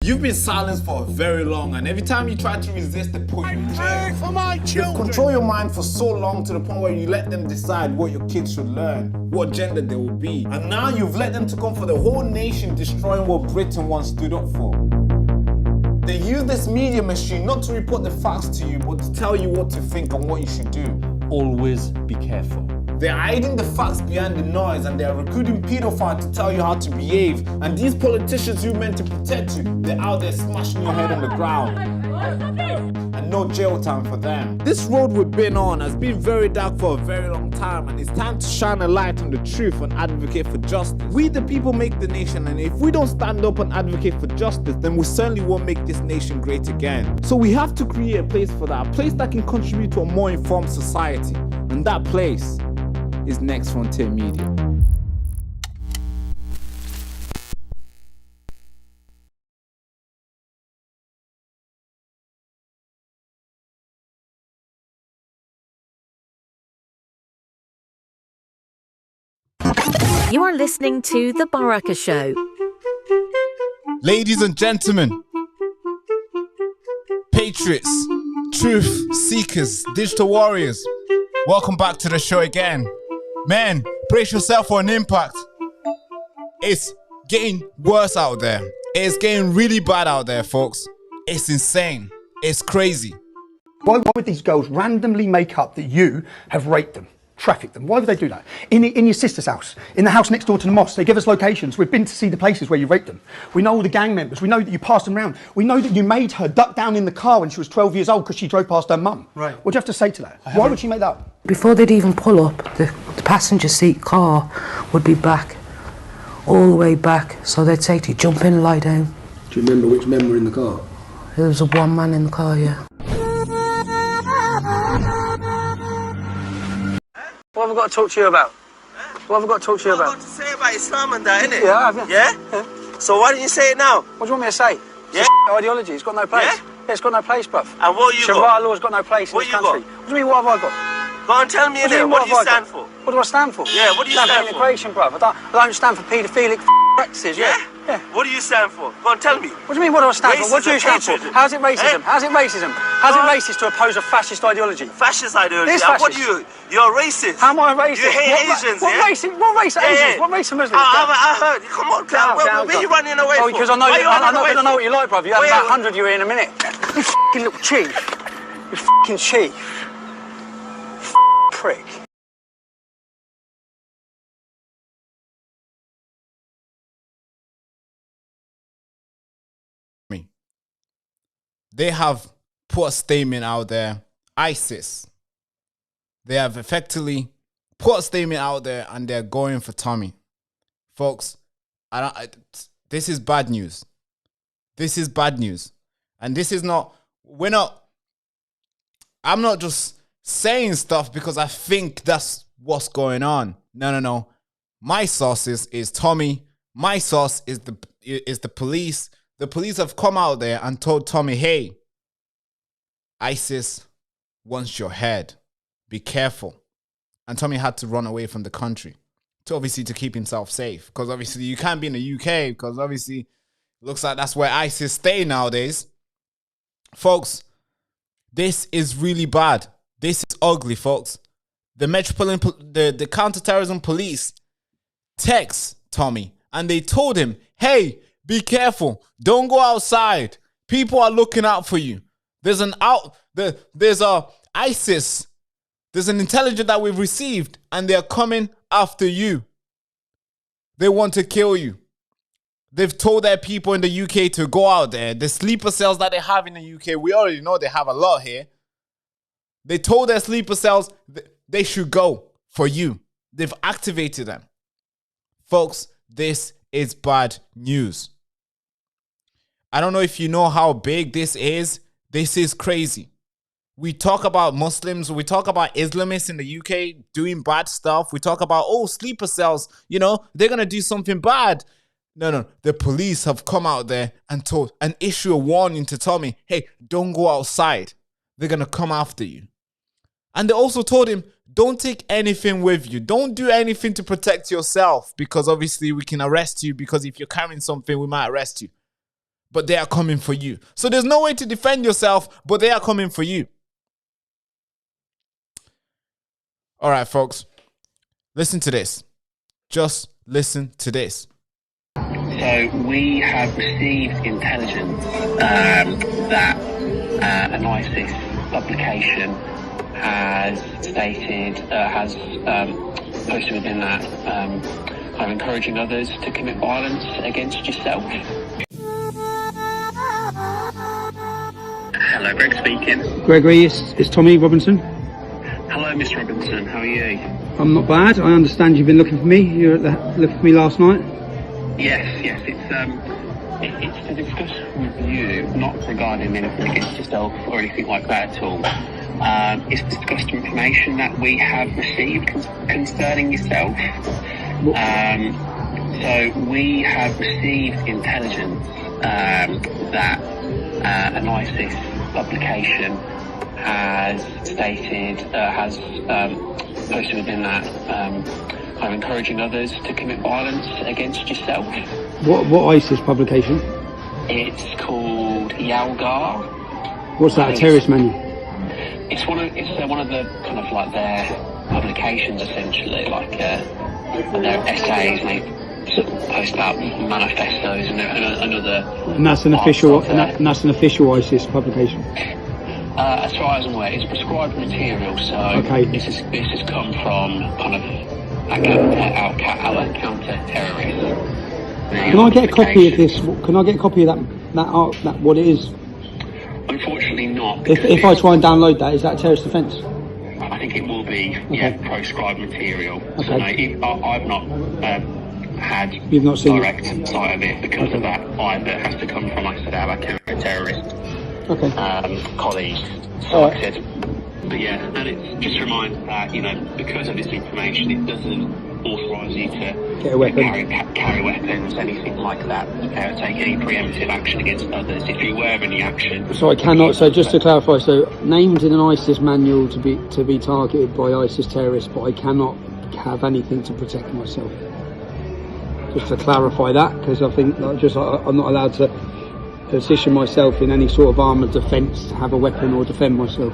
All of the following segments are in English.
You've been silenced for very long, and every time you try to resist, they put you in jail. For my children. You've controlled your mind for so long to the point where you let them decide what your kids should learn, what gender they will be. And now you've let them to come for the whole nation, destroying what Britain once stood up for. They use this media machine not to report the facts to you, but to tell you what to think and what you should do. Always be careful. They're hiding the facts behind the noise, and they're recruiting pedophiles to tell you how to behave. And these politicians who meant to protect you, they're out there smashing your head on the ground. And no jail time for them. This road we've been on has been very dark for a very long time, and it's time to shine a light on the truth and advocate for justice. We the people make the nation, and if we don't stand up and advocate for justice, then we certainly won't make this nation great again. So we have to create a place for that, a place that can contribute to a more informed society. And that place is Next Frontier Media. You are listening to The Baraka Show. Ladies and gentlemen, patriots, truth seekers, digital warriors, welcome back to the show again. Man, brace yourself for an impact. It's getting worse out there. It's getting really bad out there, folks. It's insane. It's crazy. Why would these girls randomly make up that you have raped them, trafficked them? Why would they do that? In your sister's house, in the house next door to the mosque, they give us locations. We've been to see the places where you raped them. We know all the gang members. We know that you passed them around. We know that you made her duck down in the car when she was 12 years old because she drove past her mum. Right. What do you have to say to that? Why would she make that up? Before they'd even pull up, the passenger seat car would be back, all the way back. So they'd say to you, jump in and lie down. Do you remember which men were in the car? There was a one man in the car, yeah. What have I got to talk to you about? What have I got to talk to you about? What have I got to say about Islam and that, innit? Yeah, I have, yeah. Yeah? So why didn't you say it now? What do you want me to say? Yeah? Ideology, it's got no place. Yeah? Yeah, it's got no place, bruv. And what you Sharia got? law's got no place What in this you country. got? What do you mean, what have I got? Go and tell me, innit? What do you stand for? What do I stand for? Yeah, what do you stand for? Immigration, bruv. I don't stand for paedophilic practices, yeah? Yeah. What do you stand for? Go and tell me. What do you mean, what do I stand for? What do you stand for? Racism, How's it racism? Eh? How's it racism? How's it racist to oppose a fascist ideology? Fascist ideology. It is And what fascist. do you? You're racist. How am I racist? You hate Asians, what yeah? race? What race are Yeah, Asians? yeah. What race are Muslims? I heard. Come on, Down, where are you running away from? because I know Why you, you running away I know what you like, bruv. You have Where- about 100 you in a minute. You f***ing little chief. You f***ing chief. Prick. They have put a statement out there. ISIS. They have effectively put a statement out there, and they're going for Tommy. Folks, this is bad news. This is bad news. And this is not, I'm not just saying stuff because I think that's what's going on. No. My source is Tommy. My source is the police. The police have come out there and told Tommy, hey, ISIS wants your head. Be careful. And Tommy had to run away from the country to keep himself safe. Because obviously you can't be in the UK because obviously it looks like that's where ISIS stay nowadays. Folks, this is really bad. This is ugly, folks. The the counterterrorism police text Tommy and they told him, hey, be careful. Don't go outside. People are looking out for you. There's ISIS. There's an intelligence that we've received and they're coming after you. They want to kill you. They've told their people in the UK to go out there. The sleeper cells that they have in the UK, we already know they have a lot here. They told their sleeper cells they should go for you. They've activated them. Folks, this is bad news. I don't know if you know how big this is. This is crazy. We talk about Muslims, we talk about Islamists in the UK doing bad stuff. We talk about, sleeper cells, they're going to do something bad. No. The police have come out there and issue a warning to Tommy, hey, don't go outside. They're going to come after you. And they also told him, don't take anything with you. Don't do anything to protect yourself because obviously we can arrest you because if you're carrying something, we might arrest you. but they are coming for you. So there's no way to defend yourself, but they are coming for you. All right, folks, listen to this. Just listen to this. So we have received intelligence that an ISIS publication has stated, has posted within that, kind of encouraging others to commit violence against yourself. Hello, Greg speaking. Gregory, it's Tommy Robinson. Hello, Miss Robinson. How are you? I'm not bad. I understand you've been looking for me. You were looking for me last night. Yes. It's to discuss with you, not regarding anything against yourself or anything like that at all. It's to discuss the information that we have received concerning yourself. So we have received intelligence that an ISIS publication has stated, has posted within that, kind of encouraging others to commit violence against yourself. What ISIS publication? It's called Yalgar. What's that? A terrorist manual? It's one of the kind of like their publications essentially, like their essays. And they sort of post out manifestos and other. And that's an official. And that's an official ISIS publication. As far as I'm aware, it's prescribed material. So okay. This has come from kind of our counter-terrorists. Can I get a copy of this? Can I get a copy of that what it is? Unfortunately not. If I try and download that, is that a terrorist offence? I think it will be, proscribed material. Okay. So no, I've not had You've not seen direct sight of it because of that. Either has to come from, like I said, our counter-terrorist colleagues. Selected. But yeah, and it just reminds that, because of this information, it doesn't authorise you to get a weapon, carry weapons, anything like that, take any preemptive action against others if you're aware of any action. So I cannot. So just to clarify, so named in an ISIS manual to be targeted by ISIS terrorists, but I cannot have anything to protect myself. Just to clarify that, because I think I'm not allowed to position myself in any sort of armoured defence to have a weapon or defend myself.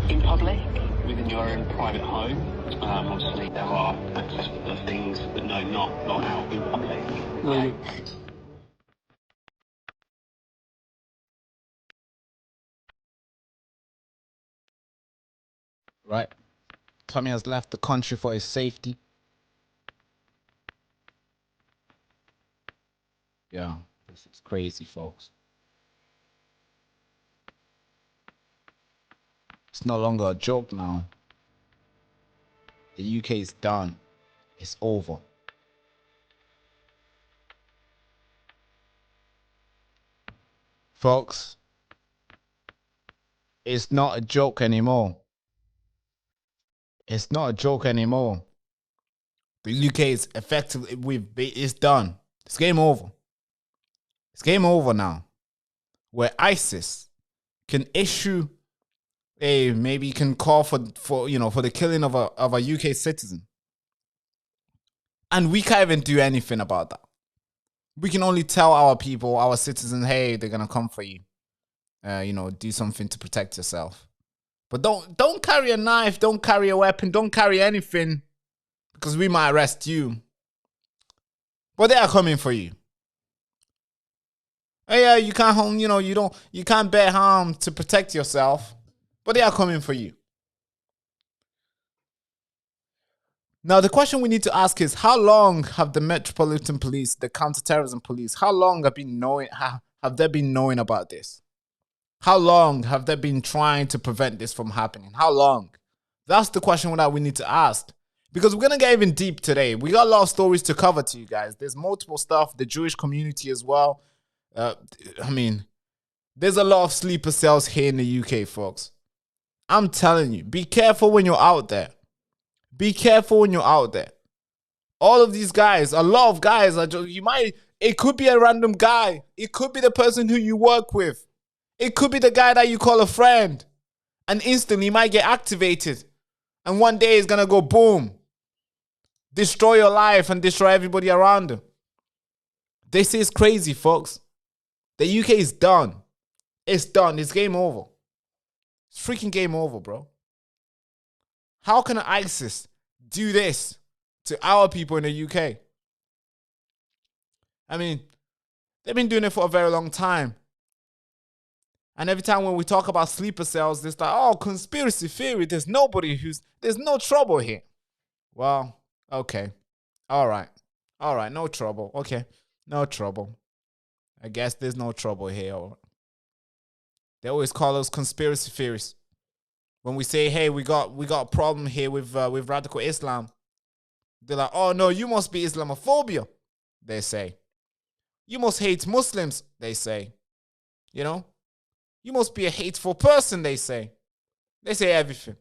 In public, within your own private home, obviously there are access to other things, but no, not out in public. No. Right. Tommy has left the country for his safety. Yeah, this is crazy, folks. It's no longer a joke now. The UK is done. It's over. Folks, it's not a joke anymore. It's not a joke anymore. The UK is effectively, it's done. It's game over. It's game over now. Where ISIS can issue maybe can call for the killing of a UK citizen. And we can't even do anything about that. We can only tell our people, our citizens, hey, they're gonna come for you. Do something to protect yourself. But don't carry a knife, don't carry a weapon, don't carry anything, because we might arrest you. But they are coming for you. Hey, yeah, you can't harm, you can't bear harm to protect yourself. But they are coming for you. Now, the question we need to ask is, how long have the Metropolitan Police, the counterterrorism police, how long have they been knowing about this? How long have they been trying to prevent this from happening? How long? That's the question that we need to ask. Because we're going to get even deep today. We got a lot of stories to cover to you guys. There's multiple stuff, the Jewish community as well. There's a lot of sleeper cells here in the UK, folks. I'm telling you, be careful when you're out there. Be careful when you're out there. All of these guys, a lot of guys, it could be a random guy. It could be the person who you work with. It could be the guy that you call a friend. And instantly he might get activated. And one day it's going to go boom. Destroy your life and destroy everybody around him. This is crazy, folks. The UK is done. It's done. It's game over. It's freaking game over, bro. How can ISIS do this to our people in the UK? I mean, they've been doing it for a very long time. And every time when we talk about sleeper cells, it's like, oh, conspiracy theory. There's no trouble here. Well, okay. All right. No trouble. Okay. No trouble. I guess there's no trouble here. They always call us conspiracy theories. When we say, hey, we got a problem here with radical Islam, they're like, oh no, you must be Islamophobia, they say. You must hate Muslims, they say. You know? You must be a hateful person, they say. They say everything.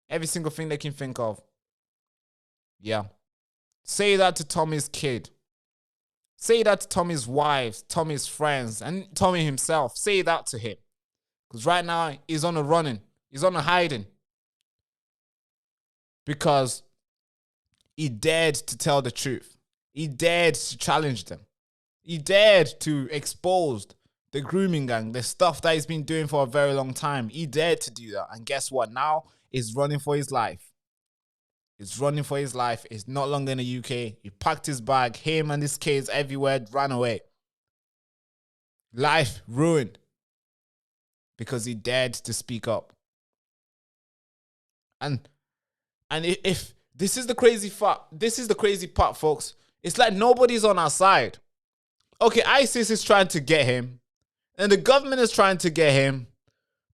Every single thing they can think of. Yeah. Say that to Tommy's kid. Say that to Tommy's wives, Tommy's friends, and Tommy himself. Say that to him. Because right now, he's on a running. He's on a hiding. Because he dared to tell the truth. He dared to challenge them. He dared to expose the grooming gang, the stuff that he's been doing for a very long time. He dared to do that. And guess what? Now he's running for his life. He's running for his life. He's not longer in the UK. He packed his bag. Him and his kids everywhere ran away. Life ruined. Because he dared to speak up. And if this is the crazy part, folks. It's like nobody's on our side. Okay, ISIS is trying to get him. And the government is trying to get him.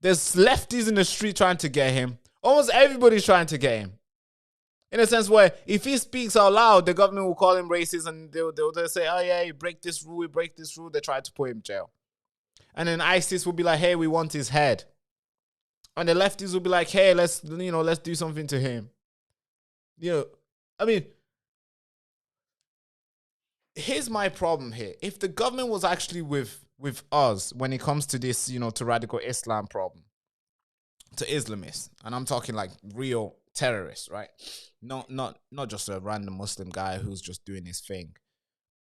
There's lefties in the street trying to get him. Almost everybody's trying to get him. In a sense where if he speaks out loud, the government will call him racist and they'll say, oh yeah, you break this rule, They try to put him in jail. And then ISIS will be like, hey, we want his head. And the lefties will be like, hey, let's do something to him. I mean, here's my problem here. If the government was actually with us when it comes to this, to radical Islam problem, to Islamists, and I'm talking like real terrorists, right? Not just a random Muslim guy who's just doing his thing.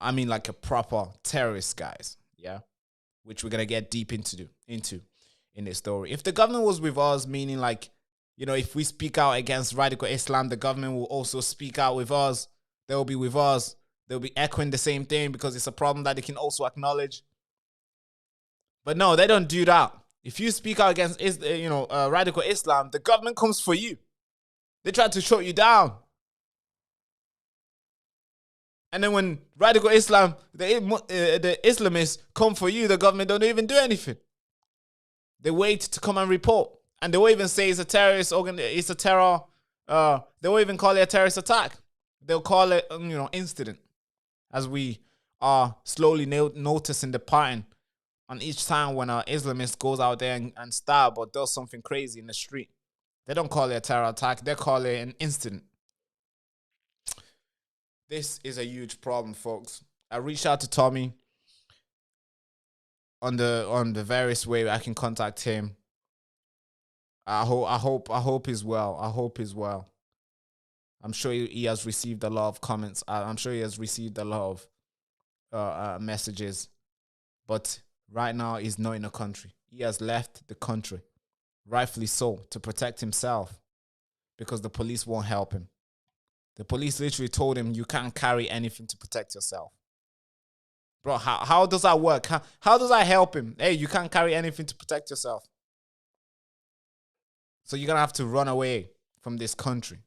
I mean like a proper terrorist guys, yeah? Which we're going to get deep into in this story. If the government was with us, meaning like, if we speak out against radical Islam, the government will also speak out with us. They'll be with us. They'll be echoing the same thing because it's a problem that they can also acknowledge. But no, they don't do that. If you speak out against, radical Islam, the government comes for you. They try to shut you down. And then when radical Islam, the Islamists come for you, the government don't even do anything. They wait to come and report. And they won't even say it's a terrorist it's a terror. They won't even call it a terrorist attack. They'll call it, incident. As we are slowly noticing the pattern on each time when an Islamist goes out there and stab or does something crazy in the street. They don't call it a terror attack. They call it an incident. This is a huge problem, folks. I reached out to Tommy on the various way I can contact him. I hope he's well. I hope he's well. I'm sure he has received a lot of comments. I'm sure he has received a lot of messages. But right now, he's not in the country. He has left the country, rightfully so, to protect himself because the police won't help him. The police literally told him, you can't carry anything to protect yourself. Bro, how does that work? How does that help him? Hey, you can't carry anything to protect yourself. So you're going to have to run away from this country.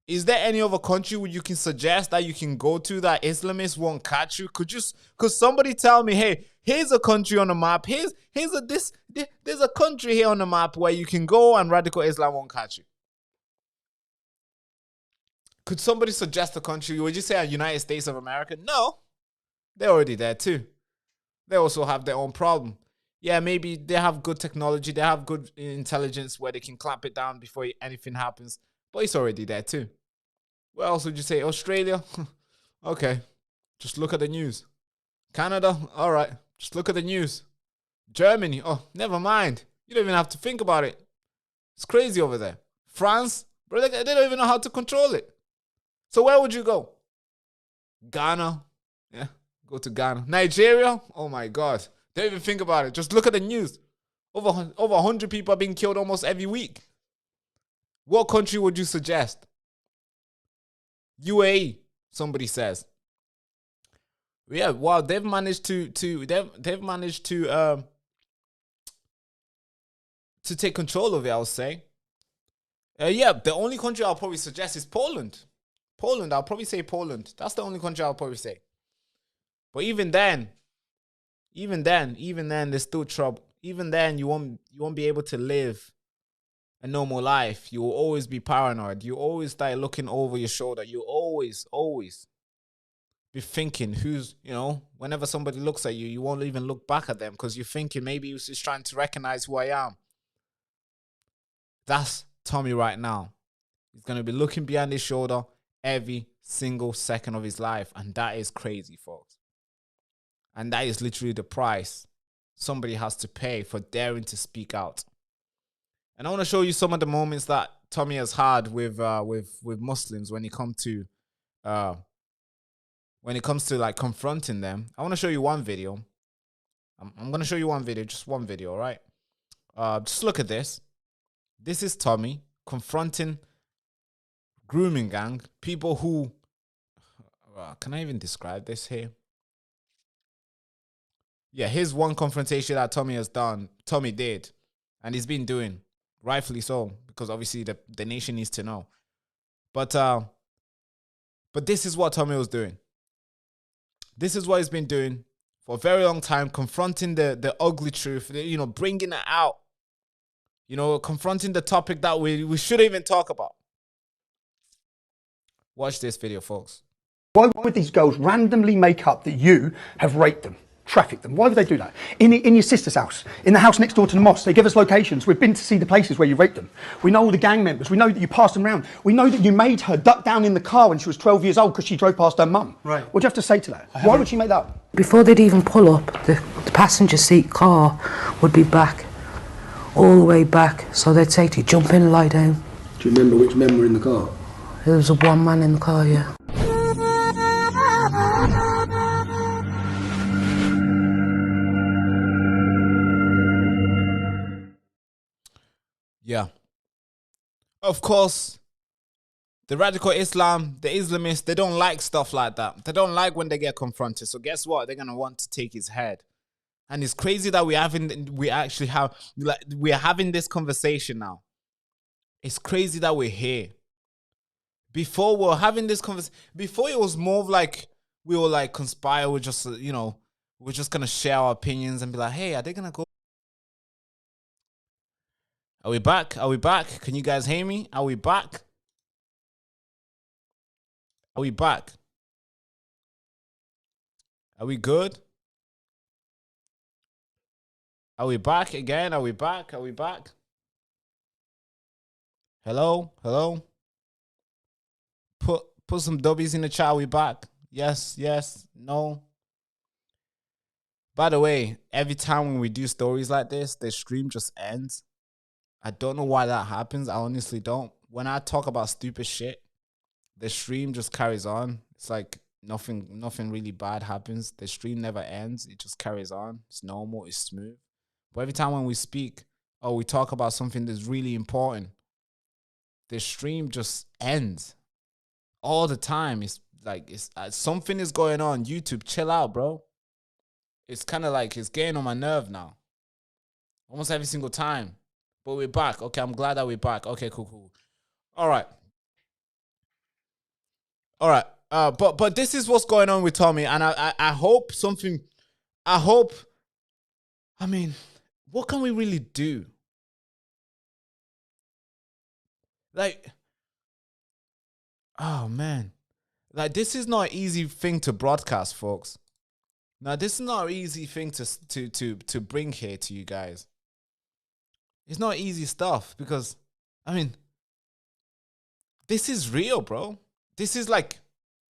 Is there any other country where you can suggest that you can go to that Islamists won't catch you? Could somebody tell me, hey, here's a country on the map. There's a country here on the map where you can go and radical Islam won't catch you. Could somebody suggest a country? Would you say a United States of America? No, they're already there too. They also have their own problem. Yeah, maybe they have good technology. They have good intelligence where they can clamp it down before anything happens. But it's already there too. Where else would you say? Australia? Okay. Just look at the news. Canada? All right. Just look at the news. Germany? Oh, never mind. You don't even have to think about it. It's crazy over there. France? Bro, they don't even know how to control it. So where would you go? Ghana? Yeah, go to Ghana. Nigeria? Oh my God. Don't even think about it. Just look at the news. Over 100 people are being killed almost every week. What country would you suggest? UAE, somebody says. Yeah, well, they've managed to take control of it, I would say. Yeah, the only country I'll probably suggest is Poland. Poland, I'll probably say Poland. That's the only country I'll probably say. But even then, there's still trouble. Even then, you won't be able to live a normal life. You will always be paranoid. You always start looking over your shoulder. You always be thinking who's, whenever somebody looks at you, you won't even look back at them because you're thinking maybe he's just trying to recognize who I am. That's Tommy right now. He's going to be looking behind his shoulder every single second of his life. And that is crazy, folks. And that is literally the price somebody has to pay for daring to speak out. And I want to show you some of the moments that Tommy has had with Muslims when it comes to like confronting them. I want to show you one video. I'm going to show you one video, just one video, all right? Just look at this. This is Tommy confronting grooming gang, people who, can I even describe this here? Yeah, here's one confrontation that Tommy did, and he's been doing, rightfully so, because obviously the nation needs to know. But this is what Tommy was doing. This is what he's been doing for a very long time, confronting the ugly truth, bringing it out, confronting the topic that we shouldn't even talk about. Watch this video, folks. Why would these girls randomly make up that you have raped them, trafficked them? Why would they do that? In your sister's house, in the house next door to the mosque, they give us locations. We've been to see the places where you raped them. We know all the gang members. We know that you passed them around. We know that you made her duck down in the car when she was 12 years old because she drove past her mum. Right. What do you have to say to that? Why would she make that up? Before they'd even pull up, the passenger seat car would be back, all the way back. So they'd say to you, jump in and lie down. Do you remember which men were in the car? There was one man in the car, yeah. Yeah. Of course, the radical Islam, the Islamists, they don't like stuff like that. They don't like when they get confronted. So guess what? They're going to want to take his head. And it's crazy that we're having this conversation now. It's crazy that we're here. Before we were having this conversation, before it was more of like, we were like conspire, we're just, we're just going to share our opinions and be like, hey, are they going to go? Are we back? Are we back? Can you guys hear me? Are we back? Are we back? Are we good? Are we back again? Are we back? Are we back? Hello? Hello? Put some W's in the chat. Are we back? Yes, yes, no. By the way, every time when we do stories like this, the stream just ends. I don't know why that happens. I honestly don't. When I talk about stupid shit, the stream just carries on. It's like nothing really bad happens. The stream never ends. It just carries on. It's normal. It's smooth. But every time when we speak or we talk about something that's really important, the stream just ends all the time. It's like something is going on. YouTube, chill out, bro. It's kind of like it's getting on my nerve now. Almost every single time. But we're back. Okay, I'm glad that we're back. Okay, cool. All right. But this is what's going on with Tommy, and I hope something. I mean, what can we really do? Like, oh man, like this is not an easy thing to broadcast, folks. Now, this is not an easy thing to bring here to you guys. It's not easy stuff because, I mean, this is real, bro. This is like,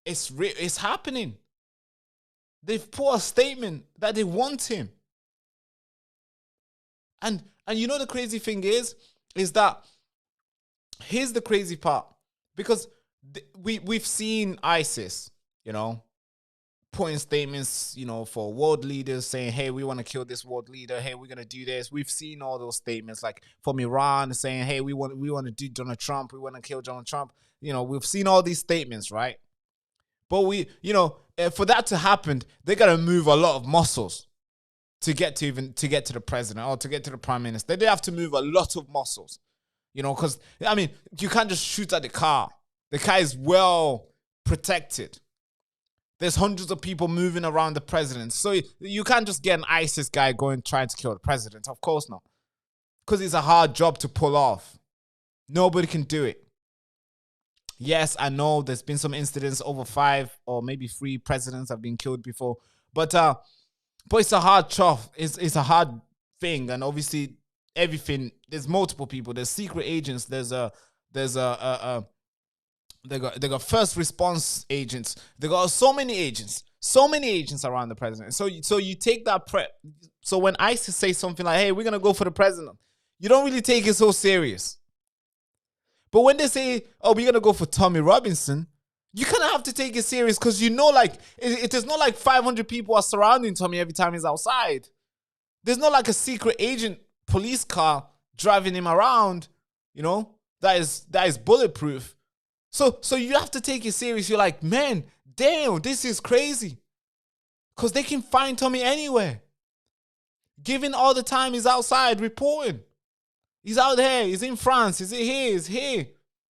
it's real. It's happening. They've put a statement that they want him. And you know the crazy thing is that, here's the crazy part. Because we've seen ISIS, putting statements, for world leaders saying, hey, we want to kill this world leader. Hey, we're going to do this. We've seen all those statements, like from Iran saying, hey, we want to do Donald Trump. We want to kill Donald Trump. We've seen all these statements, right? But for that to happen, they got to move a lot of muscles to get to the president or to get to the prime minister. They have to move a lot of muscles, because, you can't just shoot at the car. The car is well protected. There's hundreds of people moving around the president. So you can't just get an ISIS guy trying to kill the president. Of course not. Because it's a hard job to pull off. Nobody can do it. Yes, I know there's been some incidents over 5 or maybe 3 presidents have been killed before. But it's a hard job. It's a hard thing. And obviously everything, there's multiple people. There's secret agents. They got first response agents. They got so many agents around the president. So you take that prep. So when ISIS say something like, hey, we're going to go for the president, you don't really take it so serious. But when they say, oh, we're going to go for Tommy Robinson, you kind of have to take it serious because it is not like 500 people are surrounding Tommy every time he's outside. There's not like a secret agent police car driving him around, that is bulletproof. So you have to take it serious. You're like, man, damn, this is crazy. Because they can find Tommy anywhere. Given all the time he's outside reporting. He's out there. He's in France. He's here. He's here.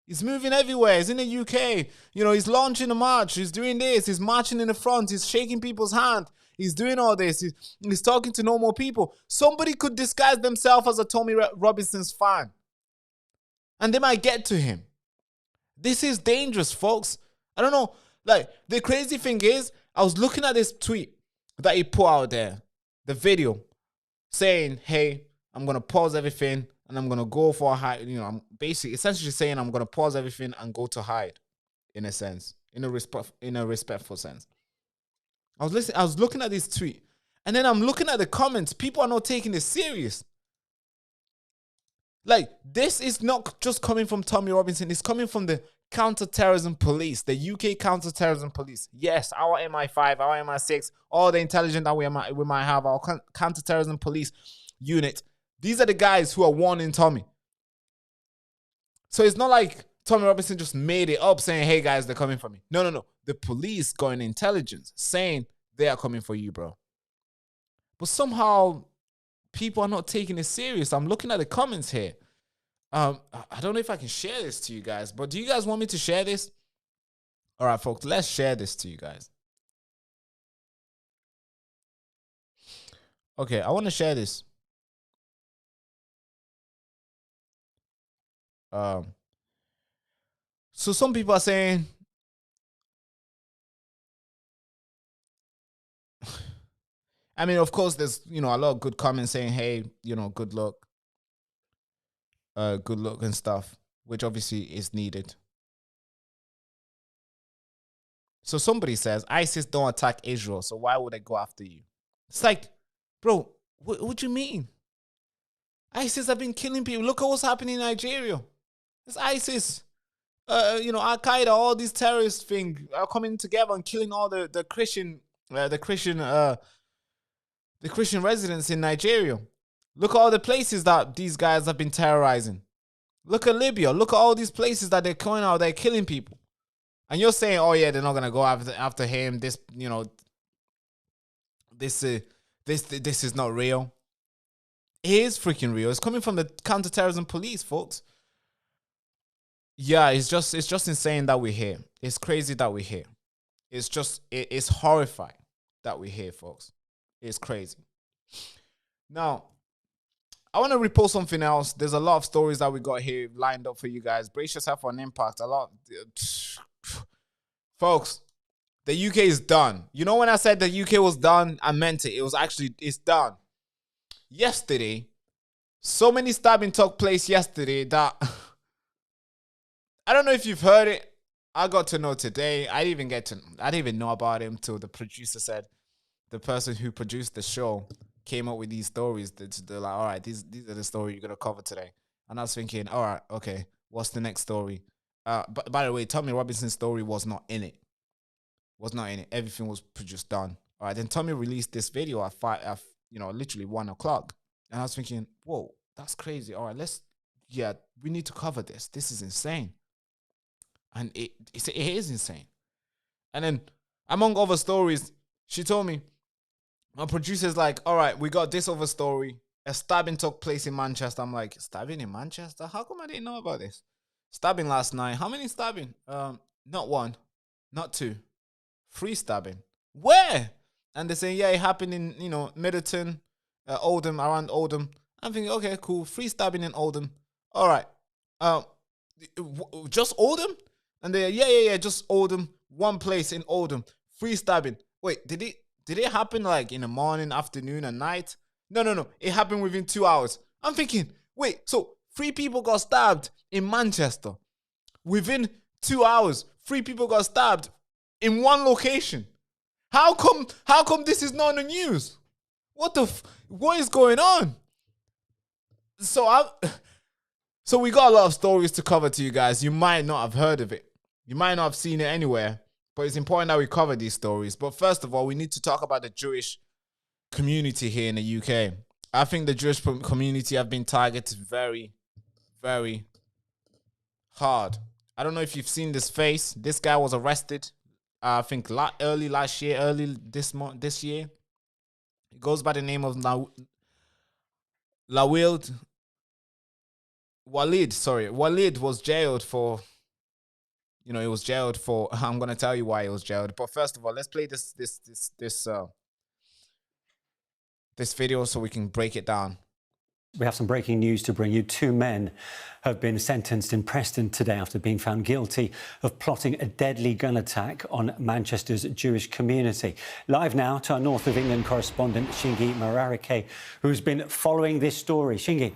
He's moving everywhere. He's in the UK. He's launching a march. He's doing this. He's marching in the front. He's shaking people's hand. He's doing all this. He's talking to normal people. Somebody could disguise themselves as a Tommy Robinson's fan. And they might get to him. This is dangerous, folks. I don't know. Like, the crazy thing is, I was looking at this tweet that he put out there, the video, saying, hey, I'm going to pause everything and I'm going to go for a hide. I'm basically, essentially saying I'm going to pause everything and go to hide, in a sense, in a respectful sense. I was looking at this tweet, and then I'm looking at the comments. People are not taking this serious. Like, this is not just coming from Tommy Robinson. It's coming from the counter-terrorism police, the UK counter-terrorism police. Yes, our MI5, our MI6, all the intelligence that we might have, our counter-terrorism police unit. These are the guys who are warning Tommy. So it's not like Tommy Robinson just made it up saying, hey, guys, they're coming for me. No. The police got an intelligence saying they are coming for you, bro. But somehow people are not taking it serious. I'm looking at the comments here. I don't know if I can share this to you guys, but do you guys want me to share this? All right, folks, let's share this to you guys. Okay, I want to share this. So some people are saying, of course, there's, a lot of good comments saying, hey, good luck. Good luck and stuff, which obviously is needed. So somebody says, ISIS don't attack Israel, so why would they go after you? It's like, bro, what do you mean? ISIS have been killing people. Look at what's happening in Nigeria. It's ISIS. Al-Qaeda, all these terrorist things are coming together and killing all the Christian residents in Nigeria. Look at all the places that these guys have been terrorizing. Look at Libya. Look at all these places that they're going out there killing people. And you're saying, oh yeah, they're not gonna go after him. This is not real. It is freaking real. It's coming from the counterterrorism police, folks. Yeah, it's just insane that we're here. It's crazy that we're here. It's horrifying that we're here, folks. It's crazy. Now, I want to repost something else. There's a lot of stories that we got here lined up for you guys. Brace yourself for an impact. A lot. Folks, the UK is done. When I said the UK was done, I meant it. It's done. Yesterday, so many stabbing took place yesterday that I don't know if you've heard it. I got to know today. I didn't even know about him till the producer said, the person who produced the show came up with these stories. They're like, all right, these are the stories you're going to cover today. And I was thinking, all right, okay, what's the next story? But by the way, Tommy Robinson's story was not in it. was not in it. Everything was just done. All right. Then Tommy released this video at literally 1 o'clock. And I was thinking, whoa, that's crazy. All right, we need to cover this. This is insane. And it is insane. And then among other stories, she told me, my producer's like, all right, we got this other story. A stabbing took place in Manchester. I'm like, stabbing in Manchester? How come I didn't know about this? Stabbing last night. How many stabbing? Not 1, not 2, 3 stabbing. Where? And they say, yeah, it happened in, Middleton, Oldham, around Oldham. I'm thinking, okay, cool. 3 stabbing in Oldham. All right. Just Oldham? And they're, yeah, just Oldham. 1 place in Oldham. 3 stabbing. Wait, did it happen like in the morning, afternoon, and night? No. It happened within 2 hours. I'm thinking, wait, so 3 people got stabbed in Manchester. Within 2 hours, 3 people got stabbed in 1 location. How come this is not on the news? What is going on? So we got a lot of stories to cover to you guys. You might not have heard of it. You might not have seen it anywhere, but it's important that we cover these stories. But first of all, we need to talk about the Jewish community here in the UK. I think the Jewish community have been targeted very, very hard. I don't know if you've seen this face. This guy was arrested, I think early this year. He goes by the name of Walid. Walid was jailed for, he was jailed for, I'm going to tell you why he was jailed. But first of all, let's play this video so we can break it down. We have some breaking news to bring you. 2 men have been sentenced in Preston today after being found guilty of plotting a deadly gun attack on Manchester's Jewish community. Live now to our North of England correspondent, Shingi Mararike, who's been following this story. Shingi.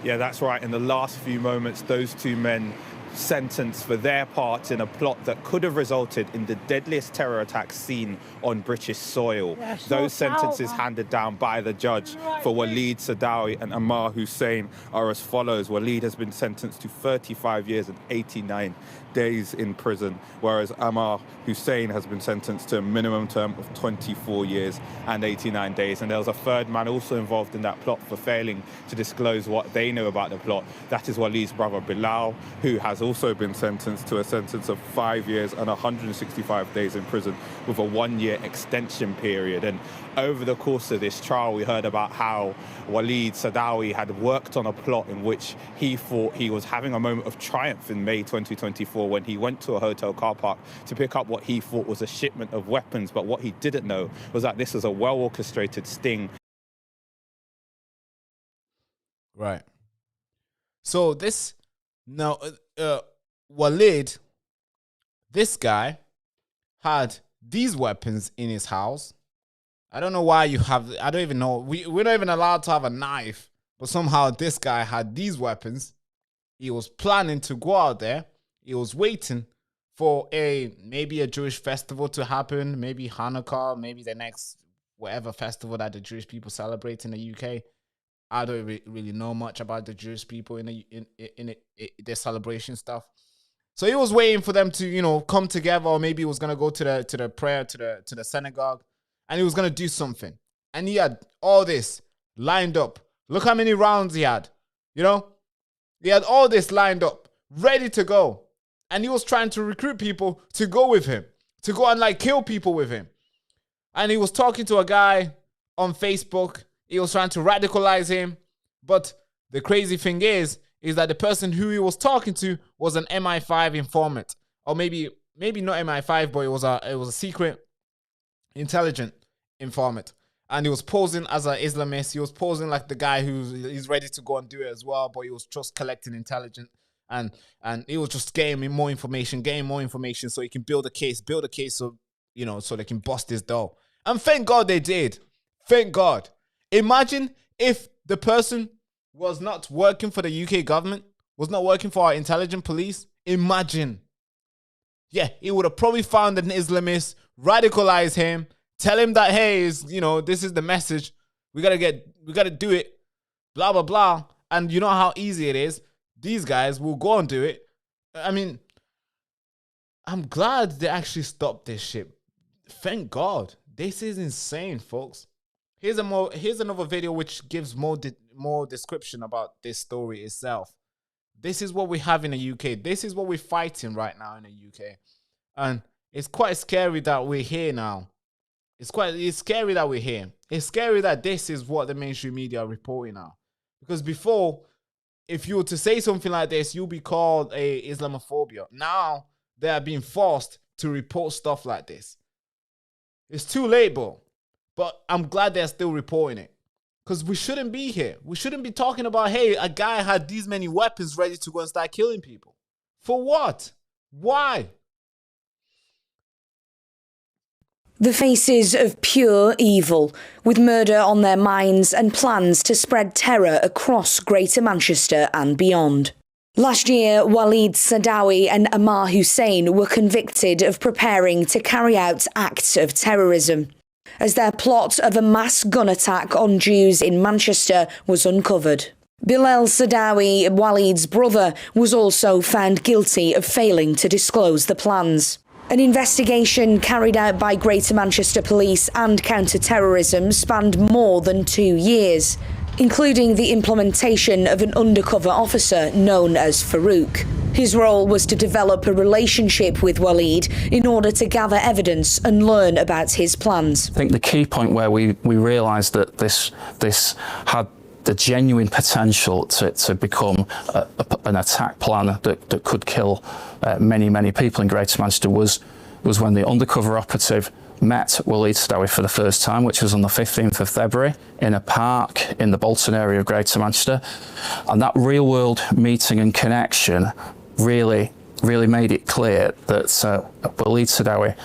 Yeah, that's right. In the last few moments, those 2 men sentenced for their part in a plot that could have resulted in the deadliest terror attack seen on British soil. Those sentences handed down by the judge for Walid Sadawi and Ammar Hussein are as follows. Walid has been sentenced to 35 years and 89 days in prison, whereas Ammar Hussein has been sentenced to a minimum term of 24 years and 89 days. And there was a 3rd man also involved in that plot for failing to disclose what they know about the plot. That is Walid's brother Bilal, who has also been sentenced to a sentence of 5 years and 165 days in prison with a 1-year extension period. And over the course of this trial, we heard about how Walid Sadawi had worked on a plot in which he thought he was having a moment of triumph in May 2024 when he went to a hotel car park to pick up what he thought was a shipment of weapons. But what he didn't know was that this was a well-orchestrated sting. Right. So Walid, this guy had these weapons in his house. I don't know why I don't even know. We're not even allowed to have a knife, but somehow this guy had these weapons. He was planning to go out there. He was waiting for maybe a Jewish festival to happen, maybe Hanukkah, maybe the next whatever festival that the Jewish people celebrate in the UK. I don't really know much about the Jewish people in their celebration stuff. So he was waiting for them to, come together, or maybe he was gonna go to the prayer to the synagogue, and he was gonna do something. And he had all this lined up. Look how many rounds he had. He had all this lined up, ready to go. And he was trying to recruit people to go with him, to go and kill people with him. And he was talking to a guy on Facebook. He was trying to radicalize him. But the crazy thing is that the person who he was talking to was an MI5 informant. Or maybe not MI5, but it was a secret intelligent informant. And he was posing as an Islamist. He was posing like the guy he's ready to go and do it as well, but he was just collecting intelligence. And he was just getting more information so he can build a case so, so they can bust his door. And thank God they did. Thank God. Imagine if the person was not working for the UK government, was not working for our intelligence police. Imagine. Yeah, he would have probably found an Islamist, radicalize him, tell him that, hey, this is the message. We gotta do it. Blah, blah, blah. And you know how easy it is. These guys will go and do it. I mean, I'm glad they actually stopped this shit. Thank God. This is insane, folks. Here's another video which gives more description about this story itself. This is what we have in the UK. This is what we're fighting right now in the UK. And it's quite scary that we're here now. It's scary that we're here. It's scary that this is what the mainstream media are reporting now. Because before, if you were to say something like this, you'll be called a Islamophobia. Now, they are being forced to report stuff like this. It's too late, bro. But I'm glad they're still reporting it. Because we shouldn't be here. We shouldn't be talking about, hey, a guy had these many weapons ready to go and start killing people. For what? Why? The faces of pure evil, with murder on their minds and plans to spread terror across Greater Manchester and beyond. Last year, Waleed Sadawi and Ammar Hussein were convicted of preparing to carry out acts of terrorism, as their plot of a mass gun attack on Jews in Manchester was uncovered. Bilal Sadawi, Waleed's brother, was also found guilty of failing to disclose the plans. An investigation carried out by Greater Manchester Police and counter-terrorism spanned more than 2 years, including the implementation of an undercover officer known as Farouk. His role was to develop a relationship with Waleed in order to gather evidence and learn about his plans. I think the key point where we realised that this had the genuine potential to become an attack plan that could kill many people in Greater Manchester was when the undercover operative met Waleed Sadawi for the first time, which was on the 15th of February in a park in the Bolton area of Greater Manchester. And that real world meeting and connection really made it clear that Waleed Sadawi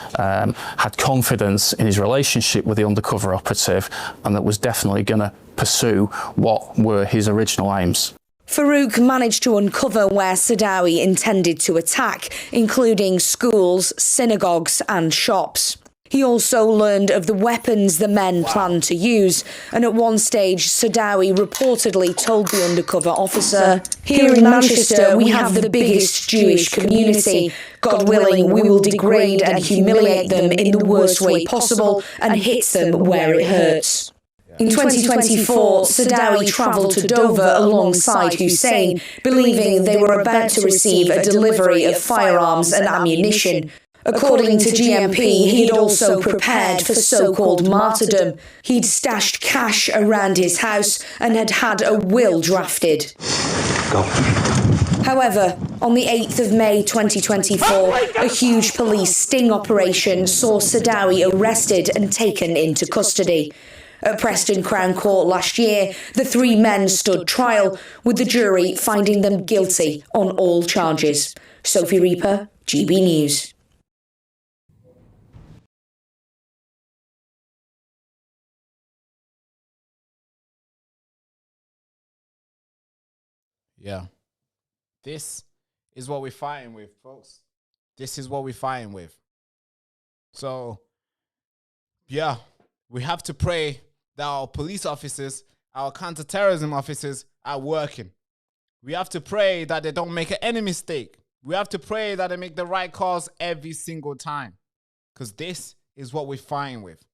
had confidence in his relationship with the undercover operative and that was definitely going to pursue what were his original aims. Farouk managed to uncover where Sadawi intended to attack, including schools, synagogues and shops. He also learned of the weapons the men planned to use, and at one stage Sadawi reportedly told the undercover officer, "Here in Manchester we have the biggest Jewish community. God willing, we will degrade and humiliate them in the worst way possible and hit them where it hurts." In 2024, Sadawi travelled to Dover alongside Hussein, believing they were about to receive a delivery of firearms and ammunition. According to GMP, he'd also prepared for so-called martyrdom. He'd stashed cash around his house and had a will drafted. However, on the 8th of May 2024, a huge police sting operation saw Sadawi arrested and taken into custody. At Preston Crown Court last year, the 3 men stood trial, with the jury finding them guilty on all charges. Sophie Reaper, GB News. Yeah. This is what we're fighting with, folks. This is what we're fighting with. So, yeah, we have to pray that our police officers, our counter-terrorism officers are working. We have to pray that they don't make any mistake. We have to pray that they make the right calls every single time. Because this is what we're fighting with.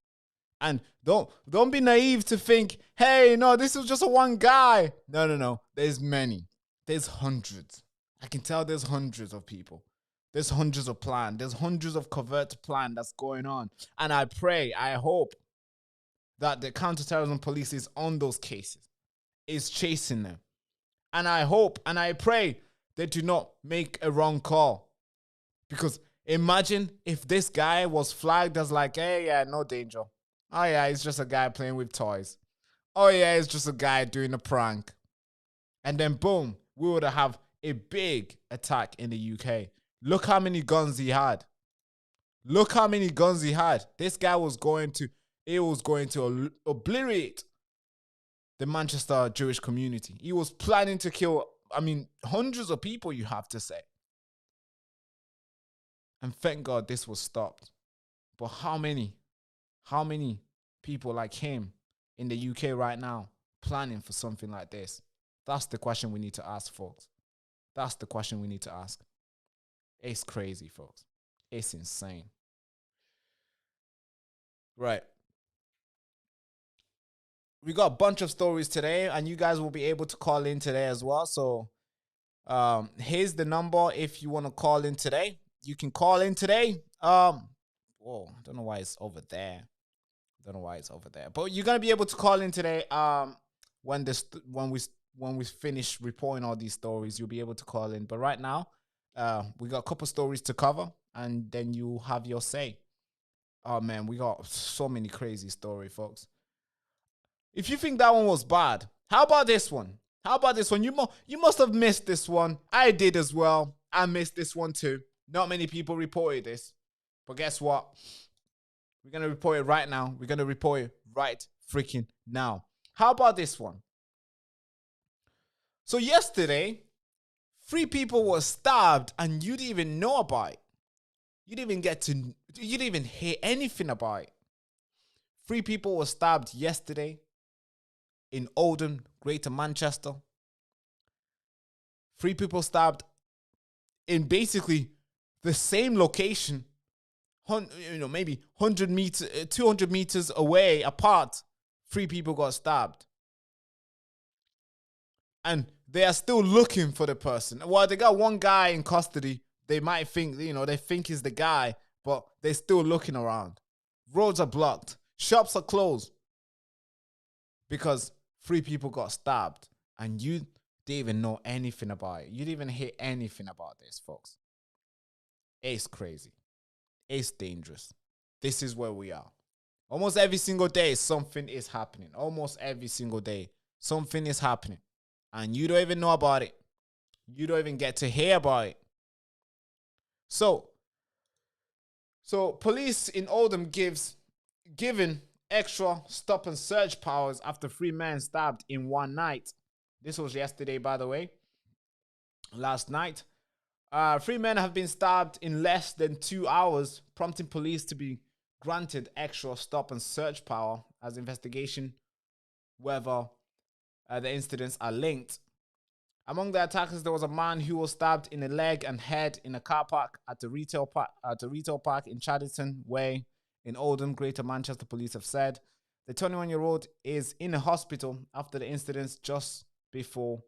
And don't be naive to think, hey, no, this is just a one guy. No. There's many. There's hundreds. I can tell there's hundreds of people. There's hundreds of plans. There's hundreds of covert plan that's going on. And I pray, I hope that the counterterrorism police is on those cases, is chasing them. And I hope and I pray they do not make a wrong call. Because imagine if this guy was flagged as like, hey, yeah, no danger. Oh, yeah, he's just a guy playing with toys. Oh, yeah, it's just a guy doing a prank. And then, boom, we would have a big attack in the UK. Look how many guns he had. Look how many guns he had. This guy was going to obliterate the Manchester Jewish community. He was planning to kill, hundreds of people, you have to say. And thank God this was stopped. But how many people like him in the UK right now planning for something like this? That's the question we need to ask, folks. That's the question we need to ask. It's crazy, folks. It's insane. Right. We got a bunch of stories today, and you guys will be able to call in today as well. So here's the number if you want to call in today. You can call in today. Whoa, I don't know why it's over there. But you're gonna be able to call in today. When we finish reporting all these stories, you'll be able to call in. But right now, we got a couple stories to cover, and then you have your say. Oh man, we got so many crazy stories, folks. If you think that one was bad, how about this one? You must have missed this one. I did as well. I missed this one too. Not many people reported this. But guess what? We're going to report it right now. We're going to report it right freaking now. How about this one? So yesterday, 3 people were stabbed and you didn't even know about it. You didn't even hear anything about it. 3 people were stabbed yesterday in Oldham, Greater Manchester. 3 people stabbed in basically the same location, maybe 100 meters, 200 meters away apart. 3 people got stabbed. And they are still looking for the person. Well, they got one guy in custody. They might think, they think he's the guy, but they're still looking around. Roads are blocked. Shops are closed. Because 3 people got stabbed and you didn't even know anything about it. You didn't even hear anything about this, folks. It's crazy. It's dangerous. This is where we are. Almost every single day, something is happening. Almost every single day, something is happening. And you don't even know about it. You don't even get to hear about it. So police in Oldham given extra stop and search powers after 3 men stabbed in one night. This was yesterday, by the way. Last night. 3 men have been stabbed in less than 2 hours, prompting police to be granted extra stop and search power as investigation whether the incidents are linked. Among the attackers, there was a man who was stabbed in the leg and head in a car park at the retail park in Chadderton Way in Oldham, Greater Manchester. Police have said the 21-year-old is in a hospital after the incidents just before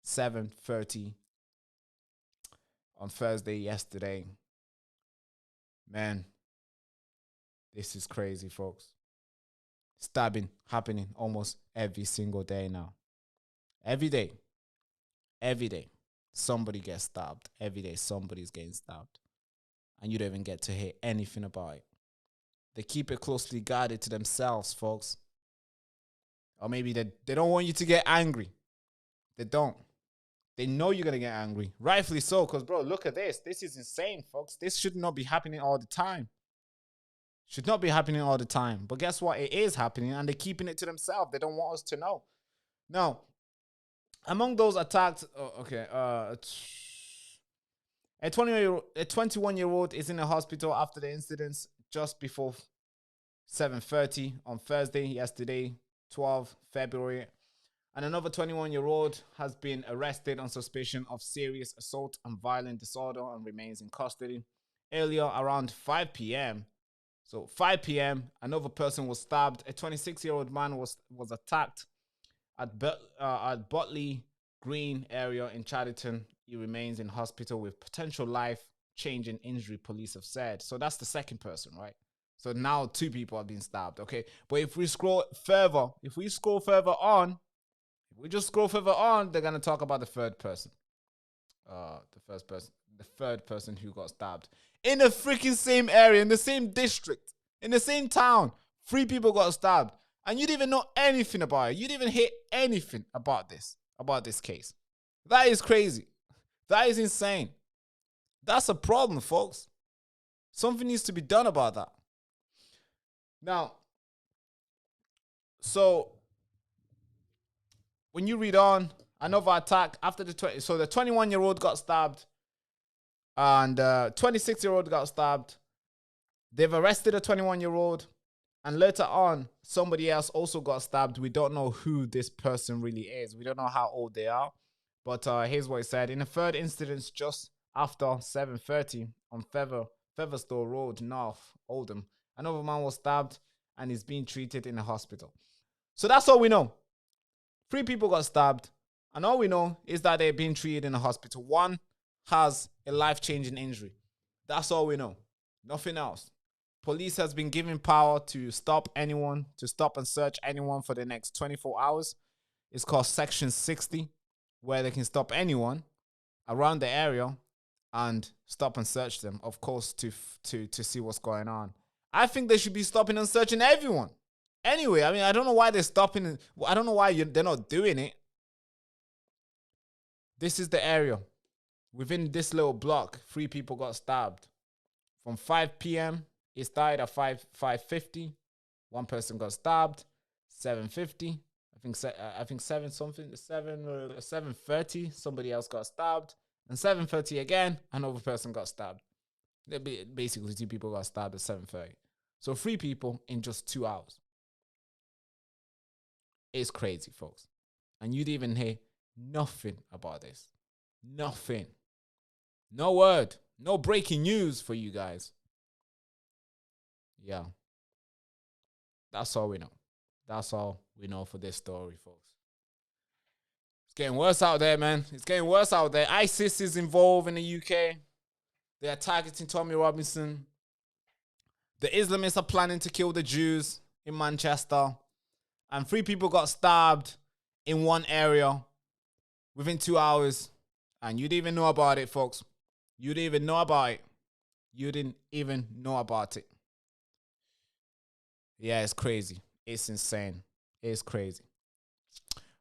7:30 on Thursday yesterday. Man, this is crazy, folks. Stabbing happening almost every single day now. Every day, somebody gets stabbed. Every day, somebody's getting stabbed. And you don't even get to hear anything about it. They keep it closely guarded to themselves, folks. Or maybe they don't want you to get angry. They don't. They know you're going to get angry. Rightfully so, because, bro, look at this. This is insane, folks. This should not be happening all the time. Should not be happening all the time. But guess what? It is happening, and they're keeping it to themselves. They don't want us to know. Now, among those attacked, a 21-year-old is in a hospital after the incidents just before 7:30 on Thursday, yesterday, 12 February. And another 21-year-old has been arrested on suspicion of serious assault and violent disorder and remains in custody. Earlier, around 5 p.m., so 5 p.m., another person was stabbed. A 26-year-old man was attacked at Botley Green area in Chadderton. He remains in hospital with potential life-changing injury, police have said. So that's the second person, right? So now 2 people have been stabbed, okay? But if we scroll further on, they're going to talk about the third person. The third person who got stabbed. In the freaking same area, in the same district, in the same town, 3 people got stabbed. And you didn't even know anything about it. You didn't even hear anything about this case. That is crazy. That is insane. That's a problem, folks. Something needs to be done about that. Now, so when you read on, another attack after the 21-year-old got stabbed and 26-year-old got stabbed. They've arrested a 21-year-old, and later on, somebody else also got stabbed. We don't know who this person really is. We don't know how old they are. But here's what it said. In a third incident just after 7:30 on Featherstone Road, North Oldham. Another man was stabbed and is being treated in a hospital. So that's all we know. 3 people got stabbed, and all we know is that they're being treated in a hospital. 1 has a life-changing injury. That's all we know. Nothing else. Police has been given power to stop anyone, to stop and search anyone for the next 24 hours. It's called Section 60, where they can stop anyone around the area and stop and search them, of course, to see what's going on. I think they should be stopping and searching everyone. Anyway, I mean, I don't know why they're stopping. I don't know why they're not doing it. This is the area. Within this little block, 3 people got stabbed. From 5 p.m., it started at 5:50. 1 person got stabbed. 7:50. I think 7:30. Somebody else got stabbed. And 7:30 again, another person got stabbed. Basically, 2 people got stabbed at 7:30. So 3 people in just 2 hours. It's crazy, folks. And you'd even hear nothing about this. Nothing. No word. No breaking news for you guys. Yeah. That's all we know. That's all we know for this story, folks. It's getting worse out there, man. It's getting worse out there. ISIS is involved in the UK. They are targeting Tommy Robinson. The Islamists are planning to kill the Jews in Manchester. And 3 people got stabbed in one area within 2 hours. And you didn't even know about it, folks. You didn't even know about it. You didn't even know about it. Yeah, it's crazy. It's insane. It's crazy.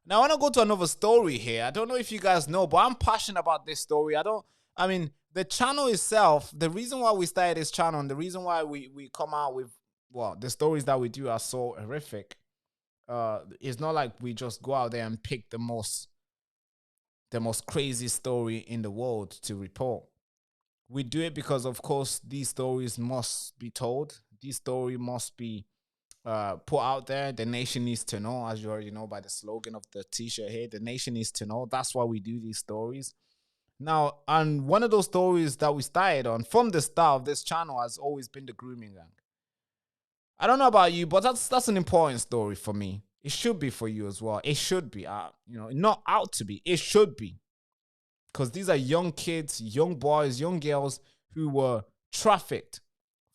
Now, I want to go to another story here. I don't know if you guys know, but I'm passionate about this story. The channel itself, the reason why we started this channel and the reason why we come out with, the stories that we do are so horrific. It's not like we just go out there and pick the most crazy story in the world to report. We do it because, of course, these stories must be told. These stories must be put out there. The nation needs to know, as you already know by the slogan of the t-shirt here. The nation needs to know. That's why we do these stories. Now, and one of those stories that we started on from the start of this channel has always been the grooming gang. I don't know about you, but that's an important story for me. It should be for you as well. It should be, not out to be. It should be. Because these are young kids, young boys, young girls who were trafficked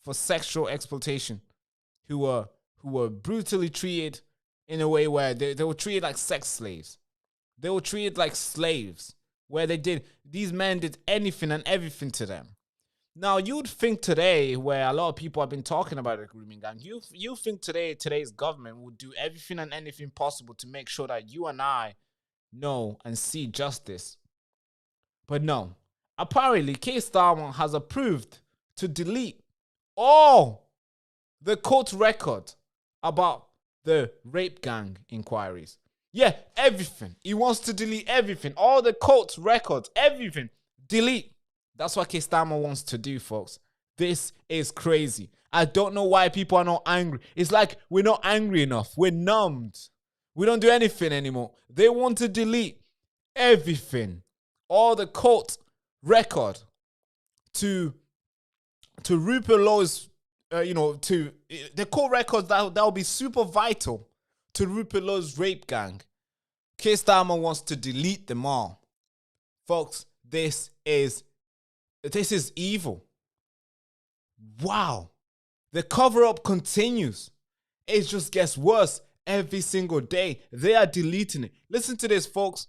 for sexual exploitation, who were brutally treated in a way where they were treated like sex slaves. They were treated like slaves, where these men did anything and everything to them. Now, you'd think today, where a lot of people have been talking about the grooming gang, you think today's government would do everything and anything possible to make sure that you and I know and see justice. But no. Apparently, Keir Starmer has approved to delete all the court record about the rape gang inquiries. Yeah, everything. He wants to delete everything. All the court records, everything. Delete. That's what Keir Starmer wants to do, folks. This is crazy. I don't know why people are not angry. It's like we're not angry enough. We're numbed. We don't do anything anymore. They want to delete everything. All the court record to Rupert Law's, to the court records that will be super vital to Rupert Law's rape gang. Keir Starmer wants to delete them all. Folks, this is evil. Wow. The cover-up continues. It just gets worse every single day. They are deleting it. Listen to this, folks.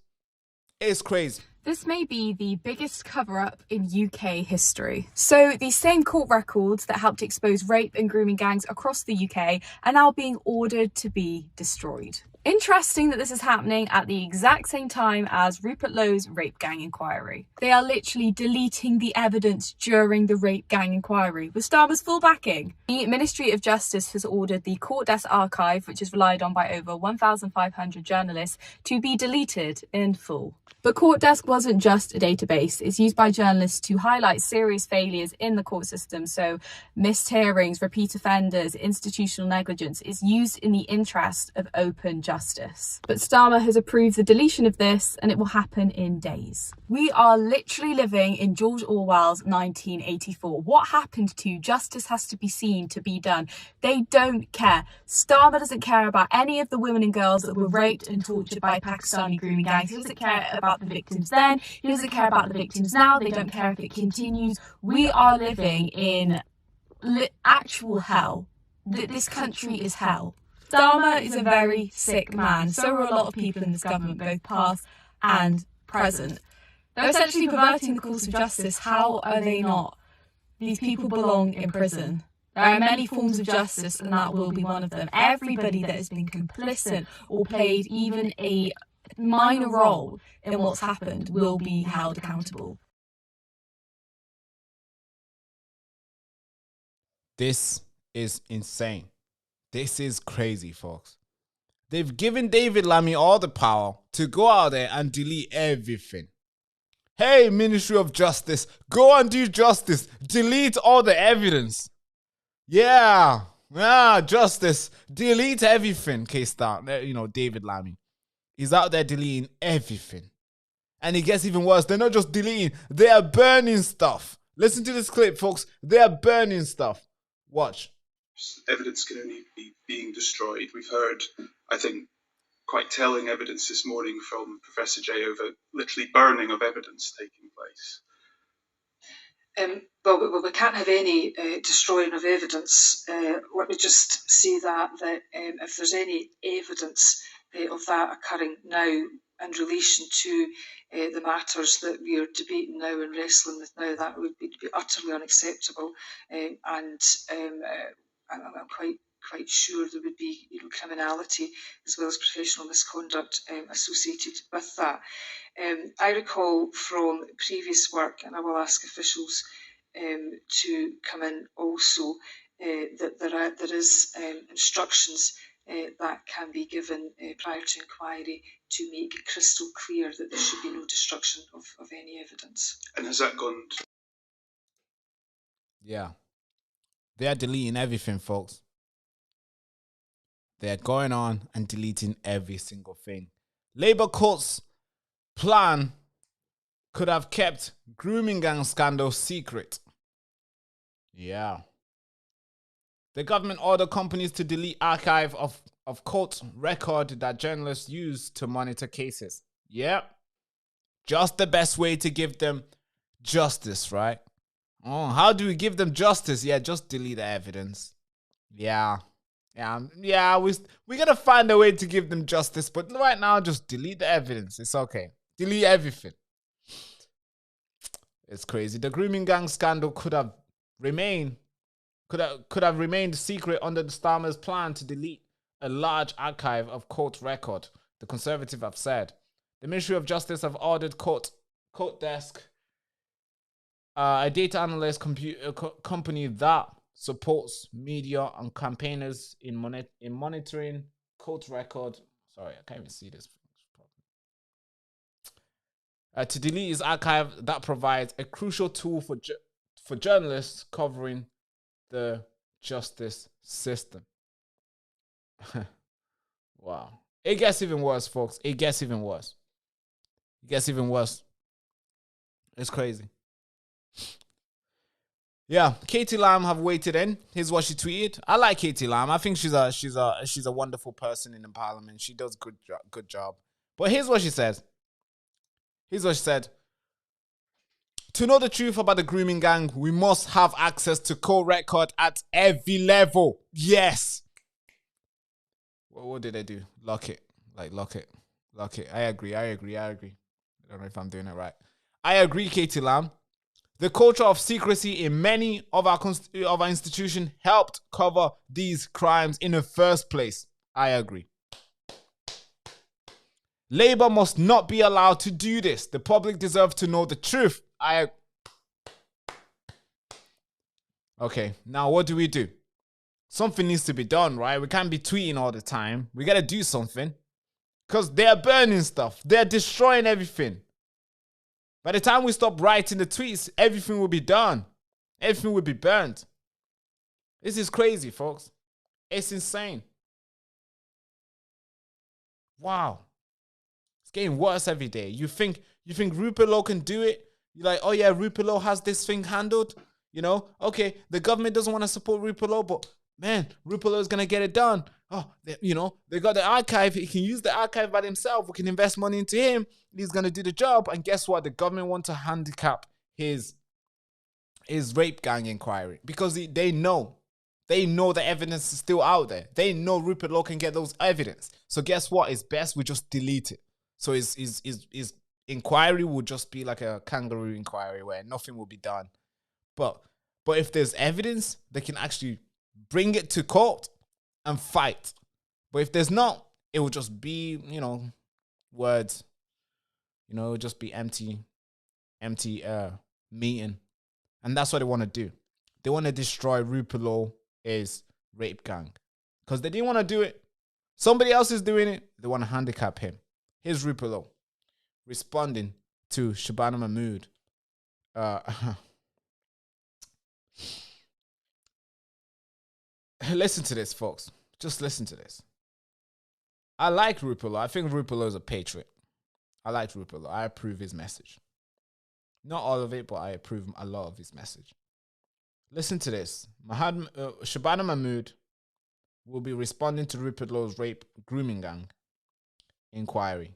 It's crazy. This may be the biggest cover-up in UK history. So these same court records that helped expose rape and grooming gangs across the UK are now being ordered to be destroyed. Interesting that this is happening at the exact same time as Rupert Law's rape gang inquiry. They are literally deleting the evidence during the rape gang inquiry with Starmer's full backing. The Ministry of Justice has ordered the court desk archive, which is relied on by over 1,500 journalists, to be deleted in full. But Court Desk wasn't just a database. It's used by journalists to highlight serious failures in the court system. So missed hearings, repeat offenders, institutional negligence is used in the interest of open justice. justice. But Starmer has approved the deletion of this, and it will happen in days. We are literally living in George Orwell's 1984. What happened to justice has to be seen to be done? They don't care. Starmer doesn't care about any of the women and girls that were raped and tortured by Pakistani grooming gangs. He doesn't care about the victims then. He doesn't care about the victims now. They don't care if it continues. We are living in actual hell. This country is hell. Starmer is a very sick man. So are a lot of people in this government, both past and present. They're essentially perverting the course of justice. How are they not? These people belong in prison. There are many forms of justice, and that will be one of them. Everybody that has been complicit or played even a minor role in what's happened will be held accountable. This is insane. This is crazy, folks. They've given David Lammy all the power to go out there and delete everything. Hey, Ministry of Justice, go and do justice. Delete all the evidence. Yeah, justice. Delete everything, K-Star. David Lammy. He's out there deleting everything. And it gets even worse. They're not just deleting, they are burning stuff. Listen to this clip, folks. They are burning stuff. Watch. Evidence can only be being destroyed. We've heard, I think, quite telling evidence this morning from Professor Jay over literally burning of evidence taking place. Well, we can't have any destroying of evidence. Let me just say that if there's any evidence of that occurring now in relation to the matters that we are debating now and wrestling with now, that would be utterly unacceptable. I'm quite sure there would be criminality as well as professional misconduct associated with that. I recall from previous work, and I will ask officials to come in also, that there is instructions that can be given prior to inquiry to make it crystal clear that there should be no destruction of any evidence. And has that gone? Yeah. They are deleting everything, folks. They're going on and deleting every single thing. Labour Court's plan could have kept grooming gang scandal secret. Yeah. The government ordered companies to delete archive of court record that journalists use to monitor cases. Yep. Just the best way to give them justice, right? Oh, how do we give them justice? Yeah, just delete the evidence. Yeah, we gotta find a way to give them justice, but right now, just delete the evidence. It's okay. Delete everything. It's crazy. The grooming gang scandal could have remained secret under the Starmer's plan to delete a large archive of court record, the Conservative have said. The Ministry of Justice have ordered court desk, a data analyst company that supports media and campaigners in monitoring court record. Sorry, I can't even see this. To delete his archive that provides a crucial tool for journalists covering the justice system. Wow. It gets even worse, folks. It gets even worse. It gets even worse. It's crazy. Yeah, Katie Lam have waited in. Here's what she tweeted. I like Katie Lam. I think she's a wonderful person in the parliament. She does good job. But here's what she says. Here's what she said. To know the truth about the grooming gang, we must have access to court record at every level. Yes. What did they do? Lock it. Lock it. I agree. I don't know if I'm doing it right. I agree, Katie Lam. The culture of secrecy in many of our institutions helped cover these crimes in the first place. I agree. Labour must not be allowed to do this. The public deserves to know the truth. Okay, now what do we do? Something needs to be done, right? We can't be tweeting all the time. We got to do something. Because they're burning stuff. They're destroying everything. By the time we stop writing the tweets, everything will be done. Everything will be burnt. This is crazy, folks. It's insane. Wow. It's getting worse every day. You think Rupert Lowe can do it? You're like, oh yeah, Rupert Lowe has this thing handled. You know, okay, the government doesn't want to support Rupert Lowe, but man, Rupert Lowe is gonna get it done. Oh, they got the archive. He can use the archive by himself. We can invest money into him. He's gonna do the job. And guess what? The government want to handicap his rape gang inquiry because they know the evidence is still out there. They know Rupert Lowe can get those evidence. So guess what? It's best we just delete it. So his inquiry will just be like a kangaroo inquiry where nothing will be done. But if there's evidence, they can actually bring it to court and fight. But if there's not, it will just be, words. It will just be empty meeting. And that's what they want to do. They want to destroy Rupert Lowe's rape gang. Because they didn't want to do it. Somebody else is doing it. They want to handicap him. Here's Rupert Lowe responding to Shabana Mahmood. Listen to this, folks. Just listen to this. I like Rupert Lowe. I think Rupert Lowe is a patriot. I like Rupert Lowe. I approve his message. Not all of it, but I approve a lot of his message. Listen to this. Shabana Mahmood will be responding to Rupert Lowe's rape grooming gang inquiry.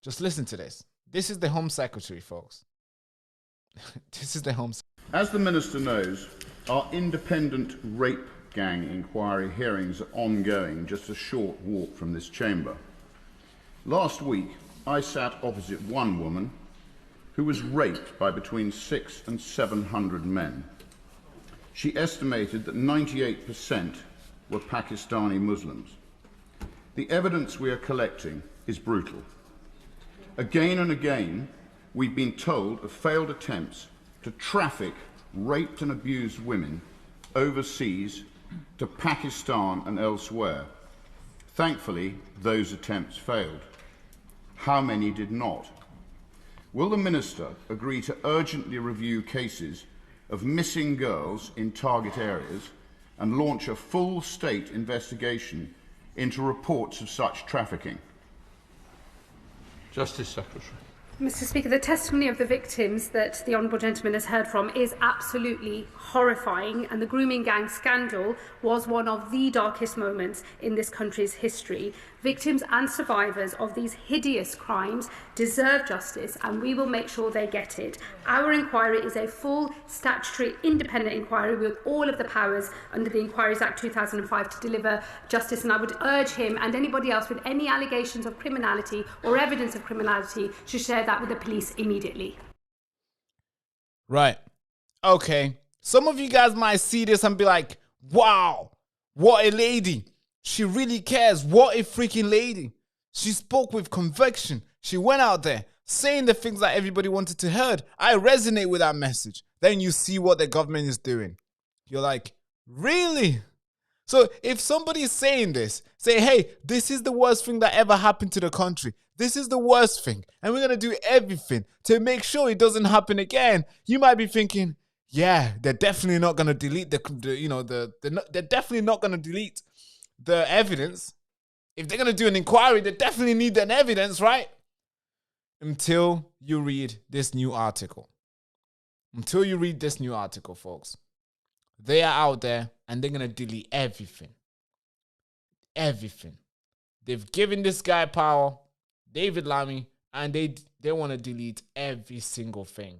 Just listen to this. This is the Home Secretary, folks. This is the Home Secretary. As the Minister knows, our independent rape gang inquiry hearings are ongoing, just a short walk from this chamber. Last week, I sat opposite one woman who was raped by between 600 and 700 men. She estimated that 98% were Pakistani Muslims. The evidence we are collecting is brutal. Again and again, we've been told of failed attempts to traffic raped and abused women overseas to Pakistan and elsewhere. Thankfully, those attempts failed. How many did not? Will the Minister agree to urgently review cases of missing girls in target areas and launch a full state investigation into reports of such trafficking? Justice Secretary. Mr. Speaker, the testimony of the victims that the Honourable Gentleman has heard from is absolutely horrifying, and the grooming gang scandal was one of the darkest moments in this country's history. Victims and survivors of these hideous crimes deserve justice, and we will make sure they get it. Our inquiry is a full, statutory, independent inquiry with all of the powers under the Inquiries Act 2005 to deliver justice, and I would urge him and anybody else with any allegations of criminality or evidence of criminality to share that with the police immediately. Right. Okay. Some of you guys might see this and be like, wow, what a lady. She really cares. What a freaking lady. She spoke with conviction. She went out there saying the things that everybody wanted to hear. I resonate with that message. Then you see what the government is doing. You're like, really? So if somebody is saying this, say, hey, this is the worst thing that ever happened to the country. This is the worst thing. And we're going to do everything to make sure it doesn't happen again. You might be thinking, yeah, they're definitely not going to delete they're definitely not going to delete the evidence. If they're going to do an inquiry, they definitely need that evidence, right? Until you read this new article. Until you read this new article, folks. They are out there and they're going to delete everything. Everything. They've given this guy power, David Lammy, and they want to delete every single thing.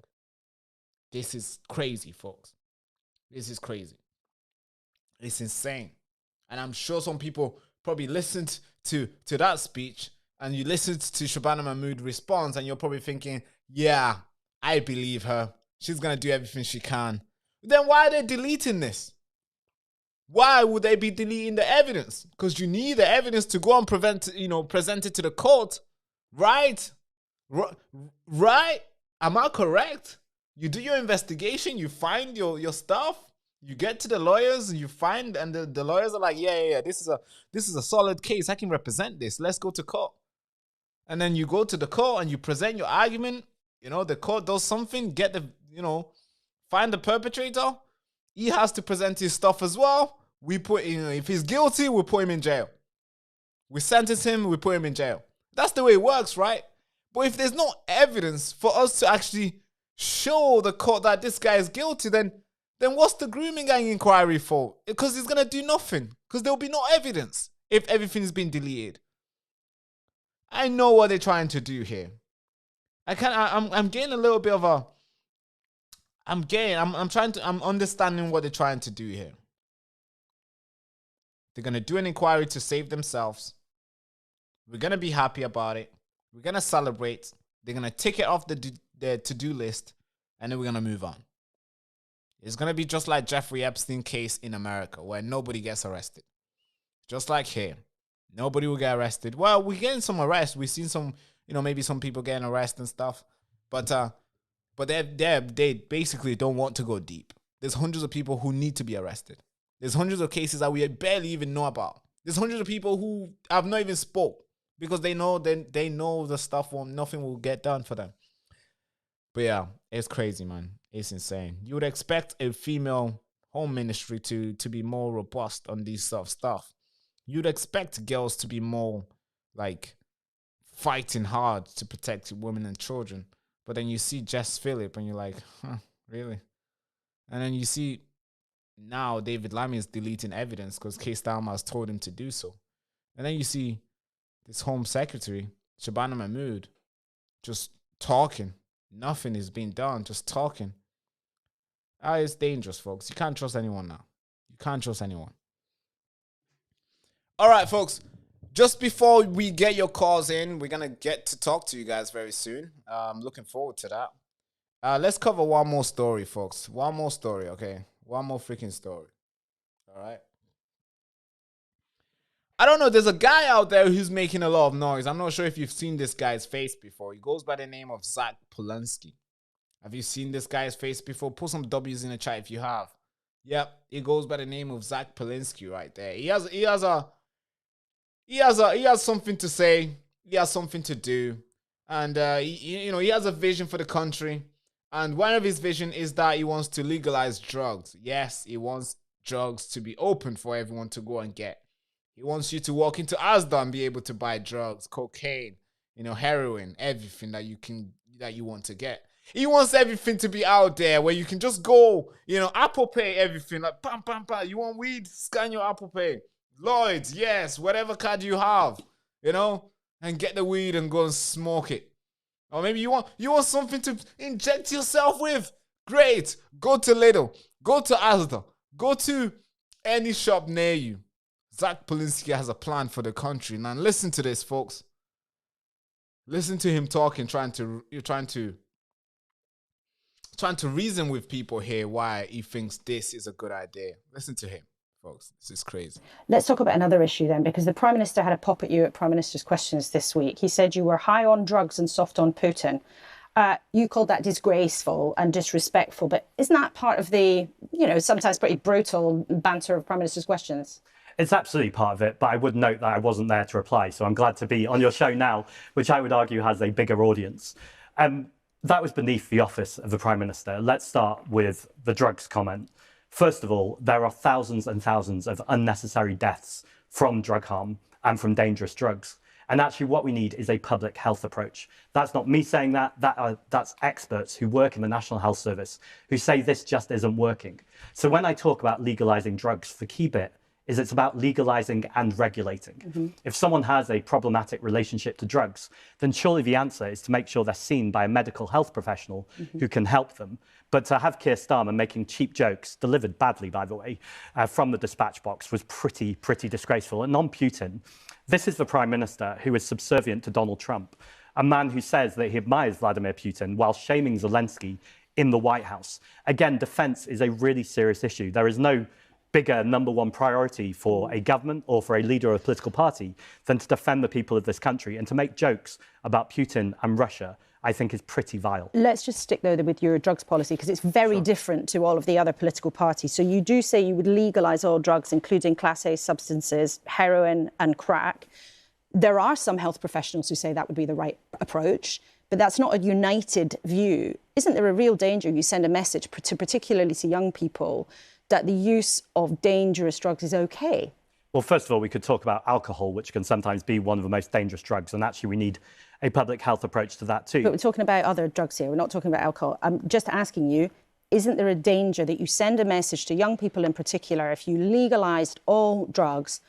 This is crazy, folks. This is crazy. It's insane. And I'm sure some people probably listened to that speech and you listened to Shabana Mahmood's response and you're probably thinking, yeah, I believe her. She's going to do everything she can. Then why are they deleting this? Why would they be deleting the evidence? Because you need the evidence to go and present it to the court. Right? Right? Am I correct? You do your investigation, you find your stuff, you get to the lawyers, you find, and the lawyers are like, yeah, this is a solid case. I can represent this. Let's go to court. And then you go to the court and you present your argument. The court does something, find the perpetrator. He has to present his stuff as well. We put if he's guilty, we put him in jail. We sentence him, we put him in jail. That's the way it works, right? But if there's no evidence for us to actually show the court that this guy is guilty, then what's the grooming gang inquiry for? Because it's going to do nothing. Because there'll be no evidence if everything's been deleted. I know what they're trying to do here. I'm getting a little bit of a... I'm understanding what they're trying to do here. They're going to do an inquiry to save themselves. We're going to be happy about it. We're going to celebrate. They're going to tick it off the to-do list. And then we're going to move on. It's going to be just like Jeffrey Epstein case in America, where nobody gets arrested. Just like here. Nobody will get arrested. Well, we're getting some arrests. We've seen some, maybe some people getting arrested and stuff. But they basically don't want to go deep. There's hundreds of people who need to be arrested. There's hundreds of cases that we barely even know about. There's hundreds of people who have not even spoke because they know the stuff nothing will get done for them. But yeah, it's crazy, man. It's insane. You would expect a female home ministry to be more robust on these sort of stuff. You'd expect girls to be more like fighting hard to protect women and children. But then you see Jess Phillip and you're like, huh, really? And then you see now David Lammy is deleting evidence because Keir Starmer has told him to do so. And then you see this Home Secretary, Shabana Mahmood, just talking. Nothing is being done, just talking. It's dangerous, folks. You can't trust anyone now. You can't trust anyone. All right, folks. Just before we get your calls in, we're going to get to talk to you guys very soon. I'm looking forward to that. Let's cover one more story, folks. One more story, okay? One more freaking story. All right? I don't know. There's a guy out there who's making a lot of noise. I'm not sure if you've seen this guy's face before. He goes by the name of Zach Polanski. Have you seen this guy's face before? Put some W's in the chat if you have. Yep, he goes by the name of Zach Polanski right there. He has something to say. He has something to do, and he has a vision for the country. And one of his vision is that he wants to legalize drugs. Yes, he wants drugs to be open for everyone to go and get. He wants you to walk into Asda and be able to buy drugs, cocaine, heroin, everything that you want to get. He wants everything to be out there where you can just go, Apple Pay, everything, like bam, bam, bam. You want weed? Scan your Apple Pay. Lloyd's, yes, whatever card you have, and get the weed and go and smoke it. Or maybe you want something to inject yourself with. Great. Go to Lidl. Go to Asda. Go to any shop near you. Zach Polanski has a plan for the country. Now listen to this, folks. Listen to him talking, trying to reason with people here why he thinks this is a good idea. Listen to him, folks. This is crazy. Let's talk about another issue then, because the Prime Minister had a pop at you at Prime Minister's Questions this week. He said you were high on drugs and soft on Putin. You called that disgraceful and disrespectful, but isn't that part of the, sometimes pretty brutal banter of Prime Minister's Questions? It's absolutely part of it, but I would note that I wasn't there to reply, so I'm glad to be on your show now, which I would argue has a bigger audience. That was beneath the office of the Prime Minister. Let's start with the drugs comment. First of all, there are thousands and thousands of unnecessary deaths from drug harm and from dangerous drugs. And actually what we need is a public health approach. That's not me saying that, that's experts who work in the National Health Service who say this just isn't working. So when I talk about legalising drugs, the key bit is it's about legalising and regulating. Mm-hmm. If someone has a problematic relationship to drugs, then surely the answer is to make sure they're seen by a medical health professional who can help them. But to have Keir Starmer making cheap jokes, delivered badly, by the way, from the dispatch box was pretty disgraceful. And on Putin, this is the Prime Minister who is subservient to Donald Trump, a man who says that he admires Vladimir Putin while shaming Zelensky in the White House. Again, defence is a really serious issue. There is no bigger number one priority for a government or for a leader of a political party than to defend the people of this country, and to make jokes about Putin and Russia, I think is pretty vile. Let's just stick though with your drugs policy, because it's very different to all of the other political parties. So you do say you would legalise all drugs, including Class A substances, heroin and crack. There are some health professionals who say that would be the right approach, but that's not a united view. Isn't there a real danger you send a message, particularly to young people, that the use of dangerous drugs is okay? Well, first of all, we could talk about alcohol, which can sometimes be one of the most dangerous drugs. And actually, we need a public health approach to that too. But we're talking about other drugs here. We're not talking about alcohol. I'm just asking you, isn't there a danger that you send a message to young people in particular, if you legalised all drugs,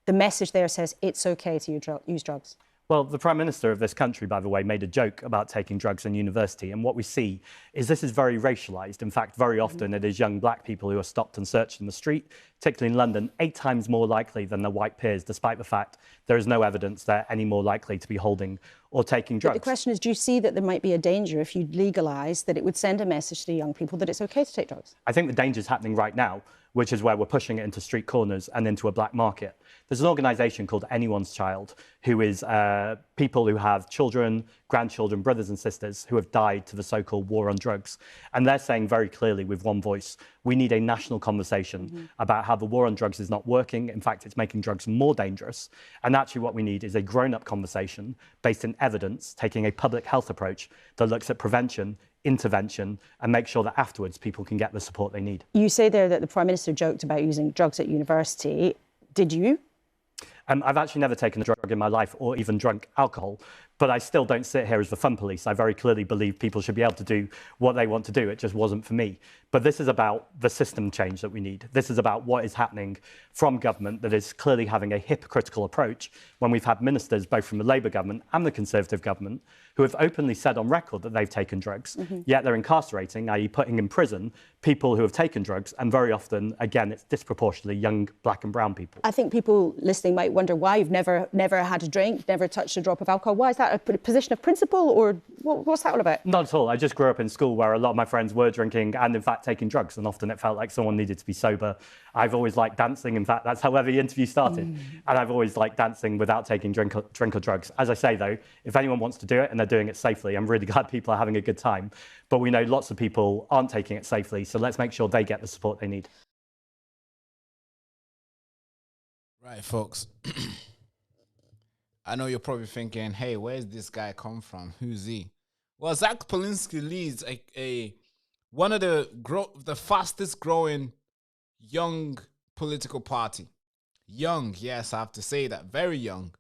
the message there says it's OK to use drugs? Well, the Prime Minister of this country, by the way, made a joke about taking drugs in university. And what we see is this is very racialised. In fact, very often it is young black people who are stopped and searched in the street, particularly in London, 8 times more likely than their white peers, despite the fact there is no evidence they're any more likely to be holding or taking drugs. But the question is, do you see that there might be a danger if you legalise, that it would send a message to young people that it's OK to take drugs? I think the danger is happening right now, which is where we're pushing it into street corners and into a black market. There's an organisation called Anyone's Child, who is people who have children, grandchildren, brothers and sisters who have died to the so-called war on drugs. And they're saying very clearly with one voice, we need a national conversation about how the war on drugs is not working. In fact, it's making drugs more dangerous. And actually what we need is a grown-up conversation based in evidence, taking a public health approach that looks at prevention, intervention, and make sure that afterwards people can get the support they need. You say there that the Prime Minister joked about using drugs at university. Did you? I've actually never taken a drug in my life or even drunk alcohol, but I still don't sit here as the fun police. I very clearly believe people should be able to do what they want to do. It just wasn't for me. But this is about the system change that we need. This is about what is happening from government that is clearly having a hypocritical approach when we've had ministers, both from the Labour government and the Conservative government, who have openly said on record that they've taken drugs, yet they're incarcerating, i.e. putting in prison, people who have taken drugs, and very often, again, it's disproportionately young black and brown people. I think people listening might wonder why you've never had a drink, never touched a drop of alcohol. Why is that, a position of principle, or what's that all about? Not at all. I just grew up in school where a lot of my friends were drinking and, in fact, taking drugs, and often it felt like someone needed to be sober. I've always liked dancing. In fact, that's how every interview started. And I've always liked dancing without taking drink or drugs. As I say, though, if anyone wants to do it and they're doing it safely, I'm really glad people are having a good time. But we know lots of people aren't taking it safely, so let's make sure they get the support they need. Right, folks. I know you're probably thinking, hey, where's this guy come from? Who's he? Well, Zach Polinsky leads one of the fastest growing young political party. Young, yes, I have to say that. Very young.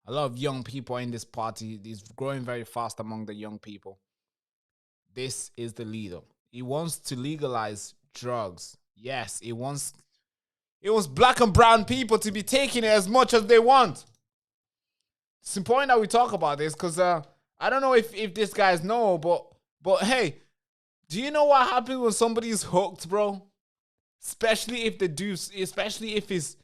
A lot of young people in this party. He's growing very fast among the young people. This is the leader. He wants to legalize drugs. Yes, he wants black and brown people to be taking it as much as they want. It's important that we talk about this because I don't know if these guys know, but hey, do you know what happens when somebody's hooked, bro? Especially if it's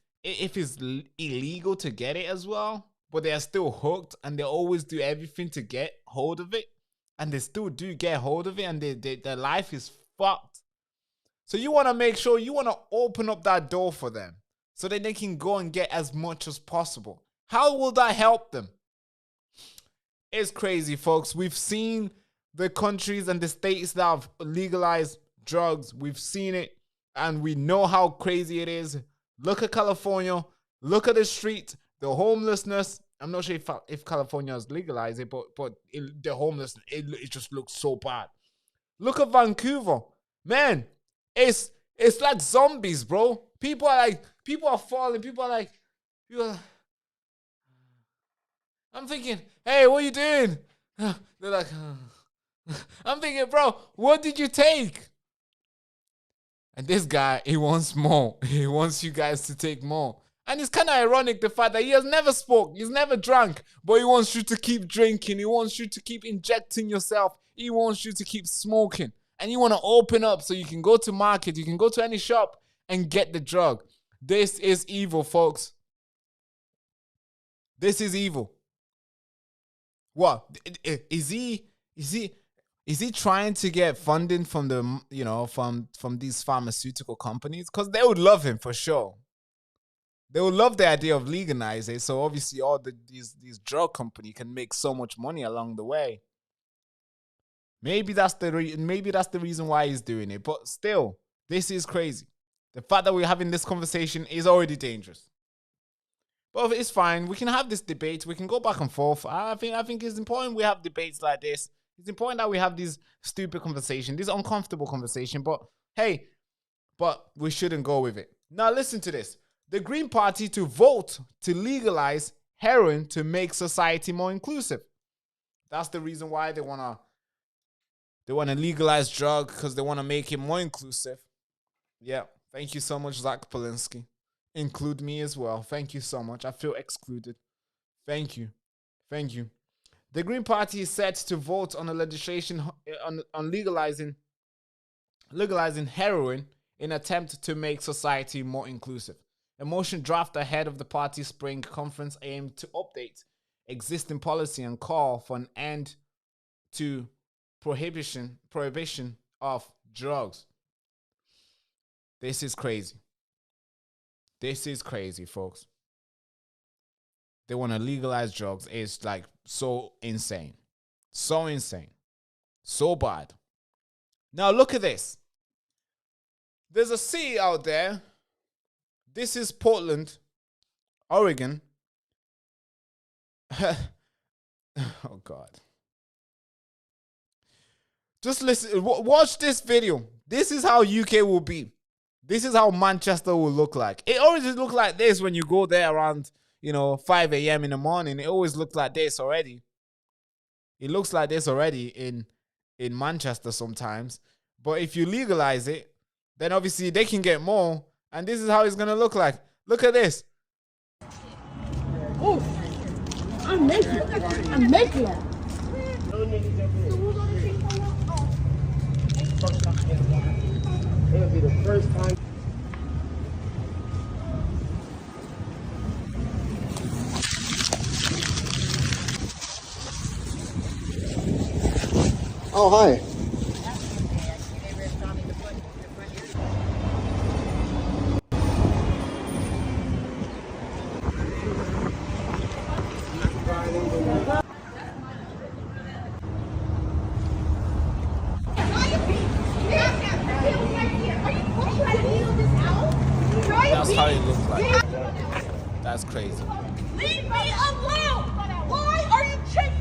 illegal to get it as well, but they are still hooked and they always do everything to get hold of it, and they still do get hold of it, and their life is fucked. So you want to make sure you want to open up that door for them so that they can go and get as much as possible. How will that help them? It's crazy, folks. We've seen the countries and the states that have legalized drugs. We've seen it, and we know how crazy it is. Look at California. Look at the street, the homelessness. I'm not sure if California has legalized it, but the homelessness, it just looks so bad. Look at Vancouver. Man, it's like zombies, bro. People are falling. I'm thinking, hey, what are you doing? They're like, I'm thinking, bro, what did you take? And this guy, he wants more. He wants you guys to take more. And it's kind of ironic, the fact that he has never smoked, he's never drunk, but he wants you to keep drinking. He wants you to keep injecting yourself. He wants you to keep smoking. And you want to open up so you can go to market, you can go to any shop and get the drug. This is evil, folks. This is evil. What? Is he trying to get funding from from these pharmaceutical companies? Because they would love him for sure. They would love the idea of legalizing it. So obviously all these drug companies can make so much money along the way. Maybe that's the reason why he's doing it. But still, this is crazy. The fact that we're having this conversation is already dangerous. But it's fine. We can have this debate. We can go back and forth. I think it's important we have debates like this. It's important that we have these stupid conversations, these uncomfortable conversations. But hey, we shouldn't go with it. Now listen to this. the Green Party to vote to legalize heroin to make society more inclusive. That's the reason why they want to legalize drug, because they want to make it more inclusive. Yeah. Thank you so much, Zach Polinsky. Include me as well. Thank you so much. I feel excluded. Thank you. Thank you. The Green Party is set to vote on a legislation on legalizing heroin in an attempt to make society more inclusive. A motion draft ahead of the party's spring conference aimed to update existing policy and call for an end to prohibition of drugs. This is crazy. This is crazy, folks. They want to legalize drugs. It's like so insane. So insane. So bad. Now look at this. There's a city out there. This is Portland, Oregon. Oh, God. Just listen. Watch this video. This is how UK will be. This is how Manchester will look like. It always looks like this when you go there around, 5 a.m. in the morning. It always looks like this already. It looks like this already in Manchester sometimes. But if you legalize it, then obviously they can get more. And this is how it's going to look like. Look at this. Oh, I'm making it. I'm making it. It'll be the first time. Oh, hi. That's how it looks like. That's crazy. Leave me alone! Why are you chasing?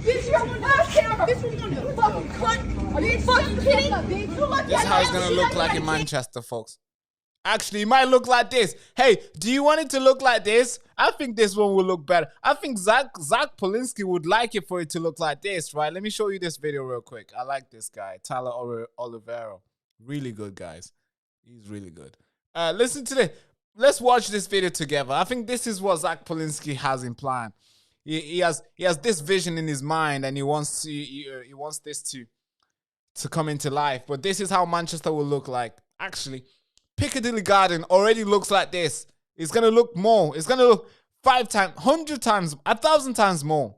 This is your last camera. This is what you're gonna do. Fucking cunt. Are you fucking kidding? This is how it's going to look like in Manchester, folks. Actually, it might look like this. Hey, do you want it to look like this? I think this one will look better. I think Zach Polinsky would like it for it to look like this, right? Let me show you this video real quick. I like this guy, Tyler Olivero. Really good, guys. He's really good. Listen to this. Let's watch this video together. I think this is what Zach Polinsky has in plan. He has this vision in his mind, and he wants this to come into life. But this is how Manchester will look like. Actually, Piccadilly Garden already looks like this. It's gonna look more. It's gonna look 5 times, 100 times, 1,000 times more.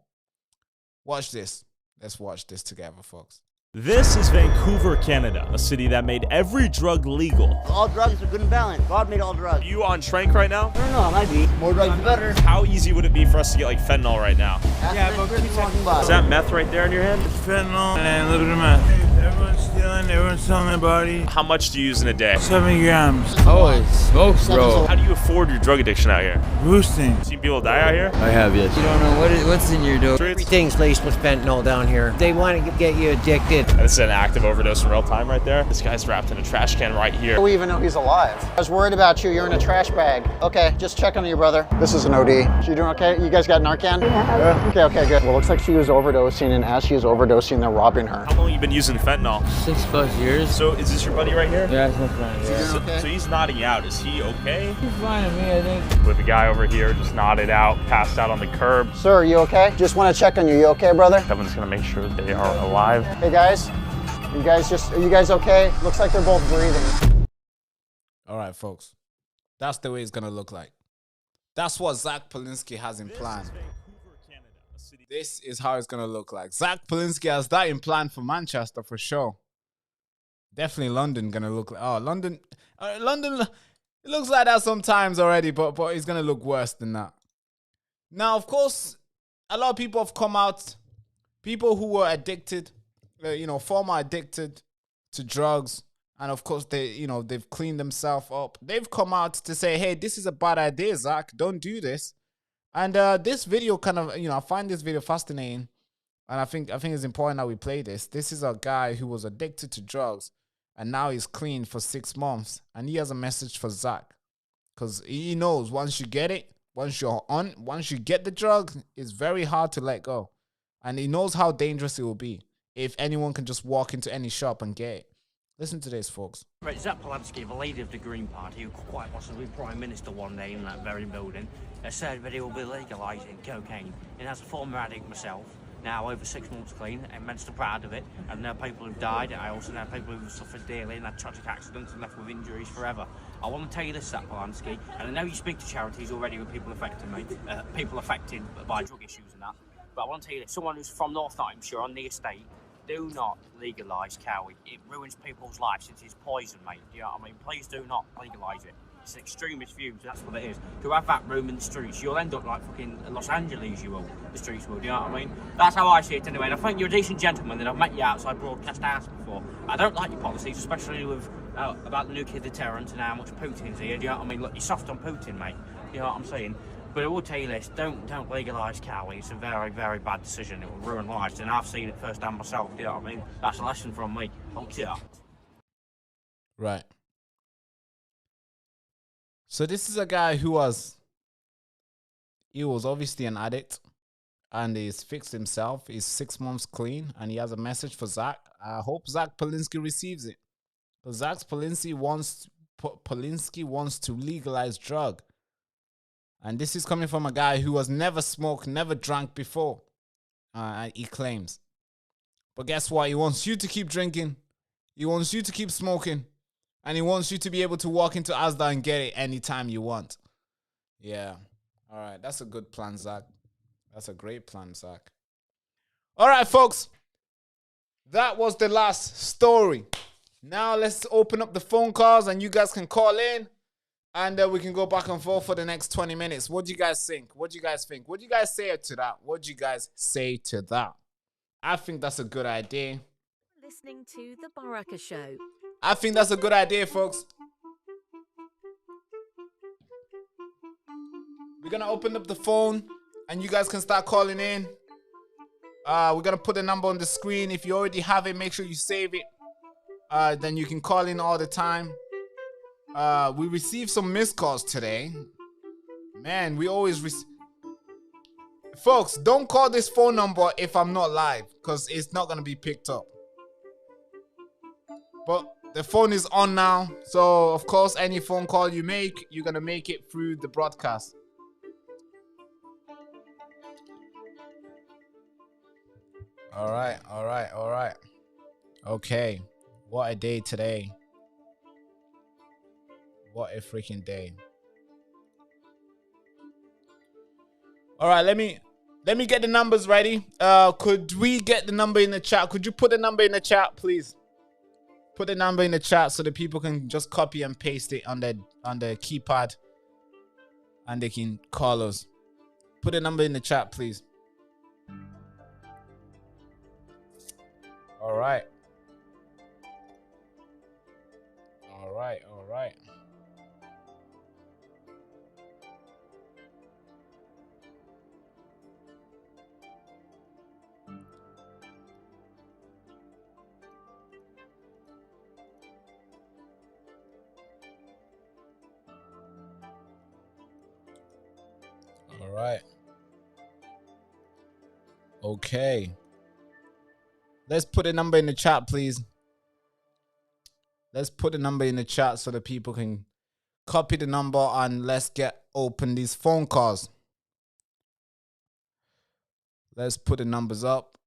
Watch this. Let's watch this together, folks. This is Vancouver, Canada, a city that made every drug legal. All drugs are good and balanced. God made all drugs. Are you on trank right now? I don't know, it might be. More drugs, the better. How easy would it be for us to get like fentanyl right now? Yeah, but what are you talking about? Is that meth right there in your hand? It's fentanyl and a little bit of meth. Everyone's stealing, everyone's selling their body. How much do you use in a day? 7 grams. Oh, it smokes, bro. How do you afford your drug addiction out here? Boosting. Seen people die out here? I have, yes. You don't know what's in your dope. Everything's laced with fentanyl down here. They want to get you addicted. This is an active overdose in real time right there. This guy's wrapped in a trash can right here. We even know he's alive. I was worried about you. You're in a trash bag. Okay, just check on you, brother. This is an OD. You doing okay? You guys got Narcan? Yeah. Okay, good. Well, looks like she was overdosing, and as she was overdosing, they're robbing her. How long have you been using fentanyl? 6+ years. So is this your buddy right here? Yeah, it's my friend. Yeah. So he's nodding out. Is he okay? He's fine with me, I think. With the guy over here just nodded out, passed out on the curb. Sir, are you okay? Just want to check on you. You okay, brother? Kevin's gonna make sure they are alive. Hey guys, are you guys okay? Looks like they're both breathing. All right, folks. That's the way it's gonna look like. That's what Zach Polinsky has in plan. This is how it's gonna look like. Zach Polinsky has that in plan for Manchester for sure. Definitely London gonna look like. Oh, London. London. It looks like that sometimes already, but it's gonna look worse than that. Now, of course, a lot of people have come out. People who were addicted, former addicted to drugs, and of course they've cleaned themselves up. They've come out to say, "Hey, this is a bad idea, Zach. Don't do this." And this video kind of, I find this video fascinating, and I think it's important that we play this. This is a guy who was addicted to drugs, and now he's clean for 6 months. And he has a message for Zach, because he knows once you get it, once you get the drug, it's very hard to let go. And he knows how dangerous it will be if anyone can just walk into any shop and get it. Listen to this, folks. Right, Zach Polanski, the leader of the Green Party, who could quite possibly be Prime Minister one day in that very building, has said that he will be legalising cocaine. And as a former addict myself, now over 6 months clean, I'm immensely proud of it. I know people who've died, I also know people who've suffered dearly and had tragic accidents and left with injuries forever. I want to tell you this, Zach Polanski, and I know you speak to charities already with people affected, people affected by drug issues and that, but I want to tell you this, someone who's from North Nottinghamshire on the estate, do not legalise Cowie. It ruins people's lives. It is poison, mate. You know what I mean? Please do not legalise it. It's an extremist view, so that's what it is. To have that room in the streets, you'll end up like fucking Los Angeles, you will. The streets will, do you know what I mean? That's how I see it anyway. And I think you're a decent gentleman, and I've met you outside Broadcast House before. I don't like your policies, especially with about the nuclear deterrent and how much Putin's here, do you know what I mean? Look, you're soft on Putin, mate. You know what I'm saying? But I will tell you this, don't legalise Cowie. It's a very, very bad decision. It will ruin lives, and I've seen it firsthand myself, you know what I mean? That's a lesson from me. Thank you. Right. So this is a guy who was obviously an addict, and he's fixed himself. He's 6 months clean, and he has a message for Zach. I hope Zach Polanski receives it. Because Zach Polanski wants to legalize drug. And this is coming from a guy who has never smoked, never drank before, he claims. But guess what? He wants you to keep drinking. He wants you to keep smoking. And he wants you to be able to walk into Asda and get it anytime you want. Yeah. All right. That's a good plan, Zach. That's a great plan, Zach. All right, folks. That was the last story. Now let's open up the phone calls and you guys can call in. And we can go back and forth for the next 20 minutes. What do you guys think? What do you guys think? What do you guys say to that? What do you guys say to that? I think that's a good idea. Listening to The Baraka Show. I think that's a good idea, folks. We're going to open up the phone and you guys can start calling in. We're going to put the number on the screen. If you already have it, make sure you save it. Then you can call in all the time. We received some missed calls today. Man, we always folks, don't call this phone number if I'm not live, because it's not going to be picked up. But the phone is on now, so of course, any phone call you make, you're going to make it through the broadcast. All right. Okay, what a day today. What a freaking day. All right, let me get the numbers ready. Could we get the number in the chat? Could you put the number in the chat, please? Put the number in the chat so that people can just copy and paste it on the keypad and they can call us. Put the number in the chat, please. All right. All right. Okay. Let's put a number in the chat, please. Let's put a number in the chat so that people can copy the number and let's open these phone calls. Let's put the numbers up.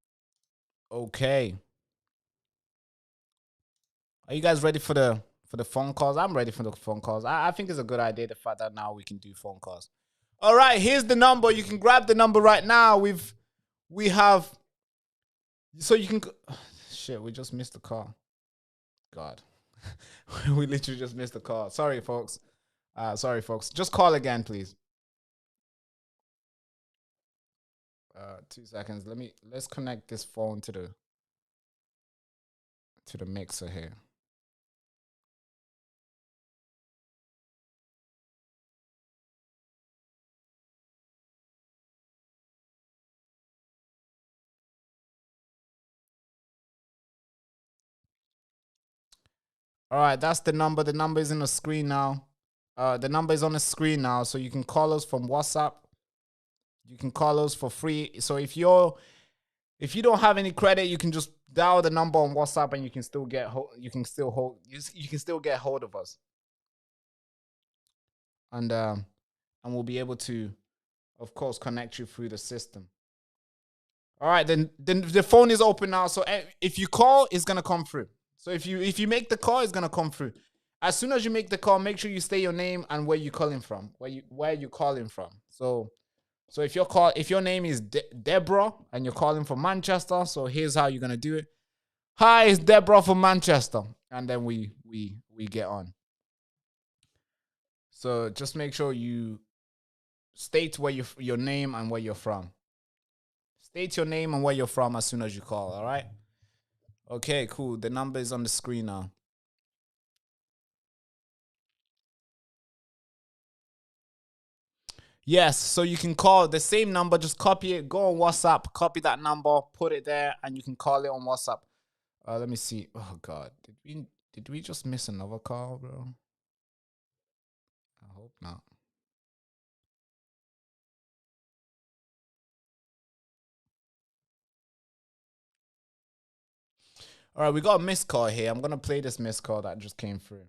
Okay. Are you guys ready for the phone calls? I'm ready for the phone calls. I think it's a good idea, the fact that now we can do phone calls. All right, here's the number. You can grab the number right now. We have, so you can, shit, we just missed the call. God. We literally just missed the call. Sorry, folks. Just call again, please. 2 seconds. Let's connect this phone to the mixer here. All right, that's the number. The number is in the screen now. The number is on the screen now, so you can call us from WhatsApp. You can call us for free. So if you don't have any credit, you can just dial the number on WhatsApp, and you can still get hold of us, and we'll be able to, of course, connect you through the system. All right, then the phone is open now. So if you call, it's gonna come through. So if you make the call, it's gonna come through. As soon as you make the call, make sure you say your name and where you're calling from. Where you calling from. So if your name is Deborah and you're calling from Manchester, so here's how you're gonna do it. Hi, it's Deborah from Manchester, and then we get on. So just make sure you state where your name and where you're from. State your name and where you're from as soon as you call. All right. Okay, cool. The number is on the screen now. Yes, so you can call the same number, just copy it, go on WhatsApp, copy that number, put it there, and you can call it on WhatsApp. Let me see. Oh God, did we just miss another call, bro? I hope not. All right, we got a missed call here. I'm gonna play this missed call that just came through.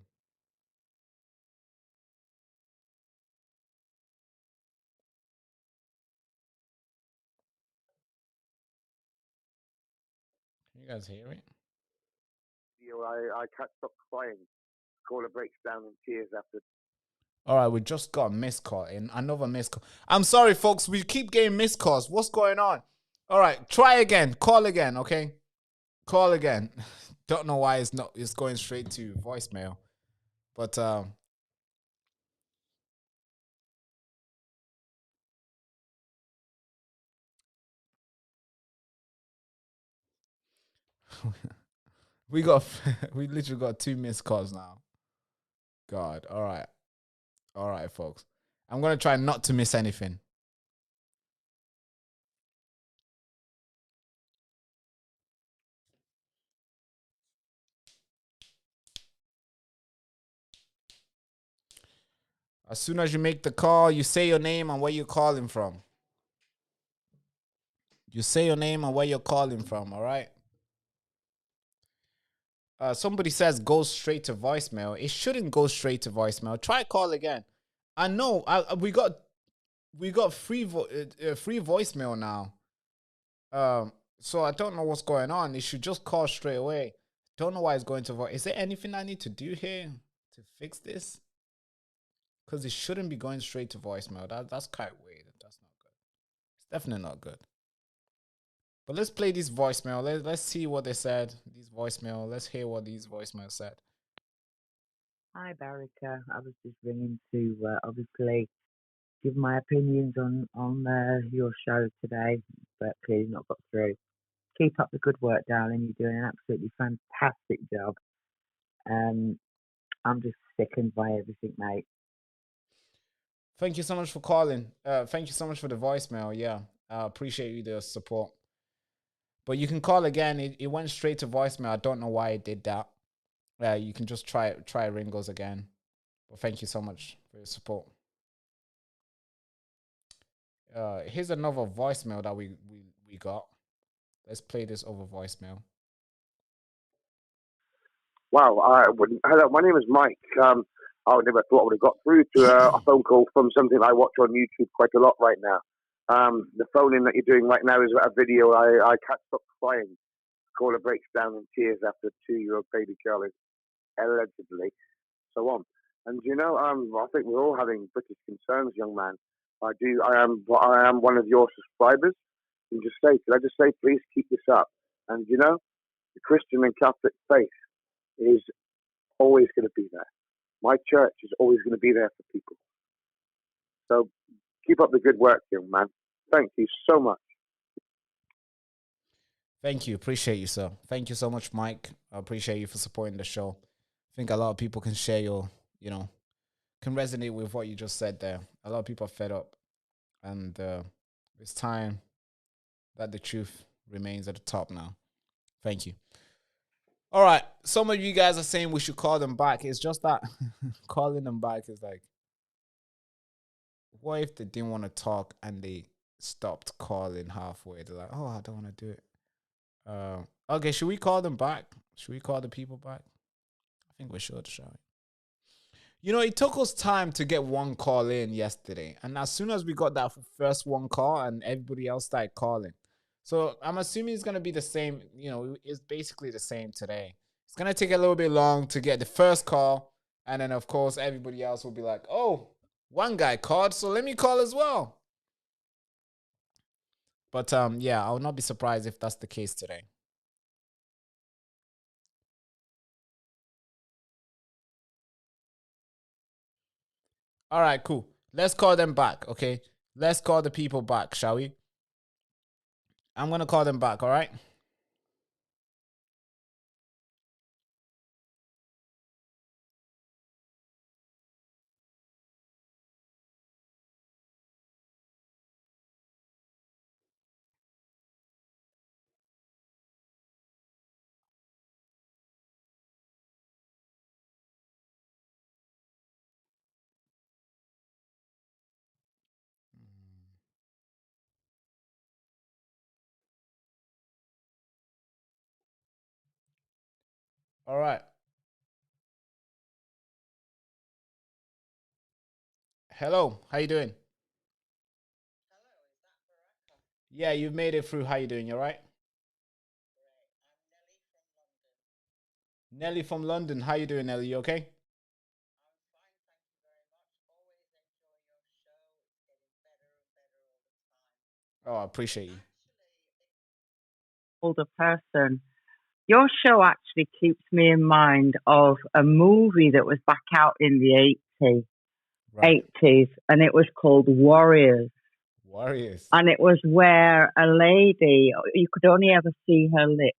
Can you guys hear it? I can't stop crying. Caller breaks down in tears after. All right, we just got a missed call in. Another missed call. I'm sorry, folks. We keep getting missed calls. What's going on? All right, try again. Call again, okay? Call again. Don't know why it's going straight to voicemail. But we literally got 2 missed calls now. God. All right. All right, folks. I'm going to try not to miss anything. As soon as you make the call, you say your name and where you're calling from. You say your name and where you're calling from, all right? Somebody says go straight to voicemail. It shouldn't go straight to voicemail. Try call again. I know. We got free voicemail now. So I don't know what's going on. It should just call straight away. Don't know why it's going to voice. Is there anything I need to do here to fix this? Because it shouldn't be going straight to voicemail. That's quite weird. That's not good. It's definitely not good. But let's play this voicemail. Let's see what they said. These voicemail. Let's hear what these voicemails said. Hi, Baraka. I was just ringing to obviously give my opinions on your show today, but clearly not got through. Keep up the good work, darling. You're doing an absolutely fantastic job. I'm just sickened by everything, mate. Thank you so much for calling. Thank you so much for the voicemail. Yeah, I appreciate you the support. But you can call again. It went straight to voicemail. I don't know why it did that. You can just try Ringos again. But thank you so much for your support. Here's another voicemail that we got. Let's play this over voicemail. Wow. Hello, my name is Mike. I would never thought I would have got through to a phone call from something I watch on YouTube quite a lot right now. The phone-in that you're doing right now is a video. I can't stop crying. Caller breaks down in tears after a 2-year-old baby girl is allegedly so on. And I think we're all having British concerns, young man. I am one of your subscribers. And can I just say, please keep this up. And the Christian and Catholic faith is always going to be there. My church is always going to be there for people. So keep up the good work, young man. Thank you so much. Thank you. Appreciate you, sir. Thank you so much, Mike. I appreciate you for supporting the show. I think a lot of people can share can resonate with what you just said there. A lot of people are fed up. And it's time that the truth remains at the top now. Thank you. All right. Some of you guys are saying we should call them back. It's just that calling them back is like, what if they didn't want to talk and they stopped calling halfway? They're like, oh, I don't want to do it. Okay, should we call them back? Should we call the people back? I think we should, shall we? You know, it took us time to get one call in yesterday. And as soon as we got that first one call and everybody else started calling. So I'm assuming it's going to be the same. You know, it's basically the same today. It's going to take a little bit long to get the first call. And then, of course, everybody else will be like, oh, one guy called, so let me call as well. But yeah, I'll not be surprised if that's the case today. All right, cool. Let's call them back, okay? Let's call the people back, shall we? I'm going to call them back, all right? All right. Hello, how you doing? Hello, is that Baraka? Yeah, you've made it through. How you doing? You all right? Nelly from London. How you doing, Nelly? You okay? Oh, I appreciate you. Older person. Your show actually keeps me in mind of a movie that was back out in the 80s, and it was called Warriors. Warriors. And it was where a lady, you could only ever see her lips.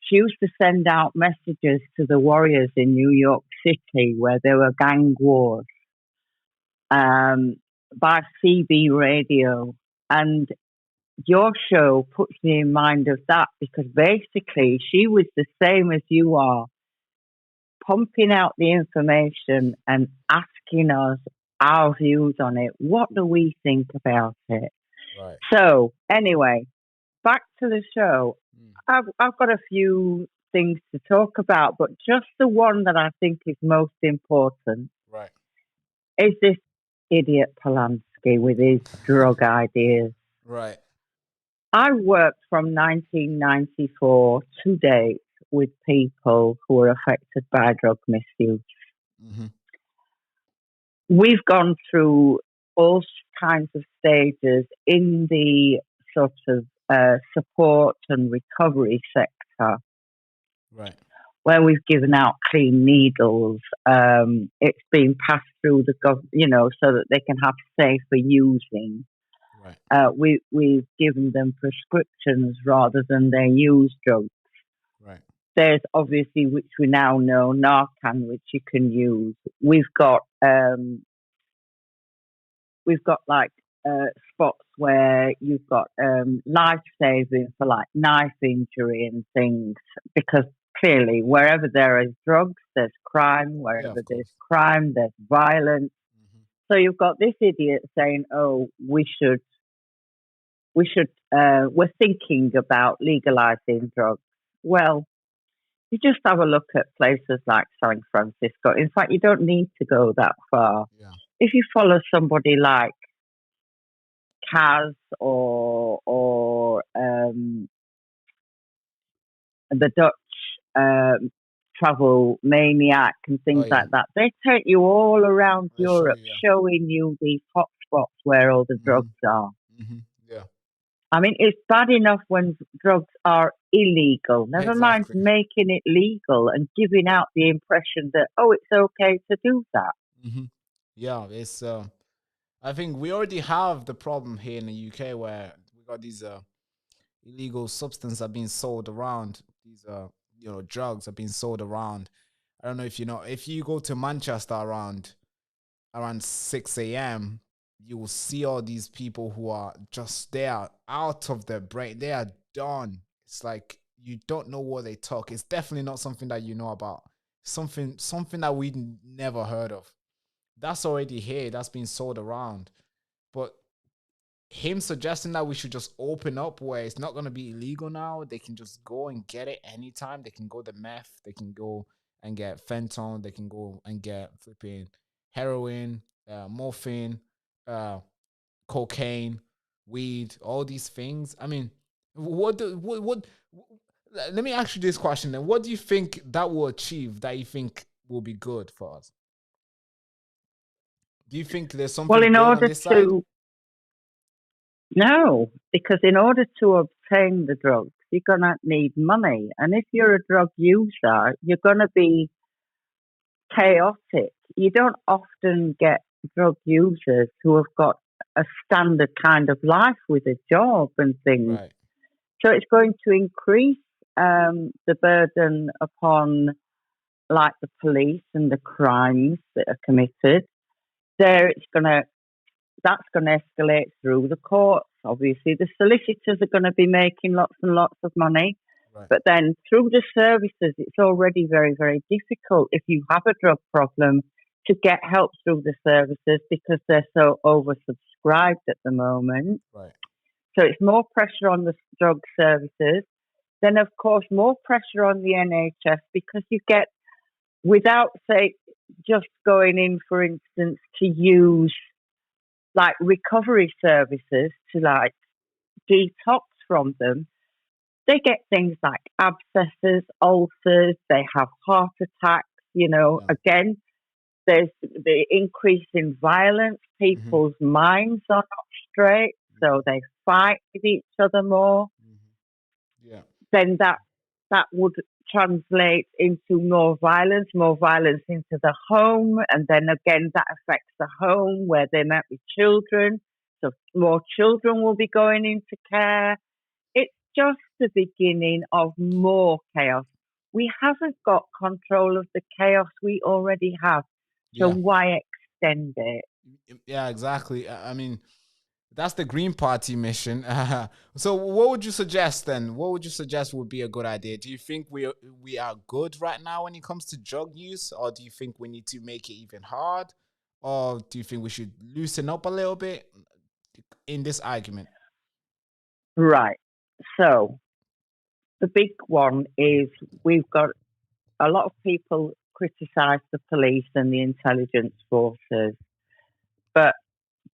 She used to send out messages to the warriors in New York City where there were gang wars by CB radio. And your show puts me in mind of that because basically she was the same as you are, pumping out the information and asking us our views on it. What do we think about it? Right. So anyway, back to the show. I've got a few things to talk about, but just the one that I think is most important is this idiot Polanski with his drug ideas. Right. I worked from 1994 to date with people who were affected by drug misuse. Mm-hmm. We've gone through all kinds of stages in the sort of support and recovery sector. Right. Where we've given out clean needles. It's been passed through the government, so that they can have safer using. Right. We've given them prescriptions rather than their used drugs. Right. There's obviously, which we now know, Narcan, which you can use. We've got like spots where you've got life saving for like knife injury and things, because clearly wherever there is drugs, there's crime. Wherever there's crime, there's violence. Mm-hmm. So you've got this idiot saying, "Oh, we're thinking about legalizing drugs." Well, you just have a look at places like San Francisco. In fact, you don't need to go that far. Yeah. If you follow somebody like Kaz or the Dutch travel maniac and things like that, they take you all around Europe, showing you these hotspots where all the drugs are. Mm-hmm. Yeah. I mean, it's bad enough when drugs are illegal. Never mind making it legal and giving out the impression that, oh, it's okay to do that. Mm-hmm. Yeah, it's. I think we already have the problem here in the UK where we got these illegal substances are being sold around. These drugs are being sold around. I don't know if you know. If you go to Manchester around 6 a.m., you will see all these people who are they are out of their brain. They are done. It's like you don't know what they talk. It's definitely not something that you know about. Something that we never heard of. That's already here. That's been sold around. But him suggesting that we should just open up where it's not going to be illegal now. They can just go and get it anytime. They can go to meth. They can go and get fentanyl. They can go and get flipping heroin, morphine, cocaine, weed, all these things. I mean, what let me ask you this question then. What do you think that will achieve that you think will be good for us? Do you think there's something Well, in good on order this side? No, because in order to obtain the drugs, you're going to need money. And if you're a drug user, you're going to be chaotic. You don't often get drug users who have got a standard kind of life with a job and things. Right. So it's going to increase the burden upon, like, the police and the crimes that are committed. That's going to escalate through the courts. Obviously, the solicitors are going to be making lots and lots of money. Right. But then through the services, it's already very, very difficult if you have a drug problem to get help through the services because they're so oversubscribed at the moment. Right. So it's more pressure on the drug services. Then, of course, more pressure on the NHS because you get, without, say, just going in, for instance, to use like recovery services to like detox from them, they get things like abscesses, ulcers, they have heart attacks, Again, there's the increase in violence, people's minds are not straight, so they fight with each other more. Yeah. Then that would translate into more violence into the home, and then again that affects the home where there might be children, so more children will be going into care. It's just the beginning of more chaos. We haven't got control of the chaos we already have, so why extend it? Yeah, exactly. I mean, that's the Green Party mission. So what would you suggest then? What would you suggest would be a good idea? Do you think we are good right now when it comes to drug use? Or do you think we need to make it even hard? Or do you think we should loosen up a little bit in this argument? Right. So the big one is we've got a lot of people criticise the police and the intelligence forces, but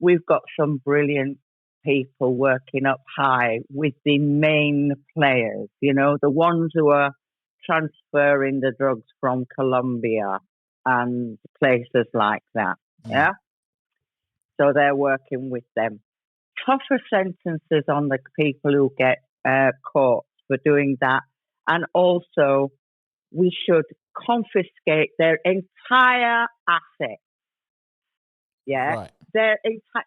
we've got some brilliant people working up high with the main players, the ones who are transferring the drugs from Colombia and places like that. Yeah. So they're working with them. Tougher sentences on the people who get caught for doing that. And also, we should confiscate their entire assets. Yeah. Right. Their entire.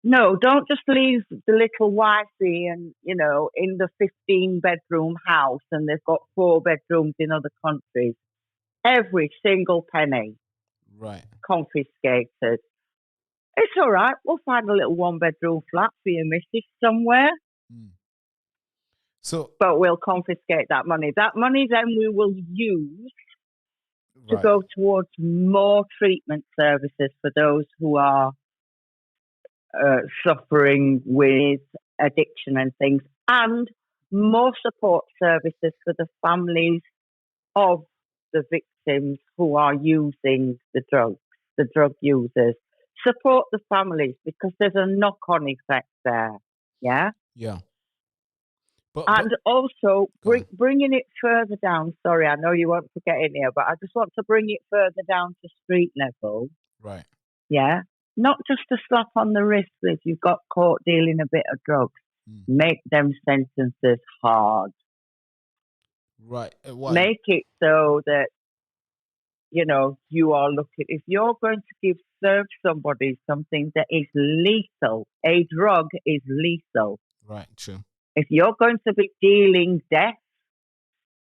No, don't just leave the little wifey and, in the 15-bedroom house and they've got 4 bedrooms in other countries. Every single penny. Right. Confiscated. It's all right. We'll find a little 1-bedroom flat for your missus somewhere. But we'll confiscate that money. That money then we will use to go towards more treatment services for those who are suffering with addiction and things, and more support services for the families of the victims who are using the drugs, the drug users. Support the families because there's a knock-on effect there. Yeah? Yeah. And also bringing it further down. Sorry, I know you want to get in here, but I just want to bring it further down to street level. Right. Yeah? Not just a slap on the wrist if you've got caught dealing a bit of drugs. Make them sentences hard. Right. Make it so that, you are looking, if you're going to serve somebody something that is lethal, a drug is lethal. Right, true. If you're going to be dealing death,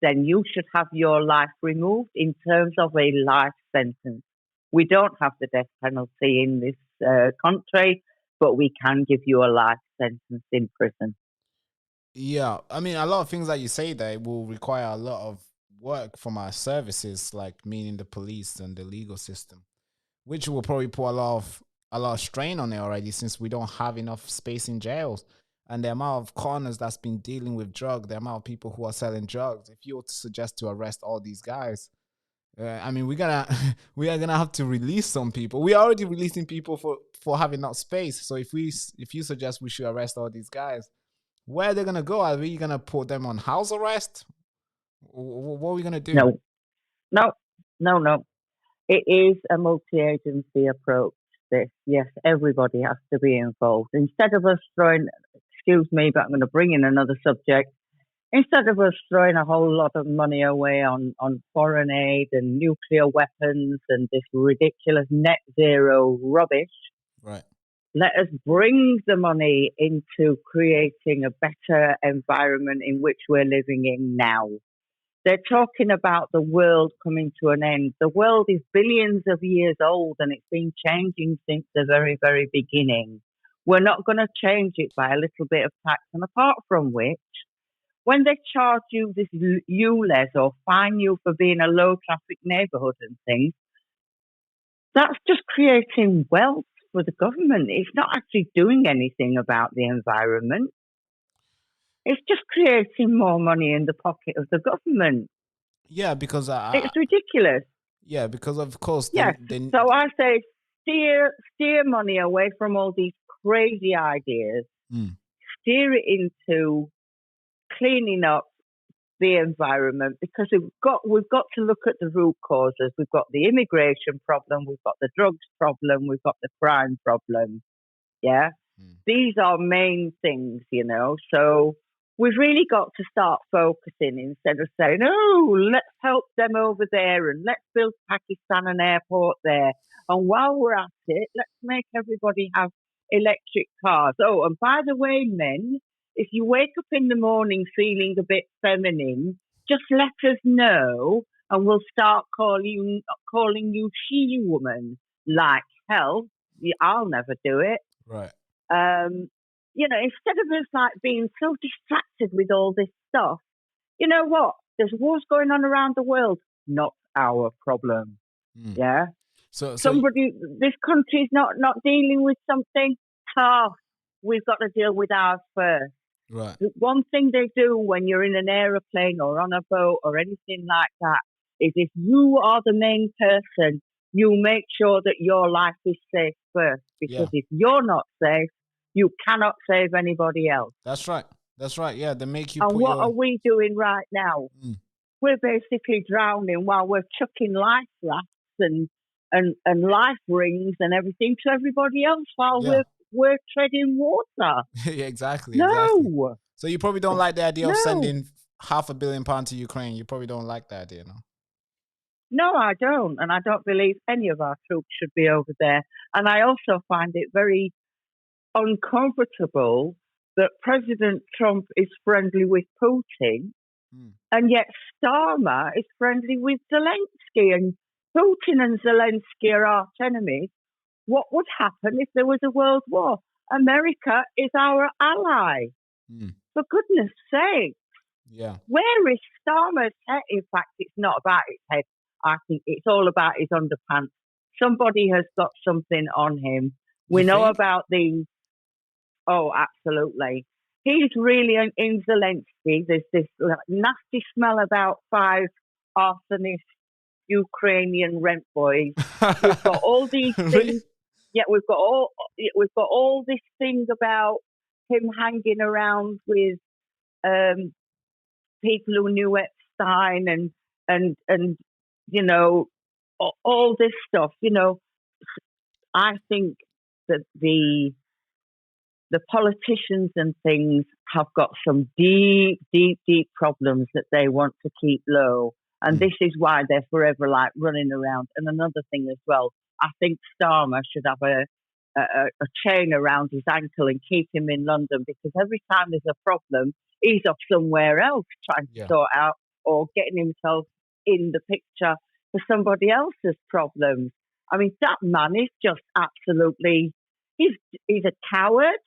then you should have your life removed in terms of a life sentence. We don't have the death penalty in this country, but we can give you a life sentence in prison. Yeah, I mean, a lot of things that you say there will require a lot of work from our services, like meaning the police and the legal system, which will probably put a lot of strain on it already, since we don't have enough space in jails. And the amount of corners that's been dealing with drug, the amount of people who are selling drugs. If you were to suggest to arrest all these guys, I mean, we are gonna have to release some people. We are already releasing people for having not space. So if you suggest we should arrest all these guys, where are they gonna go? Are we gonna put them on house arrest? What are we gonna do? No, no, no, no. It is a multi-agency approach. This, yes, everybody has to be involved. Instead of us throwing, excuse me, but I'm going to bring in another subject. Instead of us throwing a whole lot of money away on foreign aid and nuclear weapons and this ridiculous net zero rubbish, right? Let us bring the money into creating a better environment in which we're living in now. They're talking about the world coming to an end. The world is billions of years old and it's been changing since the very, very beginning. We're not going to change it by a little bit of tax. And apart from which, when they charge you this ULEZ or fine you for being a low traffic neighbourhood and things, that's just creating wealth for the government. It's not actually doing anything about the environment. It's just creating more money in the pocket of the government. Yeah, because it's ridiculous. Yeah, because of course. Yeah. So I say steer money away from all these crazy ideas. Steer it into cleaning up the environment, because we've got to look at the root causes. We've got the immigration problem, we've got the drugs problem, we've got the crime problem. Yeah. These are main things, so we've really got to start focusing instead of saying, oh, let's help them over there and let's build Pakistan an airport there. And while we're at it, let's make everybody have electric cars. Oh, and by the way, men, if you wake up in the morning feeling a bit feminine, just let us know and we'll start calling you she-woman. Like hell, I'll never do it. Right. Instead of us being so distracted with all this stuff, you know what? There's wars going on around the world, not our problem. Yeah. So this country's not dealing with something tough. We've got to deal with ours first. Right. The one thing they do when you're in an aeroplane or on a boat or anything like that is, if you are the main person, you make sure that your life is safe first. Because if you're not safe, you cannot save anybody else. That's right. Yeah, they make you. And what are we doing right now? We're basically drowning while we're chucking life rafts and life rings and everything to everybody else while we're treading water. Yeah, exactly. No. Exactly. So you probably don't like the idea of sending £500 million to Ukraine. You probably don't like that idea, no? No, I don't. And I don't believe any of our troops should be over there. And I also find it very uncomfortable that President Trump is friendly with Putin, and yet Starmer is friendly with Zelensky. And Putin and Zelensky are arch enemies. What would happen if there was a world war? America is our ally. For goodness sake. Yeah. Where is Starmer's head? In fact, it's not about his head. I think it's all about his underpants. Somebody has got something on him. We know about these. Oh, absolutely. He's really in Zelensky. There's this nasty smell about 5 arsonist Ukrainian rent boys. We've got all these things. Yeah, we've got all this thing about him hanging around with people who knew Epstein and all this stuff. I think that the politicians and things have got some deep, deep, deep problems that they want to keep low. And this is why they're forever running around. And another thing as well, I think Starmer should have a chain around his ankle and keep him in London, because every time there's a problem, he's off somewhere else trying to sort out or getting himself in the picture for somebody else's problems. I mean, that man is just absolutely, he's a coward.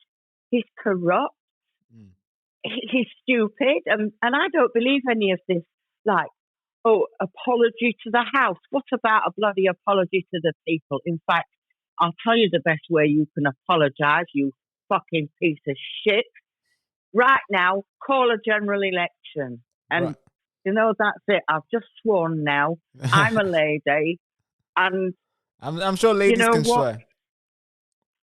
He's corrupt. he's stupid, and I don't believe any of this. Like, oh, apology to the House. What about a bloody apology to the people? In fact, I'll tell you the best way you can apologise, you fucking piece of shit. Right now, call a general election. And, that's it. I've just sworn now. I'm a lady. And I'm sure ladies can swear.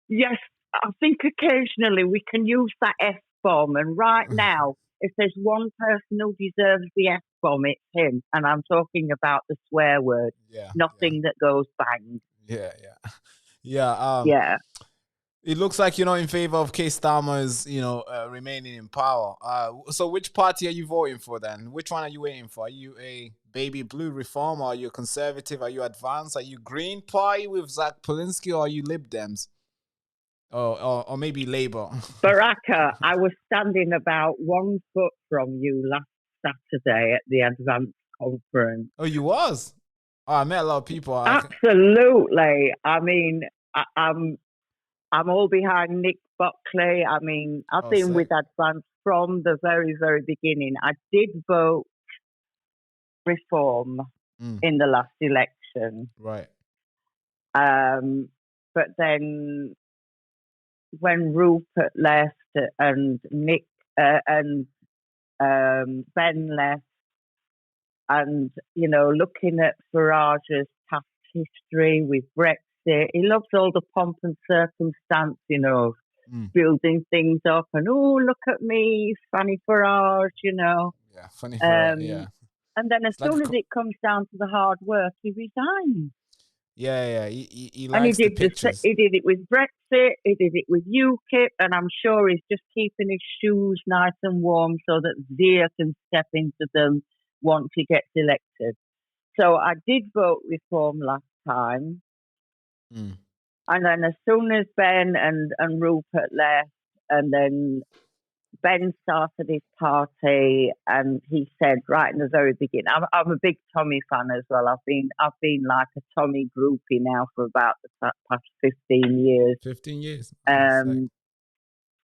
Yes, I think occasionally we can use that F-bomb. And right now, if there's one person who deserves the F-bomb, it's him. And I'm talking about the swear word. Nothing that goes bang. Yeah. It looks like you're not in favor of Keir Starmer's, remaining in power. So which party are you voting for then? Which one are you waiting for? Are you a baby blue reform? Or are you a conservative? Are you advanced? Are you Green Party with Zach Polinsky? Or are you Lib Dems? Or maybe Labour? Baraka, I was standing about 1 foot from you last Saturday at the Advanced Conference. Oh, you was? Oh, I met a lot of people. Absolutely. I mean, I'm all behind Nick Buckley. I mean, I've been with Advance from the very, very beginning. I did vote Reform in the last election. Right. But then when Rupert left and Nick and Ben left, and, looking at Farage's past history with Brexit, he loves all the pomp and circumstance, building things up and, oh, look at me, Fanny Farage, Yeah, funny Farage, And then as soon as it comes down to the hard work, he resigns. Yeah, he likes and the pictures. He did it with Brexit, he did it with UKIP, and I'm sure he's just keeping his shoes nice and warm so that Zia can step into them once he gets elected. So I did vote Reform last time. And then as soon as Ben and Rupert left, and then Ben started his party, and he said right in the very beginning, I'm a big Tommy fan as well. I've been like a Tommy groupie now for about the past 15 years. 15 years.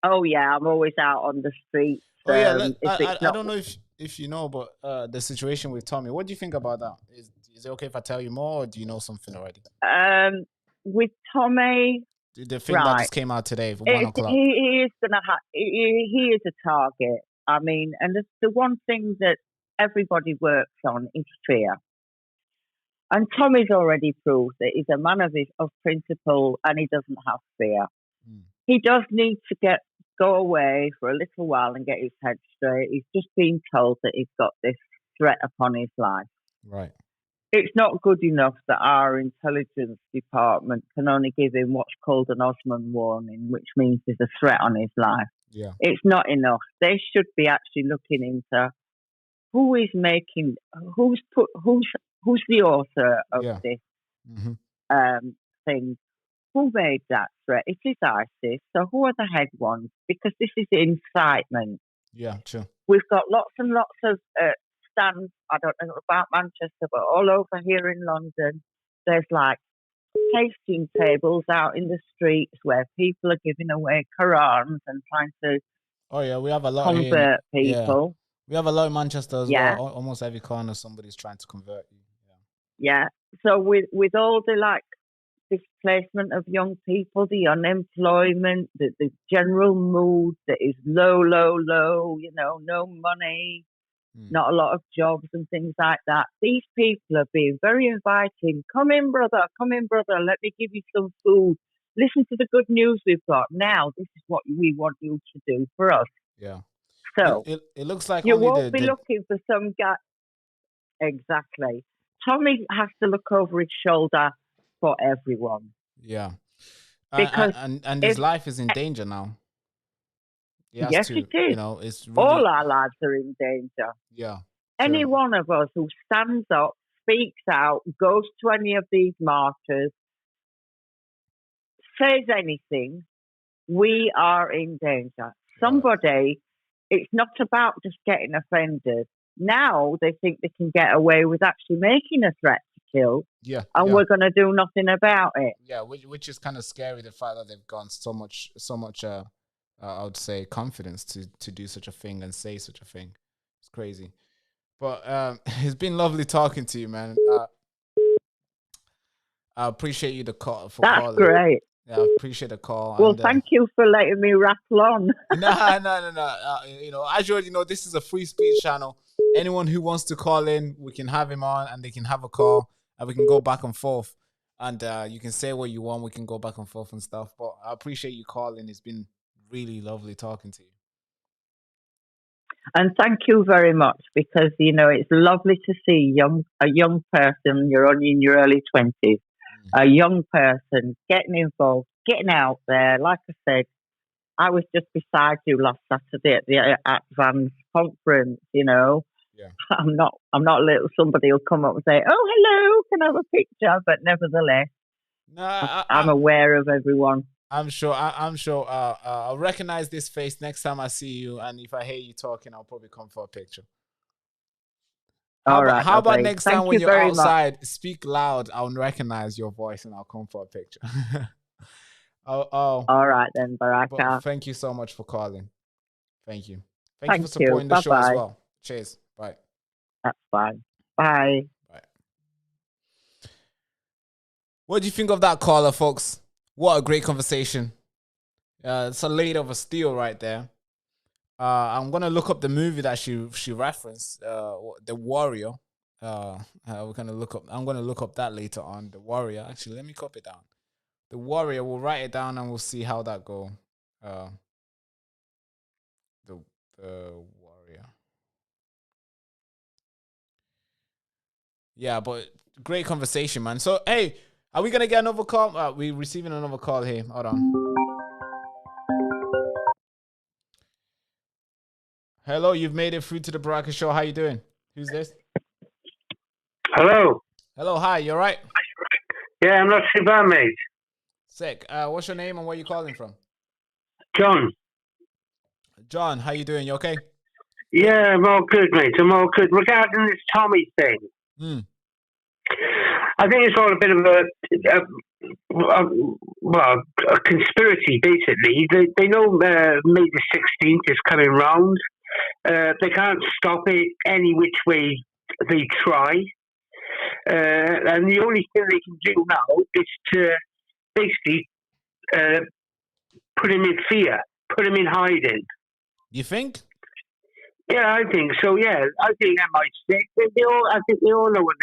Oh yeah, I'm always out on the streets. Oh yeah, I don't know if you know, but the situation with Tommy. What do you think about that? Is it okay if I tell you more, or do you know something already? With Tommy, the thing that just came out today for 1 o'clock. He is gonna he is a target. I mean, and the one thing that everybody works on is fear. And Tommy's already proved that he's a man of principle, and he doesn't have fear. He does need to go away for a little while and get his head straight. He's just been told that he's got this threat upon his life. Right. It's not good enough that our intelligence department can only give him what's called an Osman warning, which means there's a threat on his life. Yeah. It's not enough. They should be actually looking into who's the author of this thing. Who made that threat? It is ISIS. So who are the head ones? Because this is incitement. Yeah, true. We've got lots and lots of stands, I don't know about Manchester, but all over here in London, there's like tasting tables out in the streets where people are giving away Qurans and trying to we have a lot convert people. Yeah. We have a lot in Manchester as well. Almost every corner somebody's trying to convert you. Yeah. So with all the displacement of young people, the unemployment, the general mood that is low, no money, not a lot of jobs and things like that. These people are being very inviting. Come in, brother. Let me give you some food. Listen to the good news we've got. Now, this is what we want you to do for us. Yeah. So it looks like you won't be looking for some guy. Exactly. Tommy has to look over his shoulder for everyone. Yeah. Because and his life is in danger now. Yes, it is. It's really... all our lives are in danger. Yeah. Any one of us who stands up, speaks out, goes to any of these marches, says anything, we are in danger. Somebody, it's not about just getting offended. Now they think they can get away with actually making a threat to kill. Yeah. And we're going to do nothing about it. Yeah, which is kind of scary, the fact that they've gone so much I would say, confidence to do such a thing and say such a thing. It's crazy. But it's been lovely talking to you, man. I appreciate you calling. That's great. Yeah, I appreciate the call. Well, And, thank you for letting me rattle on. No. As you know, this is a free speech channel. Anyone who wants to call in, we can have him on, and they can have a call, and we can go back and forth. And you can say what you want. We can go back and forth and stuff. But I appreciate you calling. It's been really lovely talking to you. And thank you very much, because it's lovely to see a young person. You're only in your early 20s. A young person getting involved, getting out there. Like I said, I was just beside you last Saturday at Van's conference. Yeah. I'm not little. Somebody will come up and say, "Oh, hello, can I have a picture?" But nevertheless, I'm aware of everyone. I'm sure. I'll recognize this face next time I see you, and if I hear you talking, I'll probably come for a picture. How about next time when you're outside, speak loud, I'll recognize your voice and I'll come for a picture. All right then, Baraka. Thank you so much for calling. Thank you. Thank you for supporting the show as well. Cheers. Bye. That's fine. Bye. Bye. What do you think of that caller, folks? What a great conversation. It's a lady of a steel right there. I'm gonna look up the movie that she referenced, The Warrior. I'm gonna look up that later on. The Warrior. Actually, let me copy it down. The Warrior. We'll write it down and we'll see how that go. The Warrior. Yeah, but great conversation, man. So hey, are we gonna get another call? We're receiving another call here. Hold on. Hello, you've made it through to the Baraka Show. How you doing? Who's this? Hello. Hello, hi. You all right? Yeah, I'm not too bad, mate. Sick. What's your name and where you calling from? John. John, how you doing? You okay? Yeah, I'm all good, mate. I'm all good. Regarding this Tommy thing, I think it's all a bit of a conspiracy, basically. They know May the 16th is coming round. They can't stop it any which way they try. And the only thing they can do now is to basically put him in fear, put him in hiding. You think? Yeah, I think so, yeah. I think that might stick. I think they all know what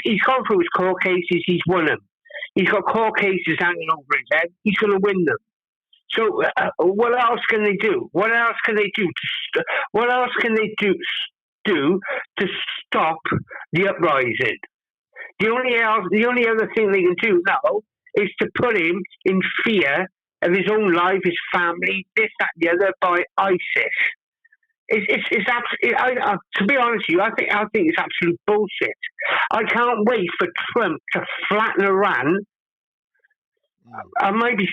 he's gone through his court cases, he's won them. He's got court cases hanging over his head, he's going to win them. So what else can they do? What else can they do? What else can they do to stop the uprising? The only other thing they can do now is to put him in fear of his own life, his family, this, that, and the other, by ISIS. It's absolutely. To be honest with you, I think it's absolute bullshit. I can't wait for Trump to flatten Iran. I might be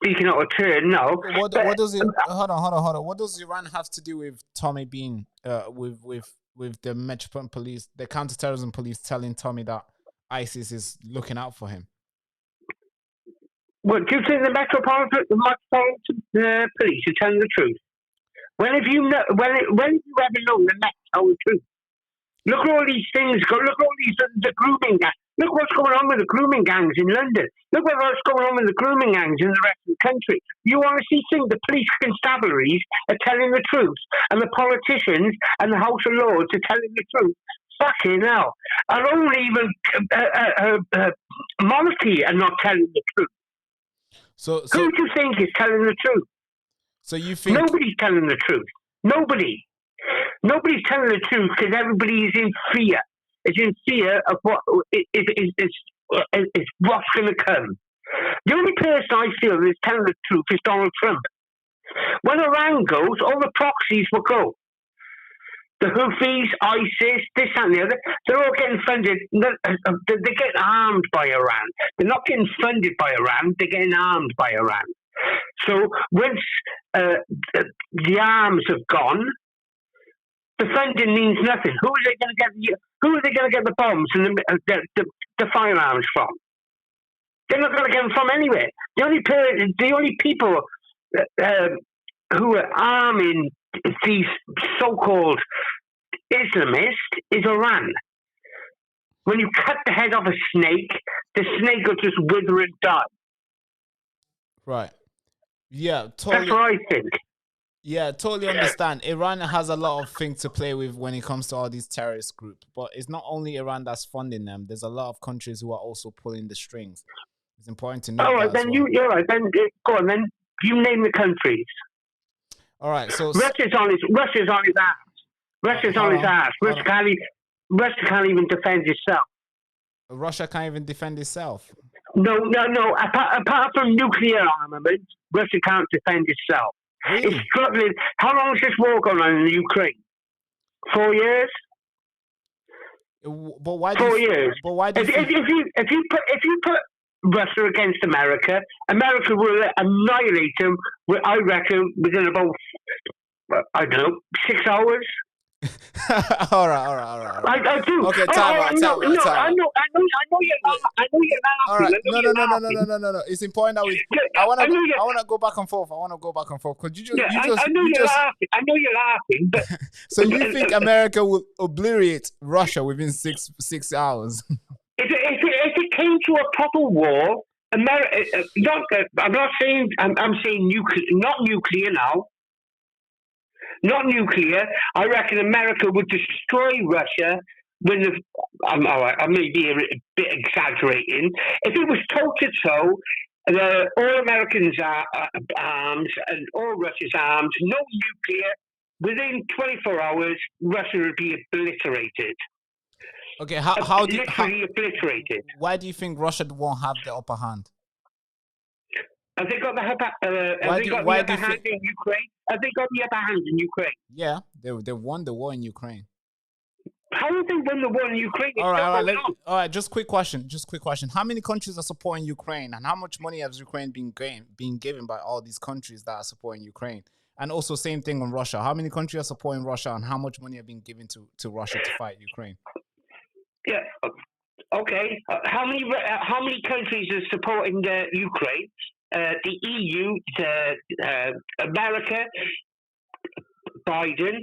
speaking out of turn now. What does it? Hold on. What does Iran have to do with Tommy being with the Metropolitan Police, the counterterrorism police, telling Tommy that ISIS is looking out for him? Well, do you think the Metropolitan Police are telling the truth? When have you ever known the Met tell the truth? Look at all these things. Look at all these the grooming gangs. Look what's going on with the grooming gangs in London. Look what's going on with the grooming gangs in the rest of the country. You honestly think the police constabularies are telling the truth, and the politicians and the House of Lords are telling the truth? Fucking hell! And only even monarchy are not telling the truth. So who do you think is telling the truth? So you think nobody's telling the truth? Nobody's telling the truth because everybody is in fear. It's in fear of what is what's going to come. The only person I feel is telling the truth is Donald Trump. When Iran goes, all the proxies will go. The Houthis, ISIS, this and the other, they're all getting funded. They're getting armed by Iran. They're not getting funded by Iran. They're getting armed by Iran. So once the arms have gone, the funding means nothing. Who are they going to get the bombs and the firearms from? They're not going to get them from anywhere. The only people who are arming these so-called Islamists is Iran. When you cut the head off a snake, the snake will just wither and die. Right. Yeah, totally. That's what I think. Yeah, totally understand. Iran has a lot of things to play with when it comes to all these terrorist groups. But it's not only Iran that's funding them. There's a lot of countries who are also pulling the strings. It's important to know. All right, then you're right. Then go on. Then you name the countries. All right. So Russia's on his ass. Russia's on his ass. Russia can't even defend itself. Russia can't even defend itself. No. Apart from nuclear armament, Russia can't defend itself. Really? It's struggling. How long has this war gone on in Ukraine? 4 years. But why? 4 years. But why? If you put Russia against America, America will annihilate them. I reckon within about 6 hours. All right. I do. Okay, time out. I know you're laughing. All right. No. It's important that we. I want to go back and forth. Could you just? I know you're laughing. But so you think America will obliterate Russia within six hours? If it came to a proper war, America. I'm not saying. I'm saying nuclear. Not nuclear now. Not nuclear. I reckon America would destroy Russia when I may be a bit exaggerating. If it was toe-to-toe, all Americans' arms and all Russia's arms, no nuclear, within 24 hours, Russia would be obliterated. Okay, obliterated. Why do you think Russia won't have the upper hand? Have they got the upper hand in Ukraine? Have they got the upper hand in Ukraine? Yeah, they won the war in Ukraine. How have they won the war in Ukraine? All right. Just quick question. How many countries are supporting Ukraine, and how much money has Ukraine being given by all these countries that are supporting Ukraine? And also, same thing on Russia. How many countries are supporting Russia, and how much money are being given to Russia to fight Ukraine? Yeah. Okay. How many countries are supporting Ukraine? The EU, America, Biden.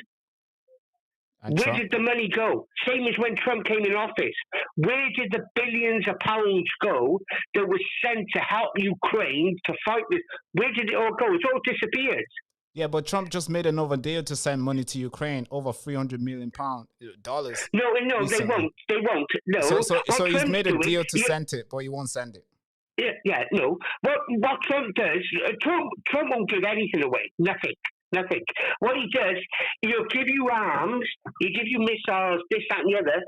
And Where Trump? did the money go? Same as when Trump came in office. Where did the billions of pounds go that was sent to help Ukraine to fight this? Where did it all go? It's all disappeared. Yeah, but Trump just made another deal to send money to Ukraine, over $300 million. No, they won't. They won't. No. So he's made a deal to send it, but he won't send it. Yeah, no. What Trump does, Trump won't give anything away. Nothing. What he does, he'll give you arms, he'll give you missiles, this, that, and the other,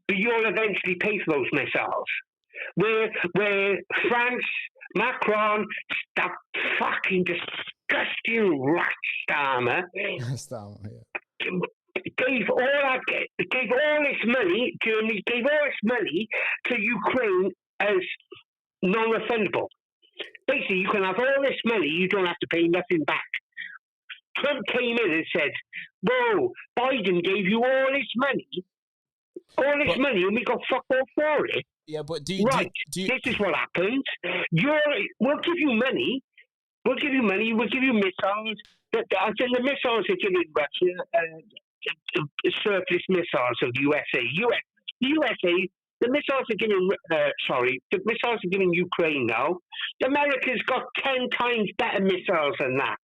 but you'll eventually pay for those missiles. Where France, Macron, that fucking disgusting rat Starmer, gave all this money, Germany gave all this money to Ukraine as non-refundable. Basically, you can have all this money, you don't have to pay nothing back. Trump came in and said, whoa, Biden gave you all this money, and we got fuck all for it. Yeah, but this is what happens. We'll give you money, we'll give you missiles. I think the missiles are giving Russia surplus missiles of the USA. The missiles are giving Ukraine now. America's got 10 times better missiles than that.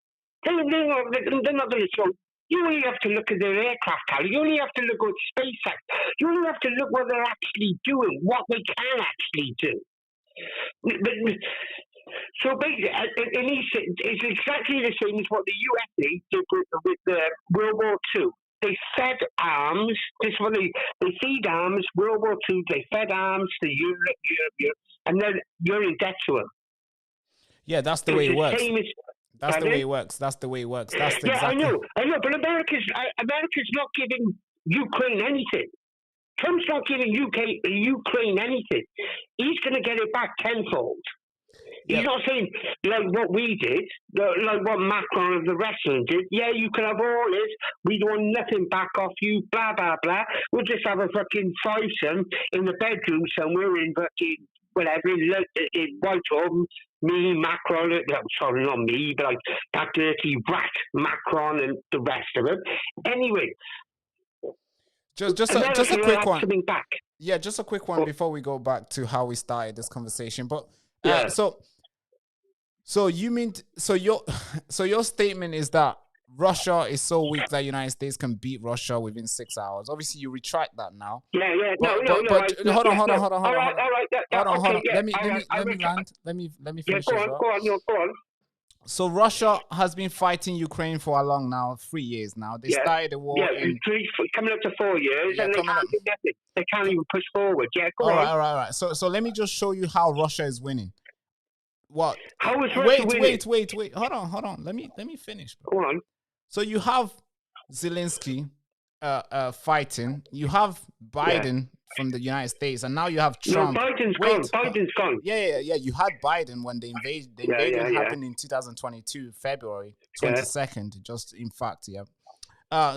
They're not going to show. You only have to look at their aircraft carrier. You only have to look at SpaceX. You only have to look what they're actually doing, what they can actually do. So basically, it's exactly the same as what the USA did with World War II. They fed arms. This is what they feed arms. World War II, they fed arms to Europe, and then you're in debt to them. Yeah, that's the way it works. That's the way it works. I know. But America's not giving Ukraine anything. Trump's not giving Ukraine anything. He's going to get it back tenfold. He's not saying like what we did, like what Macron and the rest of them did. Yeah, you can have all this. We want nothing back off you. Blah blah blah. We'll just have a fucking threesome in the bedroom somewhere in fucking whatever, in Whitehall, me, Macron, sorry, not me, but like that dirty rat, Macron, and the rest of them. Anyway. Just a quick one. Coming back. Yeah, just a quick one before we go back to how we started this conversation. But so you mean your statement is that Russia is so weak that United States can beat Russia within 6 hours. Obviously, you retract that now. Yeah. But hold on. Let me finish. Go on. So Russia has been fighting Ukraine for how long now? 3 years now. They started the war. Coming up to 4 years, and they can't even push forward. Yeah, go on. All right. So let me just show you how Russia is winning. What? How is Russia winning? Wait. Hold on. Let me finish. Go on. So you have Zelensky fighting. You have Biden from the United States, and now you have Trump. No, Biden's gone. Yeah. You had Biden when the invasion happened in 2022, February 22nd. Just in fact,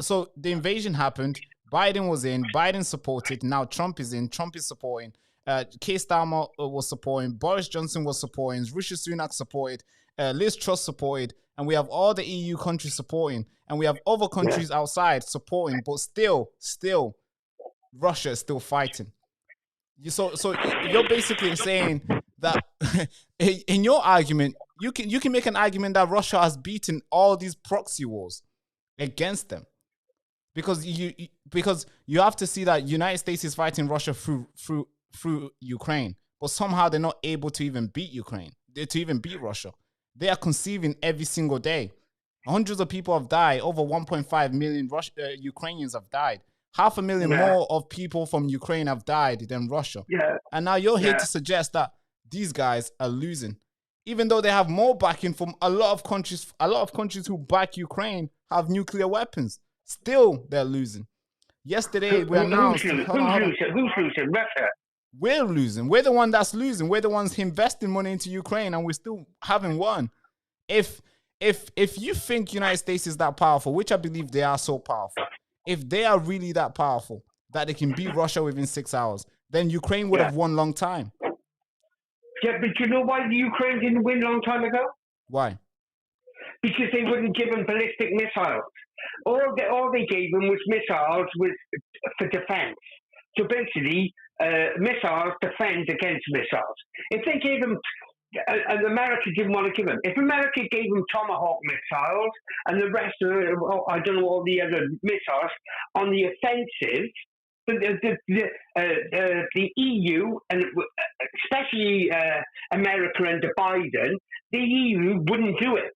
so the invasion happened. Biden was in. Biden supported. Now Trump is in. Trump is supporting. Keir Starmer was supporting. Boris Johnson was supporting. Rishi Sunak supported. Liz Truss supported. And we have all the EU countries supporting. And we have other countries outside supporting. But still, Russia is still fighting. So you're basically saying that in your argument, you can make an argument that Russia has beaten all these proxy wars against them. Because you have to see that United States is fighting Russia through Ukraine, but somehow they're not able to even beat Ukraine, to even beat Russia. They are conceiving every single day. Hundreds of people have died. Over 1.5 million Ukrainians have died. 500,000 more of people from Ukraine have died than Russia. Yeah. And now you're here to suggest that these guys are losing, even though they have more backing from a lot of countries. A lot of countries who back Ukraine have nuclear weapons. Still, they're losing. Yesterday, we announced... Who's losing? Russia? We're losing. We're the one that's losing. We're the ones investing money into Ukraine, and we still haven't won. If you think United States is that powerful, which I believe they are so powerful, if they are really that powerful that they can beat Russia within 6 hours, then Ukraine would have won long time. Yeah, but you know why the Ukraine didn't win a long time ago? Why? Because they wouldn't give them ballistic missiles. All they gave them was missiles for defense. So basically, missiles defend against missiles. If they gave them, and America didn't want to give them, if America gave them Tomahawk missiles and the rest of, I don't know, all the other missiles on the offensive, the EU, and especially America under Biden, the EU wouldn't do it.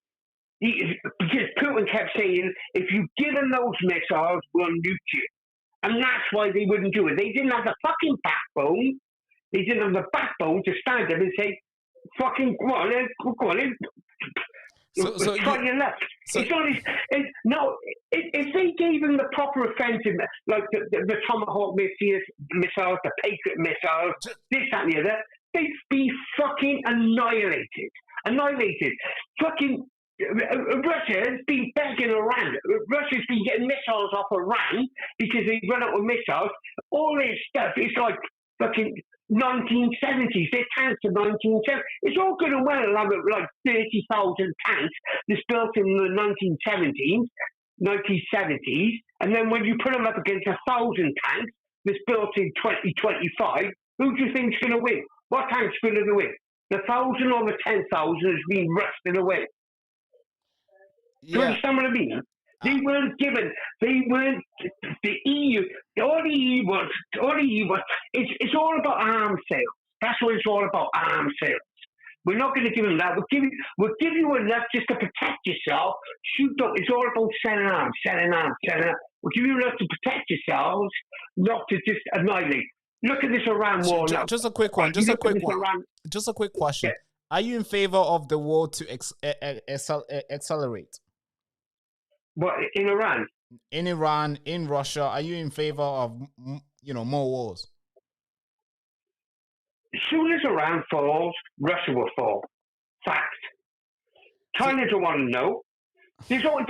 Because Putin kept saying, if you give them those missiles, we'll nuke you. And that's why they wouldn't do it. They didn't have the fucking backbone. They didn't have the backbone to stand up and say, fucking, go on in. Try your luck. If they gave them the proper offensive, like the Tomahawk missiles, the Patriot missiles, this, that, and the other, they'd be fucking annihilated. Fucking Russia's been begging Iran. Russia's been getting missiles off Iran because they run out of missiles. All this stuff is like fucking 1970s. They're tanks of 1970s. It's all good and well to have like 30,000 tanks that's built in the 1970s, and then when you put them up against 1,000 tanks that's built in 2025, who do you think's going to win? What tank's going to win? The 1,000 or the 10,000 has been rusted away. Do you understand what I mean? They weren't given. They weren't. The EU. All the EU was. It's all about arms sales. That's what it's all about. Arms sales. We're not going to give them that. We'll give you enough just to protect yourself. Shoot up. It's all about selling arms. We'll give you enough to protect yourselves, not to just annihilate. Look at this Iran war now. Just a quick one. Just a quick question. Yeah. Are you in favor of the war to accelerate? What, in Iran? In Iran, in Russia, are you in favor of, more wars? As soon as Iran falls, Russia will fall. Fact. China don't want to know. There's only.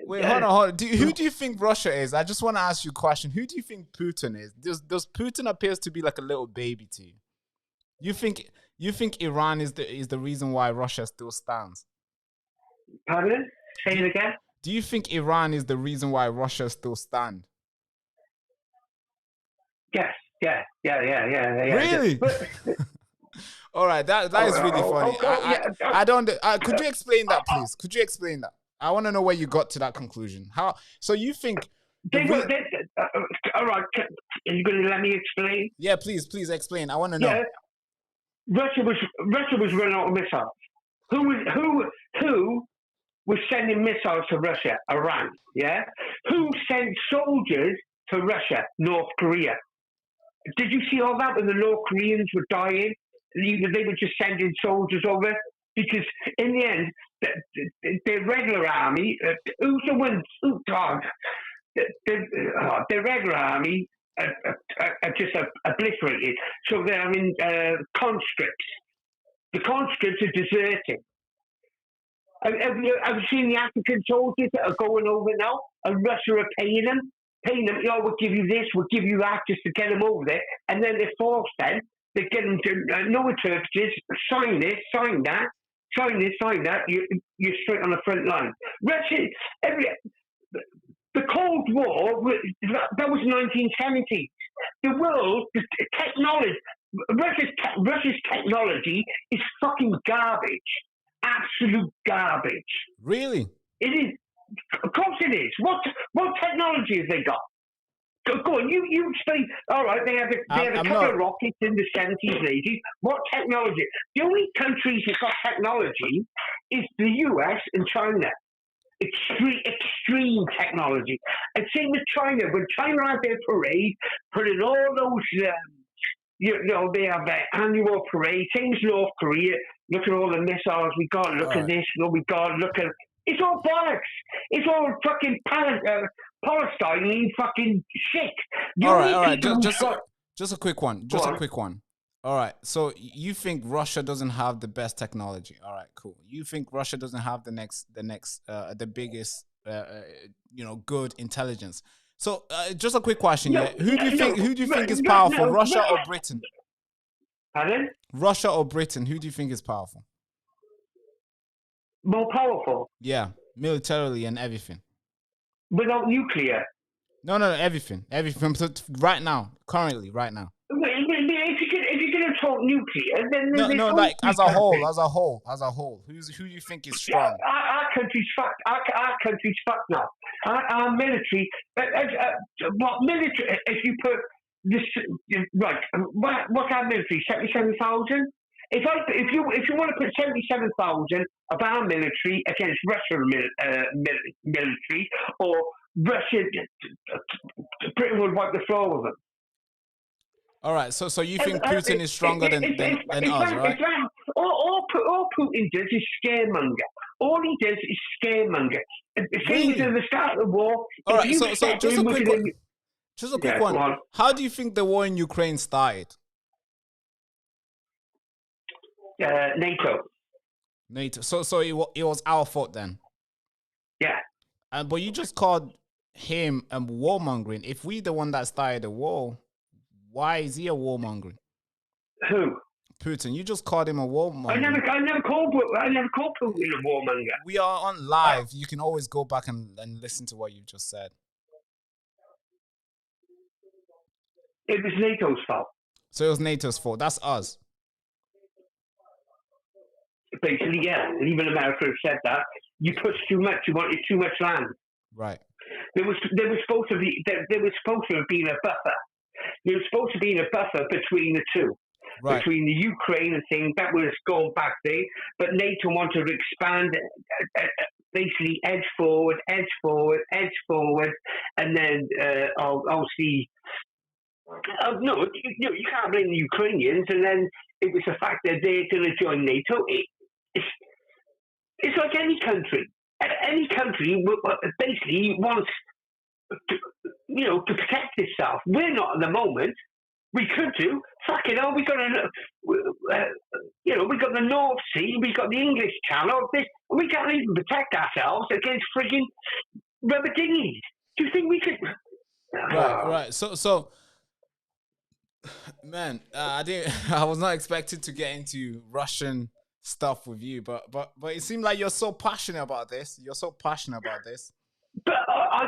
Wait, hold on. Who do you think Russia is? I just want to ask you a question. Who do you think Putin is? Does Putin appears to be like a little baby to you? You think Iran is the reason why Russia still stands? Pardon? Say it again. Do you think Iran is the reason why Russia still stands? Yes. Yeah. Really? All right, that is really funny. I don't. Could you explain that, please? Could you explain that? I want to know where you got to that conclusion. How? So you think? All right. Are you going to let me explain? Yeah, please explain. I want to know. Yeah. Russia was running out of missiles. Who was sending missiles to Russia? Iran. Yeah. Who sent soldiers to Russia? North Korea. Did you see all that when the North Koreans were dying? They were just sending soldiers over because, in the end, the regular army, who's the ones? Oh God, the regular army are just obliterated. So they're in conscripts. The conscripts are deserting. Have you seen the African soldiers that are going over now, and Russia are paying them? We'll give you this, we'll give you that, just to get them over there, and then they're forced then. They get them to no interpreters, sign this, sign that, sign this, sign that. You're straight on the front line. Russia, the Cold War, that was 1970. The world, the technology, Russia's technology is fucking garbage. Absolute garbage. Really? It is. Of course it is. What technology have they got? Go on, you explain. All right, they have a couple of rockets in the 70s and 80s. What technology? The only countries that got technology is the US and China. Extreme technology. And same with China. When China had their parade, putting all those, they have their annual parade. Same as North Korea. Look at all the missiles we got. Look at this. What we got. Look at. It's all bollocks. It's all fucking Palestine fucking shit. All right. Just a quick one. A quick one. All right. So you think Russia doesn't have the best technology? All right, cool. You think Russia doesn't have the biggest, good intelligence? So just a quick question. Who do you think is powerful, Russia or Britain? Pardon? Russia or Britain? Who do you think is powerful? More powerful? Yeah, militarily and everything. Without nuclear? No, everything. So right now, currently, right now. If you're going to talk nuclear, then no, like as a whole. Who do you think is strong? Our country's fucked. Our country's fucked now. Our military. What military? If you put this right, what's our military? 77,000. If you want to put 77,000 of our military against Russian military, or Russia, Britain would wipe the floor with them. All right, so you think Putin is stronger than us, right? All Putin does is scaremonger. All he does is scaremonger. Since the start of the war. All right, so just a quick one. Just a quick one. How do you think the war in Ukraine started? NATO. So it was our fault then. Yeah. But you just called him warmongering. If we the one that started the war, why is he a warmongering? Who? Putin. You just called him a warmonger. I never called Putin a warmonger. We are on live. You can always go back and listen to what you just said. It was NATO's fault. So it was NATO's fault. That's us. Basically, yeah. Even America has said that. You pushed too much. You wanted too much land. Right. There was supposed to have been a buffer. There was supposed to be a buffer between the two. Right. Between the Ukraine and things. That was going back there. But NATO wanted to expand, basically edge forward. And then I'll see. No, you can't blame the Ukrainians. And then it was the fact that they're going to join NATO. It's like any country. Any country basically wants to protect itself. We're not at the moment. We could do. Fucking hell, we got we got the North Sea, we got the English Channel, and we can't even protect ourselves against frigging rubber dinghies. Do you think we could? Right. So, man, I was not expected to get into Russian stuff with you, but it seemed like you're so passionate about this. You're so passionate about this. But I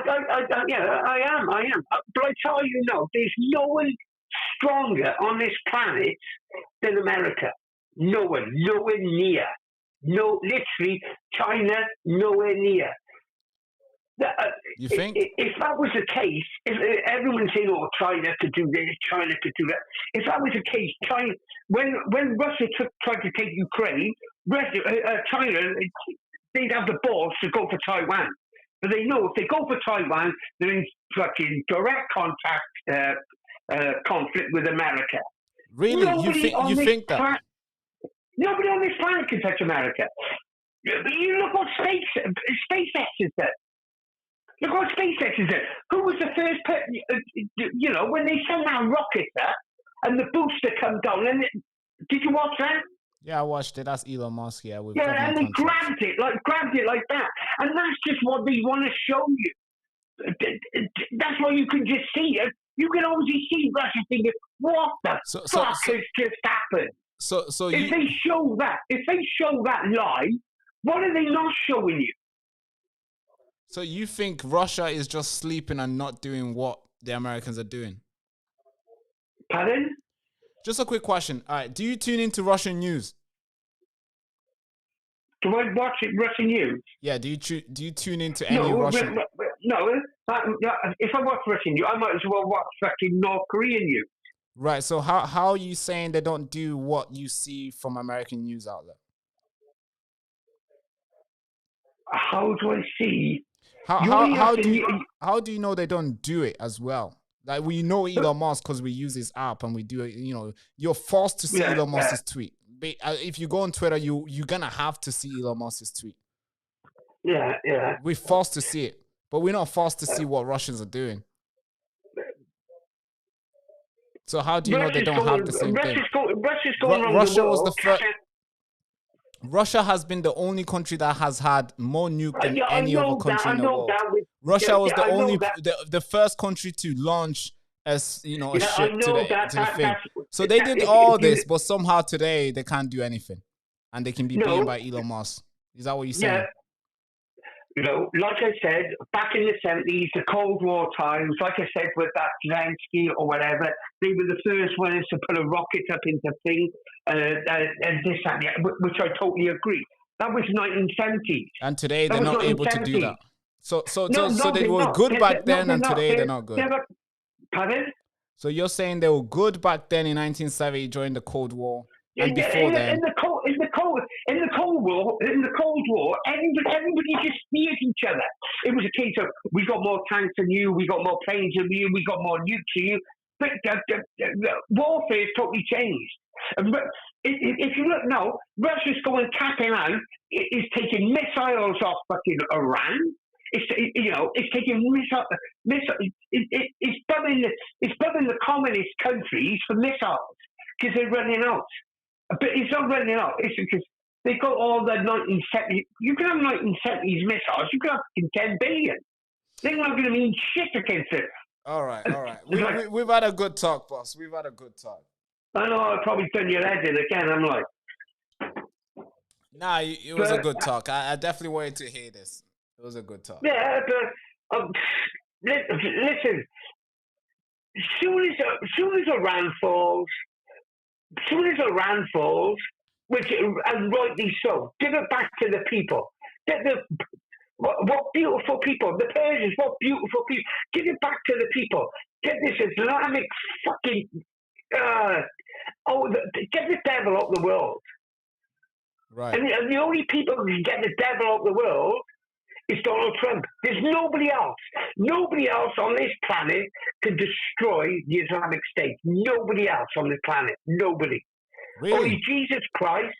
am. But I tell you, no, there's no one stronger on this planet than America. No one, nowhere near. No, literally, China, nowhere near. You think? If that was the case, if everyone's saying, "Oh, China could do this, China could do that," if that was the case, China, when Russia tried to take Ukraine, China, they'd have the balls to go for Taiwan. But they know if they go for Taiwan, they're in fucking direct conflict with America. Really? You think that? Nobody on this planet can touch America. You look what SpaceX is there. Look what SpaceX is there. Who was the first person, when they sent that rocket up and the booster come down, and did you watch that? Yeah, I watched it. That's Elon Musk, yeah. And they grabbed it like that. And that's just what they want to show you. That's what you can just see. You can obviously see Russia thinking, what the fuck has just happened? So if they show that live, what are they not showing you? So you think Russia is just sleeping and not doing what the Americans are doing? Pardon? Just a quick question. All right, do you tune into Russian news? Do I watch Russian news? Yeah, do you tune into any Russian? No, if I watch Russian news, I might as well watch fucking North Korean news. Right, so how are you saying they don't do what you see from American news outlet? How do I see? How do you know they don't do it as well? Like, we know Elon Musk because we use his app and we do it. You're forced to see Elon Musk's tweet. If you go on Twitter, you're gonna have to see Elon Musk's tweet. Yeah. We're forced to see it, but we're not forced to see what Russians are doing. So how do you know they don't have the same thing? Russia was the first. Russia has been the only country that has had more nuke than any other country in the world. Russia was the first country to launch a ship to the thing. So they did all this, but somehow today they can't do anything, and they can be beaten by Elon Musk. Is that what you're saying? Like I said, back in the 70s, the Cold War times, like I said with that Zelensky or whatever, they were the first ones to put a rocket up into thing, and this and that, which I totally agree. That was 1970s. And today they're not able to do that. So they were good back then, and today they're not good. Pardon? So you're saying they were good back then in 1970 during the Cold War, and before then. In the Cold War, everybody just feared each other. It was a case of, we got more tanks than you, we got more planes than you, we got more nukes than you. But warfare has totally changed. If you look now, Russia's going tapping out, is taking missiles off fucking Iran. It's taking missiles. It's bumming the communist countries for missiles because they're running out. But it's not running out. It's because they got all the 1970s. You can have 1970s missiles. You can have 10 billion. They're not going to mean shit against it. All right. We've had a good talk, boss. We've had a good talk. I know I've probably done your head in again. I'm like... Nah, it was a good talk. I definitely wanted to hear this. It was a good talk. Yeah, but... listen. As soon as Iran falls, which, and rightly so, give it back to the people. What beautiful people. The Persians, what beautiful people. Give it back to the people. Get this Islamic fucking... get the devil out of the world. Right. And the only people who can get the devil out of the world is Donald Trump. There's nobody else. Nobody else on this planet can destroy the Islamic State. Nobody else on this planet. Nobody. Really? Only Jesus Christ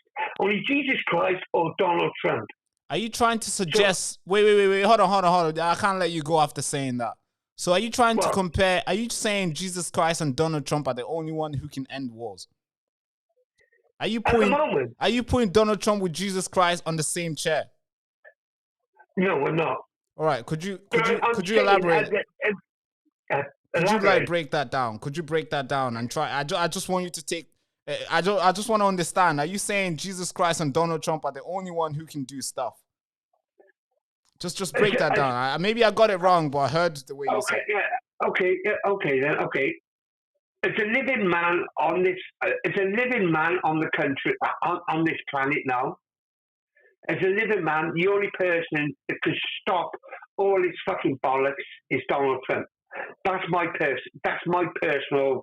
or Donald Trump. Are you trying to suggest... Wait. Hold on. I can't let you go after saying that. So are you trying to compare? Are you saying Jesus Christ and Donald Trump are the only one who can end wars? Are you putting Donald Trump with Jesus Christ on the same chair? No, we're not. All right. Could you elaborate? Could you like break that down? Could you break that down and try? I just want you to take. I just want to understand. Are you saying Jesus Christ and Donald Trump are the only one who can do stuff? Just break that down. Maybe I got it wrong, but I heard the way you said. Okay, then. It's a living man on this. It's a living man on the country on this planet now. As a living man, the only person that can stop all this fucking bollocks is Donald Trump. That's my personal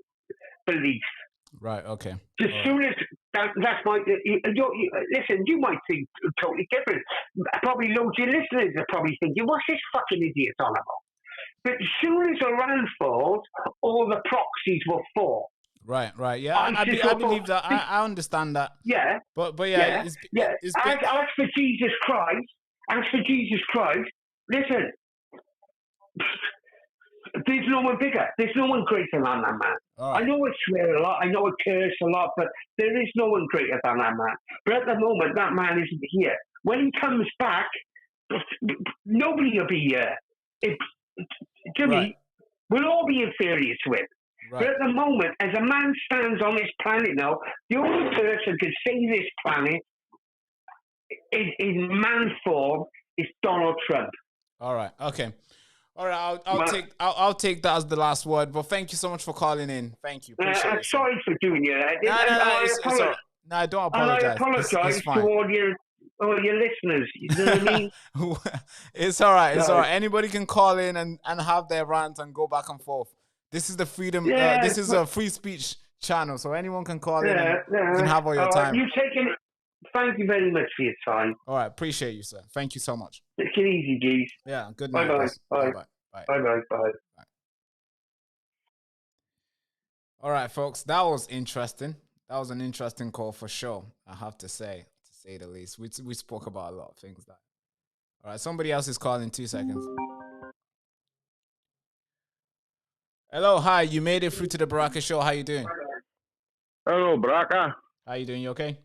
belief. Right. Okay. As soon as that's my listen, you might think totally different. Probably loads of your listeners are probably thinking, "What's this fucking idiot on about?" But as soon as Iran falls, all the proxies will fall. Right. Yeah. I believe that. I understand that. Yeah. But yeah. As for Jesus Christ, listen. There's no one bigger. There's no one greater than that man. Right. I know I swear a lot. I know I curse a lot, but there is no one greater than that man. But at the moment, that man isn't here. When he comes back, nobody will be here. Jimmy, we'll all be inferior to him. Right. But at the moment, as a man stands on this planet now, the only person can save this planet in man form is Donald Trump. All right. Okay. All right. I'll take that as the last word. But thank you so much for calling in. Thank you. I'm sorry for doing that. No, I don't apologize. I apologize to all your listeners. You know what I mean? It's all right. It's all right. Anybody can call in and have their rant and go back and forth. This is the freedom. This is a free speech channel, so anyone can call in and you can have all your time. Thank you very much for your time. All right, appreciate you, sir. Thank you so much. Take it easy, geez. Yeah, good night. Bye. All right, folks, that was interesting. That was an interesting call for sure. I have to say the least. We spoke about a lot of things. All right, somebody else is calling. 2 seconds. Hello, hi. You made it through to the Baraka Show. How you doing? Hello, Baraka. How you doing? You okay?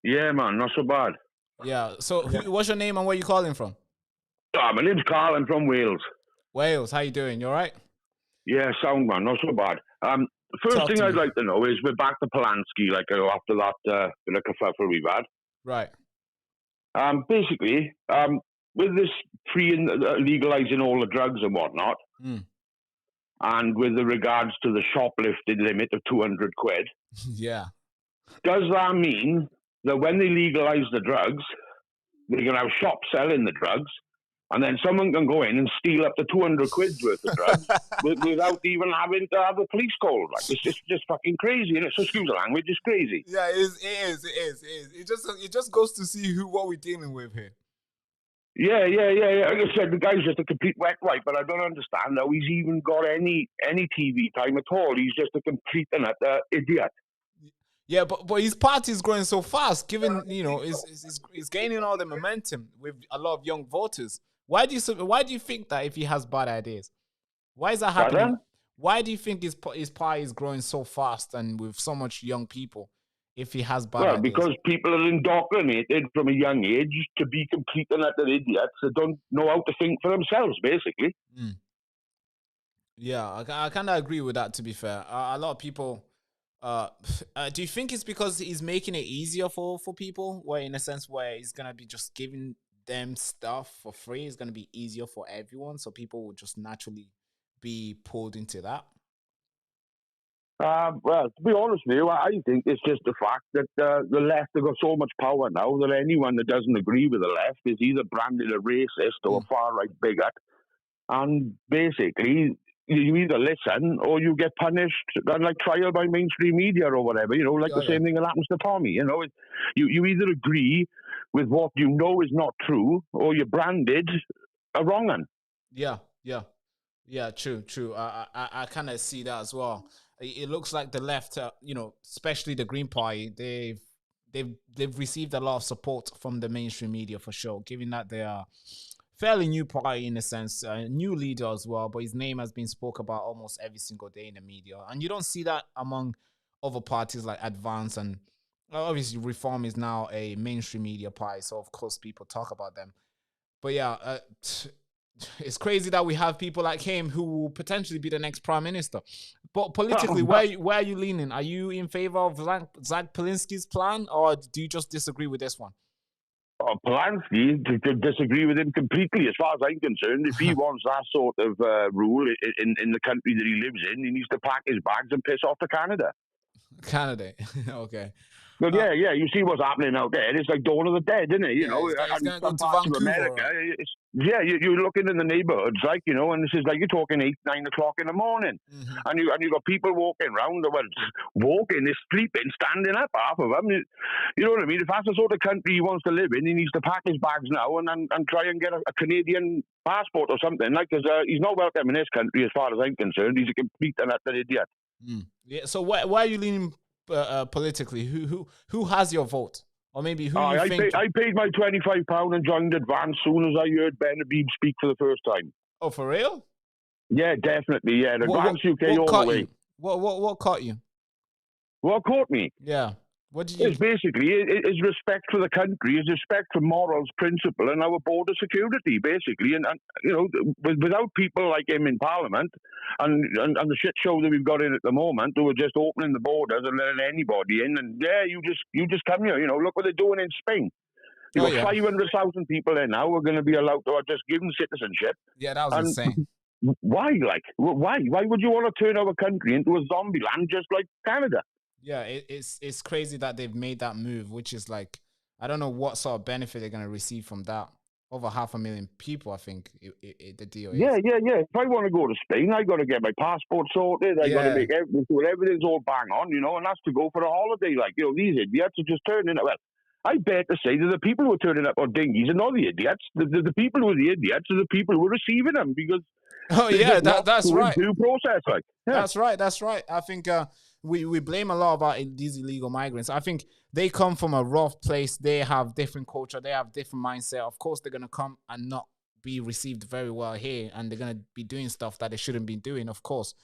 Yeah, man, not so bad. Yeah. So, what's your name and where you calling from? My name's Carl. I'm from Wales. Wales. How you doing? You all right? Yeah, sound, man. Not so bad. First thing I'd like to know is we're back to Polanski, after that bit of kerfuffle we've had. Right. Basically, with this legalizing all the drugs and whatnot, and with the regards to the shoplifting limit of 200 quid, yeah, does that mean that when they legalize the drugs, they're going to have shops selling the drugs, and then someone can go in and steal up to 200 quid's worth of drugs without even having to have a police call? Like, it's just fucking crazy, and so excuse the language, it's crazy. Yeah, it is. It just goes to see what we're dealing with here. Yeah. Like I said, the guy's just a complete wet wipe, but I don't understand how he's even got any TV time at all. He's just a complete and utter idiot. Yeah, but his party is growing so fast, given, is gaining all the momentum with a lot of young voters. Why do you think that if he has bad ideas? Why is that happening? Pardon? Why do you think his party is growing so fast and with so much young people if he has bad ideas? Well, because people are indoctrinated from a young age to be complete and utter idiots that don't know how to think for themselves, basically. Yeah, I kind of agree with that, to be fair. A lot of people... do you think it's because he's making it easier for people, where in a sense where he's going to be just giving them stuff for free? It's going to be easier for everyone, so people will just naturally be pulled into that? Well, to be honest with you, I think it's just the fact that the left have got so much power now that anyone that doesn't agree with the left is either branded a racist or a far-right bigot. And basically, you either listen or you get punished and trial by mainstream media or whatever, the same thing that happens to Tommy. You either agree with what you know is not true or you're branded a wrong one. Yeah, true. I kind of see that as well. It looks like the left, especially the Green Party, they've received a lot of support from the mainstream media for sure, given that they are fairly new party in a sense, a new leader as well, but his name has been spoke about almost every single day in the media. And you don't see that among other parties like Advance, and obviously Reform is now a mainstream media party, so of course people talk about them. But yeah, it's crazy that we have people like him who will potentially be the next prime minister. But politically, where are you leaning? Are you in favor of Zach Polinsky's plan, or do you just disagree with this one? Polanski, to disagree with him completely. As far as I'm concerned, if he wants that sort of rule in the country that he lives in, he needs to pack his bags and piss off to Canada. Canada, okay. But yeah, you see what's happening out there. It's like Dawn of the Dead, isn't it? You know, he's and going to some parts of Vancouver, America. You're looking in the neighborhoods, like, you know, and this is like you're talking 8, 9 o'clock in the morning, and you got people walking around, walking, they're sleeping, standing up, half of them. You know what I mean? If that's the sort of country he wants to live in, he needs to pack his bags now and try and get a Canadian passport or something, like, because he's not welcome in this country as far as I'm concerned. He's a complete and utter idiot. Yeah. So why are you leaning politically? Who has your vote, or maybe who you think? I paid my £25 and joined Advance soon as I heard Ben Habib speak for the first time. Oh, for real? Yeah, definitely. Yeah, Advance UK all the way. What caught you? What caught me? Yeah. What did you? It's basically his respect for the country, his respect for morals, principle, and our border security, basically. And you know, without people like him in Parliament and the shit show that we've got in at the moment, who are just opening the borders and letting anybody in, and you just come here. You know, look what they're doing in Spain. You've got 500,000 people there now. We're going to be allowed to just give them citizenship. Yeah, that was insane. Why? Like, why? Why would you want to turn our country into a zombie land just like Canada? Yeah, it's crazy that they've made that move, which is like, I don't know what sort of benefit they're going to receive from that. Over 500,000 people, I think the deal is. Yeah. If I want to go to Spain, I got to get my passport sorted. I got to make everything's all bang on, you know, and that's to go for a holiday. Like, you know, these idiots are just turning up. Well, I bet to say that the people who are turning up on dinghies are not the idiots. The people who are the idiots are the people who are receiving them, because that's right. Due process, like. Yeah. That's right. I think we blame a lot about these illegal migrants. I think they come from a rough place. They have different culture. They have different mindset. Of course, they're gonna come and not be received very well here, and they're gonna be doing stuff that they shouldn't be doing, of course.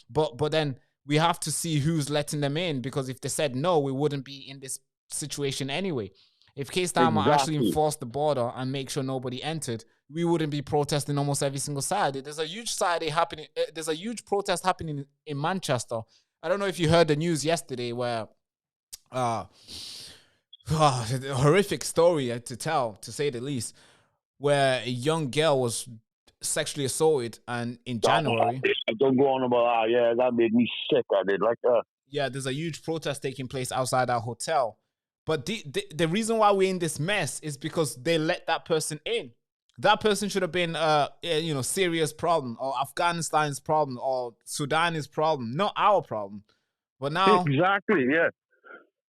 But then we have to see who's letting them in, because if they said no, we wouldn't be in this situation anyway. If K-Starmer actually enforced the border and make sure nobody entered, we wouldn't be protesting almost every single Saturday. There's a huge Saturday happening. There's a huge protest happening in Manchester. I don't know if you heard the news yesterday where a horrific story to tell, to say the least, where a young girl was sexually assaulted, and in January. Don't go on about that. Yeah, that made me sick. I did like that. Yeah, there's a huge protest taking place outside our hotel. But the reason why we're in this mess is because they let that person in. That person should have been, Syria's problem, or Afghanistan's problem, or Sudan's problem, not our problem. But now, exactly, yeah,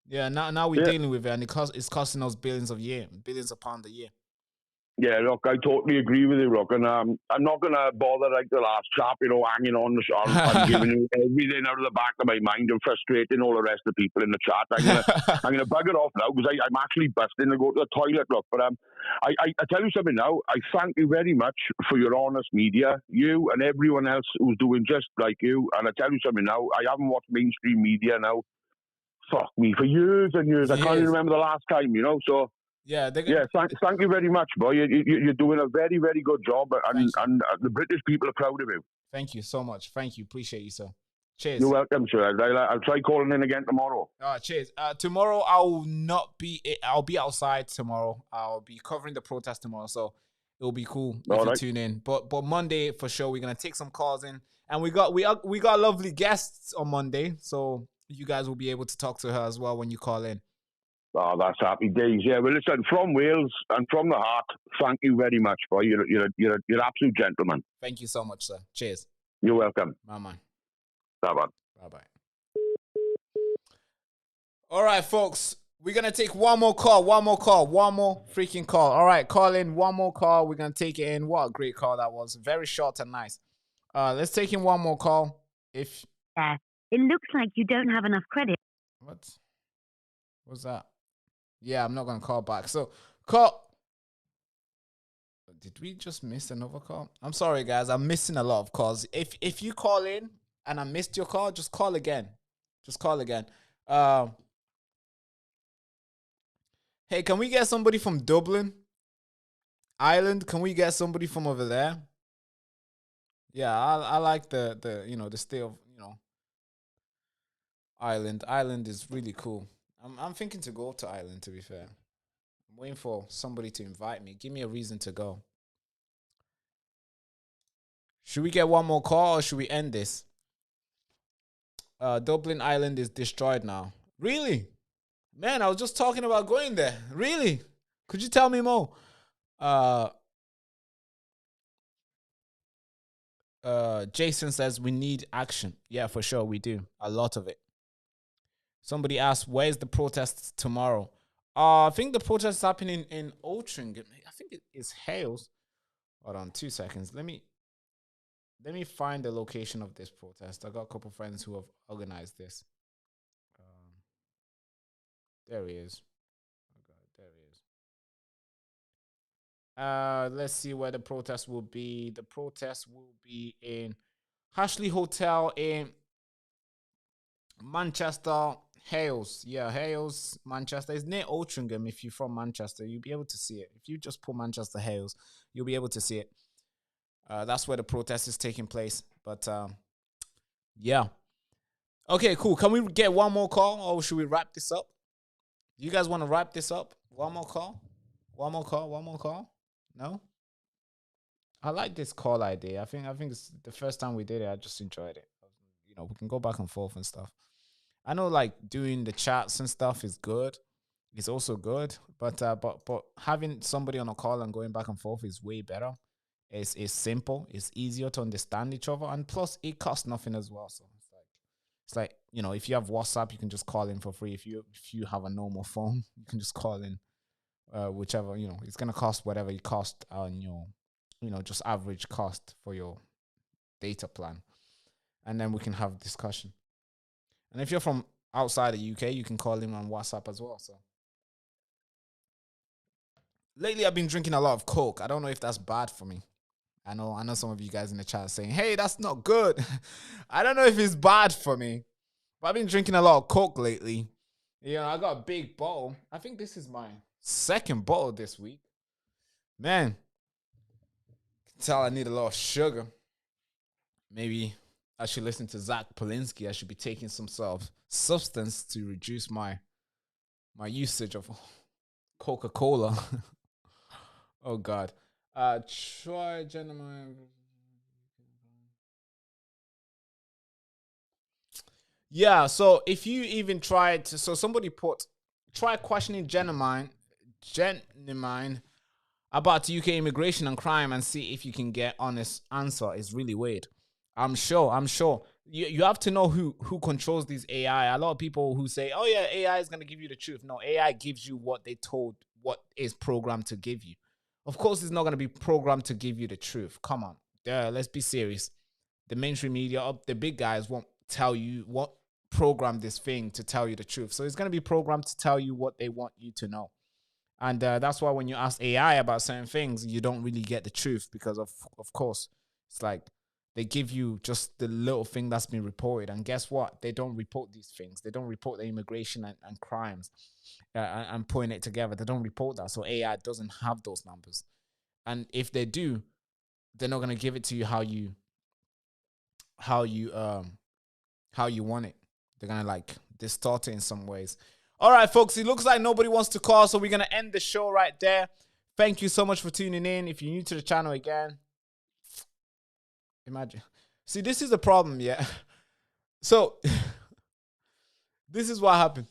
yeah. Now we're dealing with it, and it's costing us billions of pounds a year. Yeah, look, I totally agree with you, look, and I'm not going to bother like the last chap, you know, hanging on the shot and giving you everything out of the back of my mind and frustrating all the rest of the people in the chat. I'm gonna bug it off now, because I'm actually busting to go to the toilet, look. But I tell you something now. I thank you very much for your honest media, you and everyone else who's doing just like you. And I tell you something now. I haven't watched mainstream media now, fuck me, for years and years. I can't even remember the last time, you know. So. Yeah, thank you very much, boy. You're doing a very, very good job, and the British people are proud of you. Thank you so much. Thank you. Appreciate you, sir. Cheers. You're welcome, sir. I'll try calling in again tomorrow. Cheers. Tomorrow I'll be outside tomorrow. I'll be covering the protest tomorrow, so it'll be cool if you tune in. But Monday for sure we're gonna take some calls in, and we got lovely guests on Monday, so you guys will be able to talk to her as well when you call in. Oh, that's happy days. Yeah, well, listen, from Wales and from the heart, thank you very much, boy. You're an absolute gentleman. Thank you so much, sir. Cheers. You're welcome. My man. Bye-bye. Bye-bye. All right, folks. We're going to take one more freaking call. All right, call in, one more call. We're going to take it in. What a great call that was. Very short and nice. Let's take in one more call. It looks like you don't have enough credit. What's that? Yeah, I'm not going to call back. So, call. Did we just miss another call? I'm sorry, guys. I'm missing a lot of calls. If you call in and I missed your call, just call again. Just call again. Hey, can we get somebody from Dublin, Ireland? Can we get somebody from over there? Yeah, I like the the state of Ireland. Ireland is really cool. I'm thinking to go to Ireland. To be fair, I'm waiting for somebody to invite me. Give me a reason to go. Should we get one more call or should we end this? Dublin Island is destroyed now. Really? Man, I was just talking about going there. Really? Could you tell me more? Jason says we need action. Yeah, for sure we do. A lot of it. Somebody asked, where's the protest tomorrow? I think the protest is happening in Altrincham. I think it is Hales. Hold on 2 seconds. Let me find the location of this protest. I got a couple friends who have organized this. There he is. Okay, there he is. Let's see where the protest will be. The protest will be in Ashley Hotel in Manchester, Hales. Yeah, Hales, Manchester. It's near Altrincham. If you're from Manchester, you'll be able to see it. If you just put Manchester Hales, you'll be able to see it. That's where the protest is taking place. But yeah. Okay, cool. Can we get one more call or should we wrap this up? Do you guys want to wrap this up? One more call? One more call? One more call? No? I like this call idea. I think it's the first time we did it, I just enjoyed it. We can go back and forth and stuff. I know like doing the chats and stuff is good. It's also good. But having somebody on a call and going back and forth is way better. It's simple. It's easier to understand each other. And plus it costs nothing as well. So it's like, if you have WhatsApp, you can just call in for free. If you have a normal phone, you can just call in, whichever, it's going to cost whatever it cost on your, just average cost for your data plan. And then we can have a discussion. And if you're from outside the UK, you can call in on WhatsApp as well. So lately I've been drinking a lot of Coke. I don't know if that's bad for me. I know some of you guys in the chat are saying, hey, that's not good. I don't know if it's bad for me, but I've been drinking a lot of Coke lately. I got a big bottle. I think this is my second bottle this week. Man, you can tell I need a lot of sugar. Maybe I should listen to Zach Polinsky. I should be taking some sort of substance to reduce my usage of Coca-Cola. Oh, God. Try, gentlemen. Yeah, so if you even tried to, so somebody try questioning Genuine about UK immigration and crime and see if you can get honest answer. It's really weird. I'm sure. You have to know who controls these AI. A lot of people who say, oh yeah, AI is going to give you the truth. No, AI gives you what what is programmed to give you. Of course, it's not going to be programmed to give you the truth. Come on. Let's be serious. The mainstream media, the big guys won't tell you what program this thing to tell you the truth. So it's going to be programmed to tell you what they want you to know. And that's why when you ask AI about certain things, you don't really get the truth because of course, it's like they give you just the little thing that's been reported. And guess what? They don't report these things. They don't report the immigration and crimes and putting it together. They don't report that. So AI doesn't have those numbers. And if they do, they're not going to give it to you how you want it. They're going to like distort it in some ways. All right, folks, it looks like nobody wants to call, so we're going to end the show right there. Thank you so much for tuning in. If you're new to the channel again, imagine. See, this is the problem, yeah? So, this is what happened.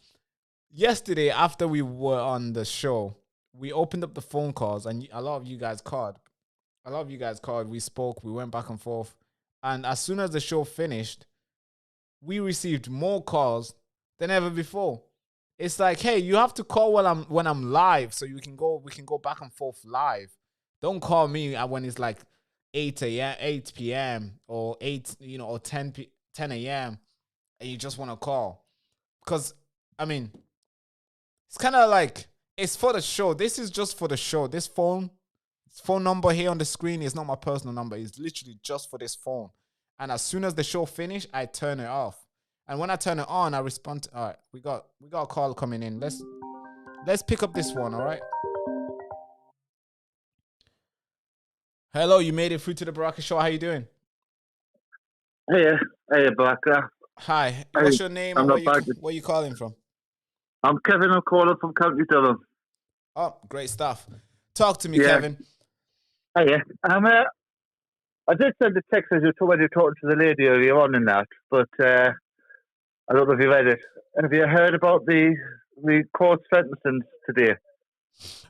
Yesterday, after we were on the show, we opened up the phone calls, and a lot of you guys called. We spoke, we went back and forth. And as soon as the show finished, we received more calls than ever before. It's like, hey, you have to call when I'm live, so we can go back and forth live. Don't call me when it's like 8 p.m. or 10 a.m. and you just want to call. Because it's kind of like it's for the show. This is just for the show. This phone, phone number here on the screen is not my personal number. It's literally just for this phone. And as soon as the show finish, I turn it off. And when I turn it on, I respond to, all right, we got a call coming in. Let's pick up this one, all right? Hello, you made it through to the Baraka Show. How you doing? Hey, Baraka. Hi. What's your name and where are you calling from? I'm Kevin. I'm calling from County Durham. Oh, great stuff. Talk to me, Kevin. Hey, I did send a text as you when you were talking to the lady earlier on in that, but I don't know if you read it. Have you heard about the court sentencing today?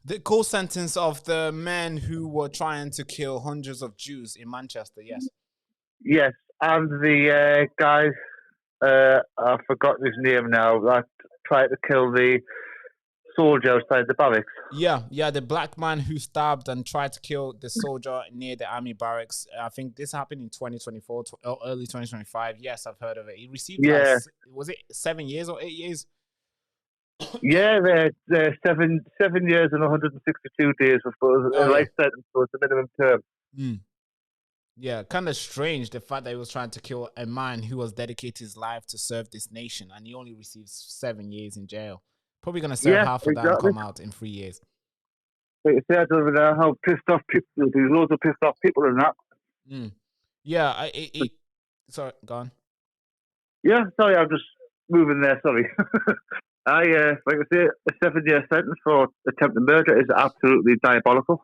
The court sentence of the men who were trying to kill hundreds of Jews in Manchester, yes. Yes, and the guy, I forgot his name now, that tried to kill the soldier outside the barracks. Yeah, the black man who stabbed and tried to kill the soldier near the army barracks. I think this happened in 2024, early 2025. Yes, I've heard of it. He received, was it 7 years or 8 years? Yeah, they're 7 years and 162 days, I suppose. A life sentence, so it's a minimum term. Yeah, kind of strange the fact that he was trying to kill a man who was dedicated his life to serve this nation, and he only receives 7 years in jail. Probably going to serve half of that and come out in 3 years. Like I said, I don't know how pissed off people. There's loads of pissed off people in that. Yeah, sorry, go on. Yeah, sorry, I'm just moving there. Sorry. Like I say, a 7-year sentence for attempted murder is absolutely diabolical.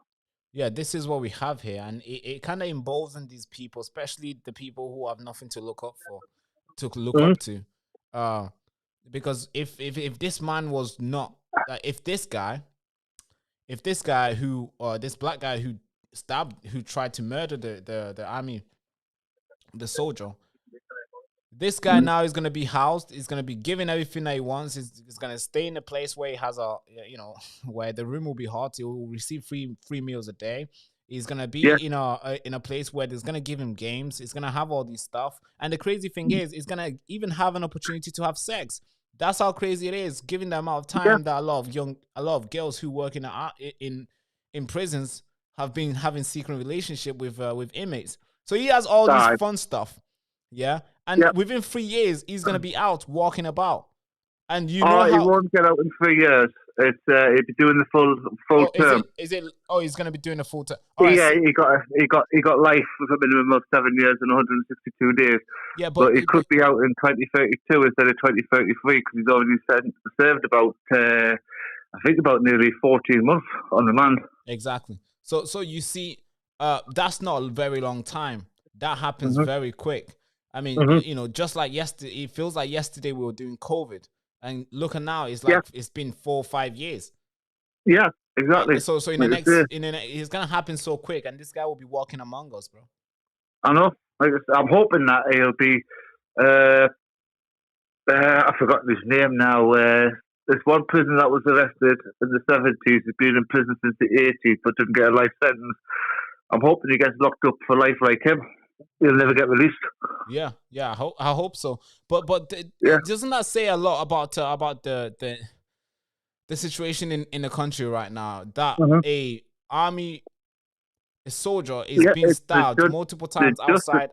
Yeah, this is what we have here, and it kind of emboldens these people, especially the people who have nothing to look up up to. Because if this man was not, if this black guy who tried to murder the army, the soldier, this guy now is going to be housed. He's going to be given everything that he wants. He's going to stay in a place where he has where the room will be hot. He will receive free meals a day. He's going to be in a place where there's going to give him games. He's going to have all these stuff. And the crazy thing is, he's going to even have an opportunity to have sex. That's how crazy it is, given the amount of time that a lot of girls who work in prisons have been having secret relationship with inmates. So he has all this fun stuff. Yeah. And within 3 years, he's going to be out walking about. And he won't get out in 3 years. It's he'll be doing the full term. He's going to be doing the full term. He got life with a minimum of 7 years and 162 days. Yeah, but he could be out in 2032 instead of 2033 because he's already served about nearly 14 months on remand. Exactly. So you see, that's not a very long time. That happens very quick. I mean, just like yesterday, it feels like yesterday we were doing COVID, and look at now, it's like it's been 4 or 5 years. Yeah, exactly. So in the next, it's gonna happen so quick, and this guy will be walking among us, bro. I know. I'm hoping that he'll be. I forgot his name now. There's one prisoner that was arrested in the 70s. He's been in prison since the 80s, but didn't get a life sentence. I'm hoping he gets locked up for life like him. He'll never get released. Yeah, I hope so. But doesn't that say a lot about the situation in the country right now? That a soldier is being stabbed multiple times outside.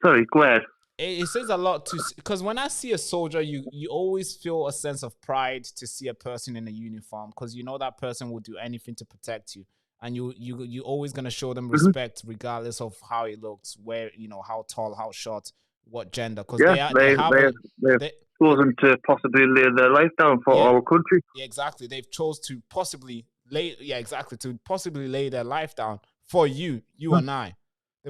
Sorry, go ahead. It says a lot because when I see a soldier, you always feel a sense of pride to see a person in a uniform because you know that person will do anything to protect you. And you always gonna show them respect regardless of how it looks, where how tall, how short, what gender. Because they've chosen to possibly lay their life down for our country. Yeah, exactly. They've chose to possibly lay their life down for you and I.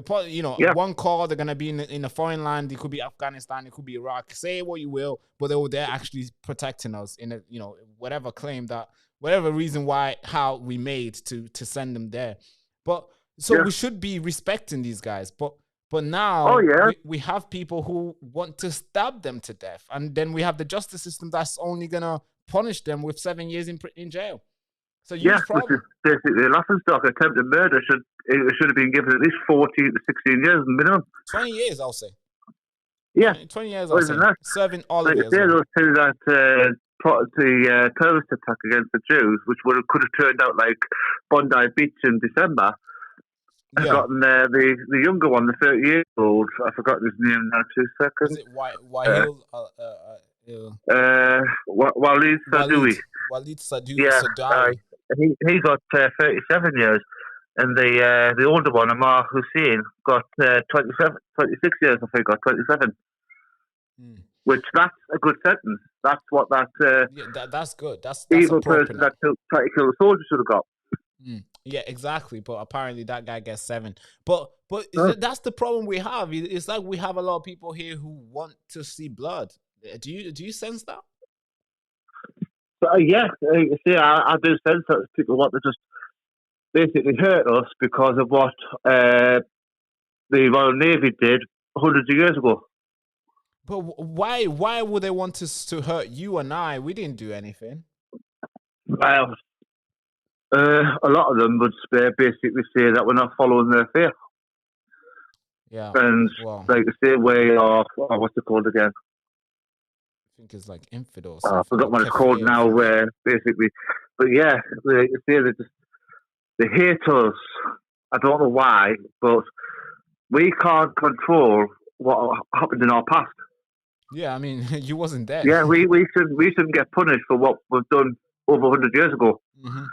One call they're gonna be in a foreign land. It could be Afghanistan, it could be Iraq. Say what you will, but they're actually protecting us in a whatever claim that. Whatever reason how we made to send them there. But we should be respecting these guys. But now we have people who want to stab them to death. And then we have the justice system that's only going to punish them with 7 years in jail. So which is basically a laughing stock. Attempted murder should have been given at least 14 to 16 years minimum. 20 years, I'll say. Yeah. 20 years, I'll say. Serving all of it. Those two that the terrorist attack against the Jews, which could have turned out like Bondi Beach in December, has gotten the younger one, the 30-year-old. I forgot his name now. 2 seconds. Is it Wahil? Walid Sadoui. Walid Yeah, Sadawi. he got 37 years, and the older one, Amar Hussein, got 26 years. I think, got 27. Which that's a good sentence. That's what That's good. That's evil person that tried to kill the soldier should have got. Yeah, exactly. But apparently that guy gets 7. But that's the problem we have. It's like we have a lot of people here who want to see blood. Do you sense that? Yeah, see, I do sense that people want to just basically hurt us because of what the Royal Navy did hundreds of years ago. But why would they want to hurt you and I? We didn't do anything. Well, a lot of them would basically say that we're not following their faith. Yeah. And like the same way of, what's it called again? I think it's like infidels. I forgot what it's called now, where basically, but yeah, they say they hate us. I don't know why, but we can't control what happened in our past. Yeah, I mean, you wasn't there. Yeah, we shouldn't get punished for what was done over 100 years ago. Mm-hmm.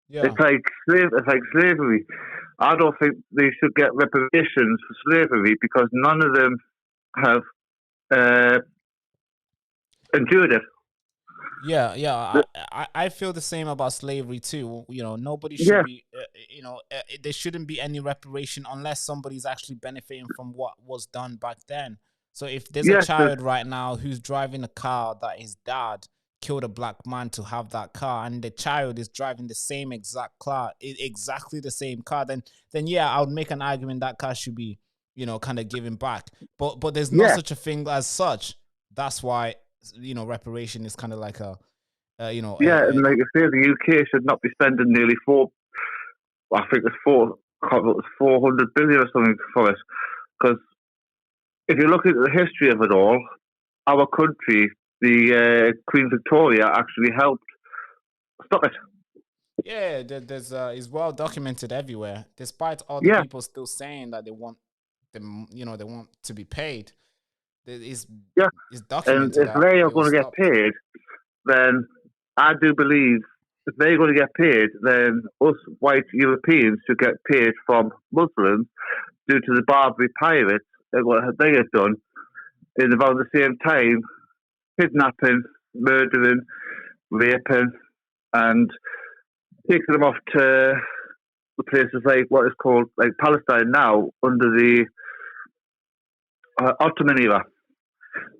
Yeah. It's like slavery. I don't think they should get reparations for slavery because none of them have endured it. Yeah. I feel the same about slavery too. You know, nobody should be. There shouldn't be any reparation unless somebody's actually benefiting from what was done back then. So if there's a child right now who's driving a car that his dad killed a black man to have that car, and the child is driving the same exact car, exactly the same car, then yeah, I would make an argument that car should be, kind of given back. But there's no such a thing as such. That's why, reparation is kind of like a, and like I say, the UK should not be spending nearly 400 billion or something for it, because if you look at the history of it all, our country, the Queen Victoria, actually helped stop it. Yeah, there's it's well documented everywhere. Despite all the people still saying that they want them, they want to be paid. It's documented. And if they are going to get paid, then I do believe if they're going to get paid, then us white Europeans should get paid from Muslims due to the Barbary pirates and what they have done in about the same time, kidnapping, murdering, raping, and taking them off to the places like what is called like Palestine now under the Ottoman era.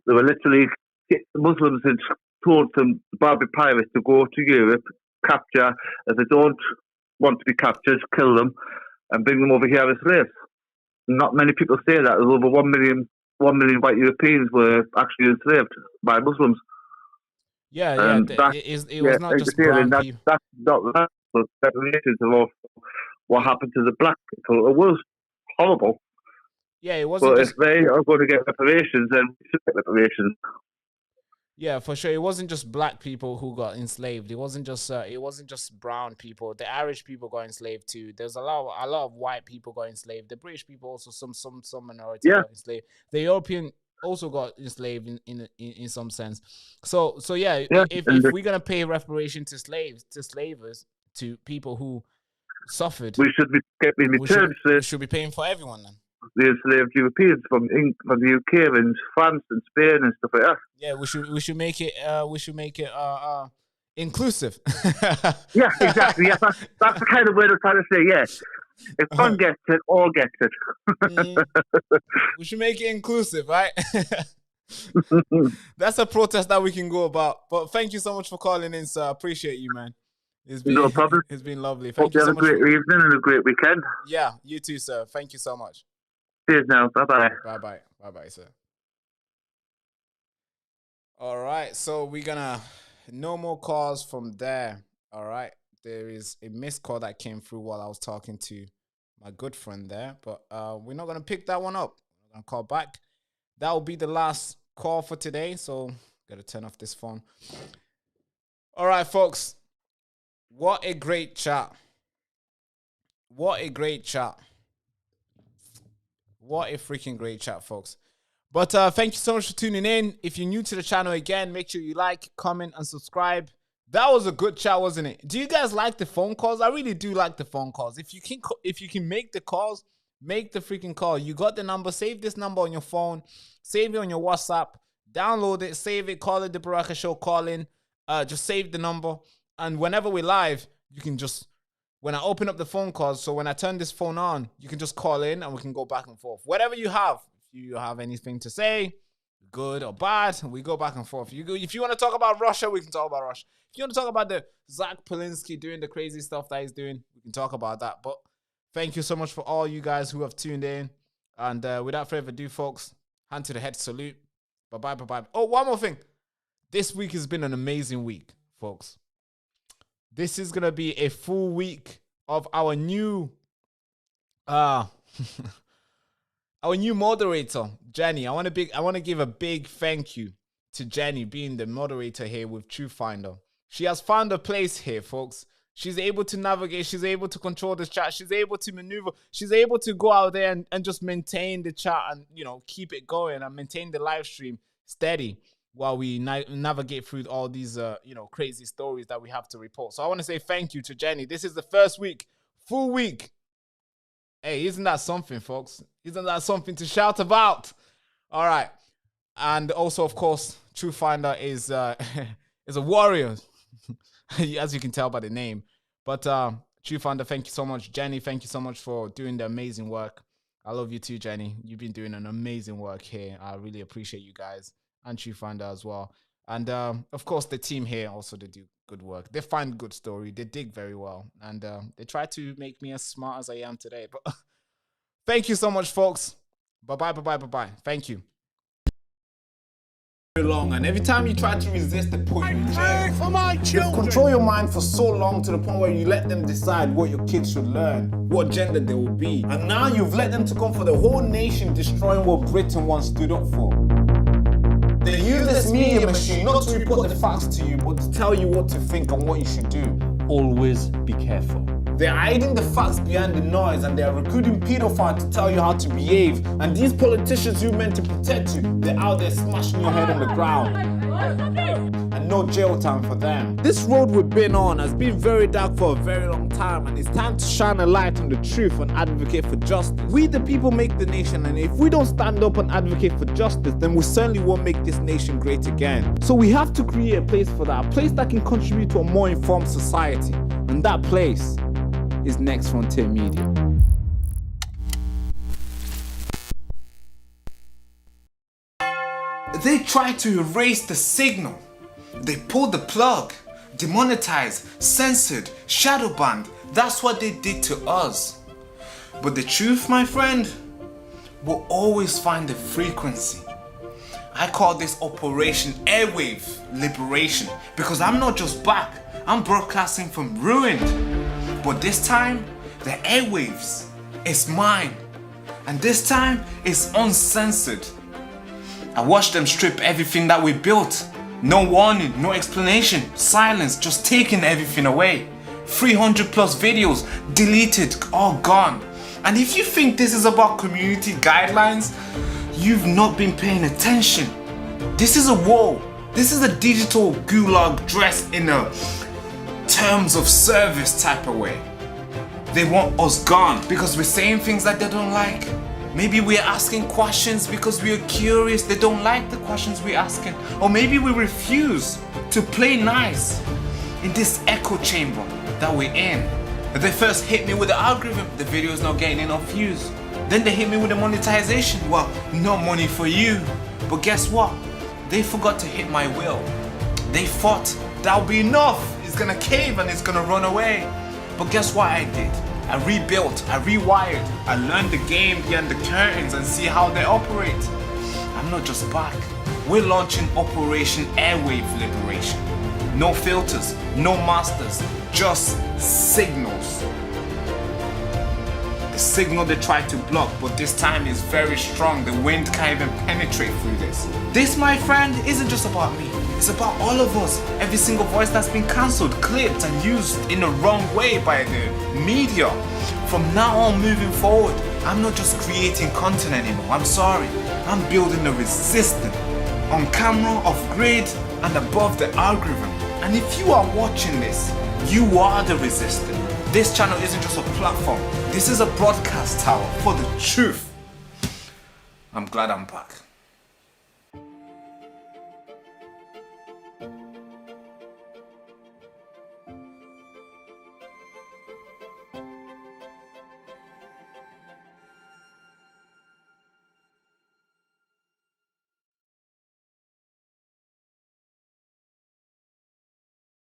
They were literally the Muslims had told some Barbary pirates to go to Europe, capture. If they don't want to be captured, kill them, and bring them over here as slaves. Not many people say that. There's over 1 million white Europeans were actually enslaved by Muslims. Yeah. It was not just brown people. That's not that. But reparations of what happened to the black people. It was horrible. Yeah, it wasn't. But just, if they are going to get reparations, then we should get reparations. Yeah, for sure. It wasn't just black people who got enslaved. It wasn't just brown people. The Irish people got enslaved too. There's a lot of white people got enslaved. The British people also some minority got enslaved. The European also got enslaved in some sense. So yeah, if we're gonna pay reparation to slavers, to people who suffered, we should be getting returns. We should be paying for everyone then. The enslaved Europeans from the UK and France and Spain and stuff like that. Yeah, we should make it inclusive. Yeah, exactly. Yeah, that's the kind of word I'm trying to say. Yes, if one gets it, all get it. We should make it inclusive, right? That's a protest that we can go about. But thank you so much for calling in, sir. I appreciate you, man. No problem. It's been lovely. Hope you have a great evening and a great weekend. Yeah, you too, sir. Thank you so much. Cheers now. Bye-bye. Bye-bye. Bye-bye, sir. All right. So we're gonna no more calls from there. All right. There is a missed call that came through while I was talking to my good friend there, but we're not gonna pick that one up. We're gonna call back. That will be the last call for today. So Gotta turn off this phone. All right, folks. What a great chat. What a great chat. What a freaking great chat, folks. But thank you so much for tuning in. If you're new to the channel again, make sure you like, comment, and subscribe. That was a good chat, wasn't it? Do you guys like the phone calls? I really do like the phone calls. If you can make the calls, make the freaking call. You got the number. Save this number on your phone. Save it on your WhatsApp. Download it. Save it. Call it the Baraka Show. Call in. Just save the number. And whenever we're live, you can just, when I open up the phone calls, so when I turn this phone on, you can just call in and we can go back and forth. Whatever you have. If you have anything to say, good or bad, we go back and forth. If you want to talk about Russia, we can talk about Russia. If you want to talk about the Zach Polinsky doing the crazy stuff that he's doing, we can talk about that. But thank you so much for all you guys who have tuned in. And without further ado, folks, hand to the head salute. Bye-bye, bye-bye. Oh, one more thing. This week has been an amazing week, folks. This is going to be a full week of our new our new moderator, Jenny. I want to give a big thank you to Jenny being the moderator here with TruthFinder. She has found a place here, folks. She's able to navigate. She's able to control the chat. She's able to maneuver. She's able to go out there and just maintain the chat and, keep it going and maintain the live stream steady while we navigate through all these, crazy stories that we have to report. So I want to say thank you to Jenny. This is the first week, full week. Hey, isn't that something, folks? Isn't that something to shout about? All right. And also, of course, TruthFinder is a warrior, as you can tell by the name. But TruthFinder, thank you so much. Jenny, thank you so much for doing the amazing work. I love you too, Jenny. You've been doing an amazing work here. I really appreciate you guys and TruthFinder as well. And, of course, the team here also, they do good work. They find good story. They dig very well. And they try to make me as smart as I am today. But thank you so much, folks. Bye-bye, bye-bye, bye-bye. Thank you. Long, and every time you try to resist, they put you in jail. For my children. You control your mind for so long to the point where you let them decide what your kids should learn, what gender they will be. And now you've let them to come for the whole nation, destroying what Britain once stood up for. They use this media machine not to report the facts to you, but to tell you what to think and what you should do. Always be careful. They're hiding the facts behind the noise, and they're recruiting pedophiles to tell you how to behave. And these politicians who meant to protect you, they're out there smashing your head on the ground. And no jail time for them. This road we've been on has been very dark for a very long time, and it's time to shine a light on the truth and advocate for justice. We the people make the nation, and if we don't stand up and advocate for justice, then we certainly won't make this nation great again. So we have to create a place for that, a place that can contribute to a more informed society. And that place is Next Frontier Media. They tried to erase the signal. They pulled the plug, demonetized, censored, shadow banned. That's what they did to us. But the truth, my friend, will always find the frequency. I call this Operation Airwave Liberation because I'm not just back, I'm broadcasting from ruined. But this time, the airwaves is mine. And this time, it's uncensored. I watched them strip everything that we built. No warning, no explanation, silence, just taking everything away. 300 plus videos, deleted, all gone. And if you think this is about community guidelines, you've not been paying attention. This is a war. This is a digital gulag dressed in a terms of service type of way. They want us gone because we're saying things that they don't like. Maybe we're asking questions because we're curious. They don't like the questions we're asking. Or maybe we refuse to play nice in this echo chamber that we're in. They first hit me with the algorithm. The video is not getting enough views. Then they hit me with the monetization. Well, no money for you. But guess what? They forgot to hit my will. They thought that'll be enough. It's gonna cave and it's gonna run away. But guess what I did? I rebuilt, I rewired, I learned the game behind the curtains and see how they operate. I'm not just back. We're launching Operation Airwave Liberation. No filters, no masters, just signals. The signal they tried to block, but this time is very strong. The wind can't even penetrate through this. This, my friend, isn't just about me. It's about all of us. Every single voice that's been cancelled, clipped and used in the wrong way by the media. From now on moving forward, I'm not just creating content anymore. I'm sorry. I'm building a resistance on camera, off grid and above the algorithm. And if you are watching this, you are the resistance. This channel isn't just a platform. This is a broadcast tower for the truth. I'm glad I'm back.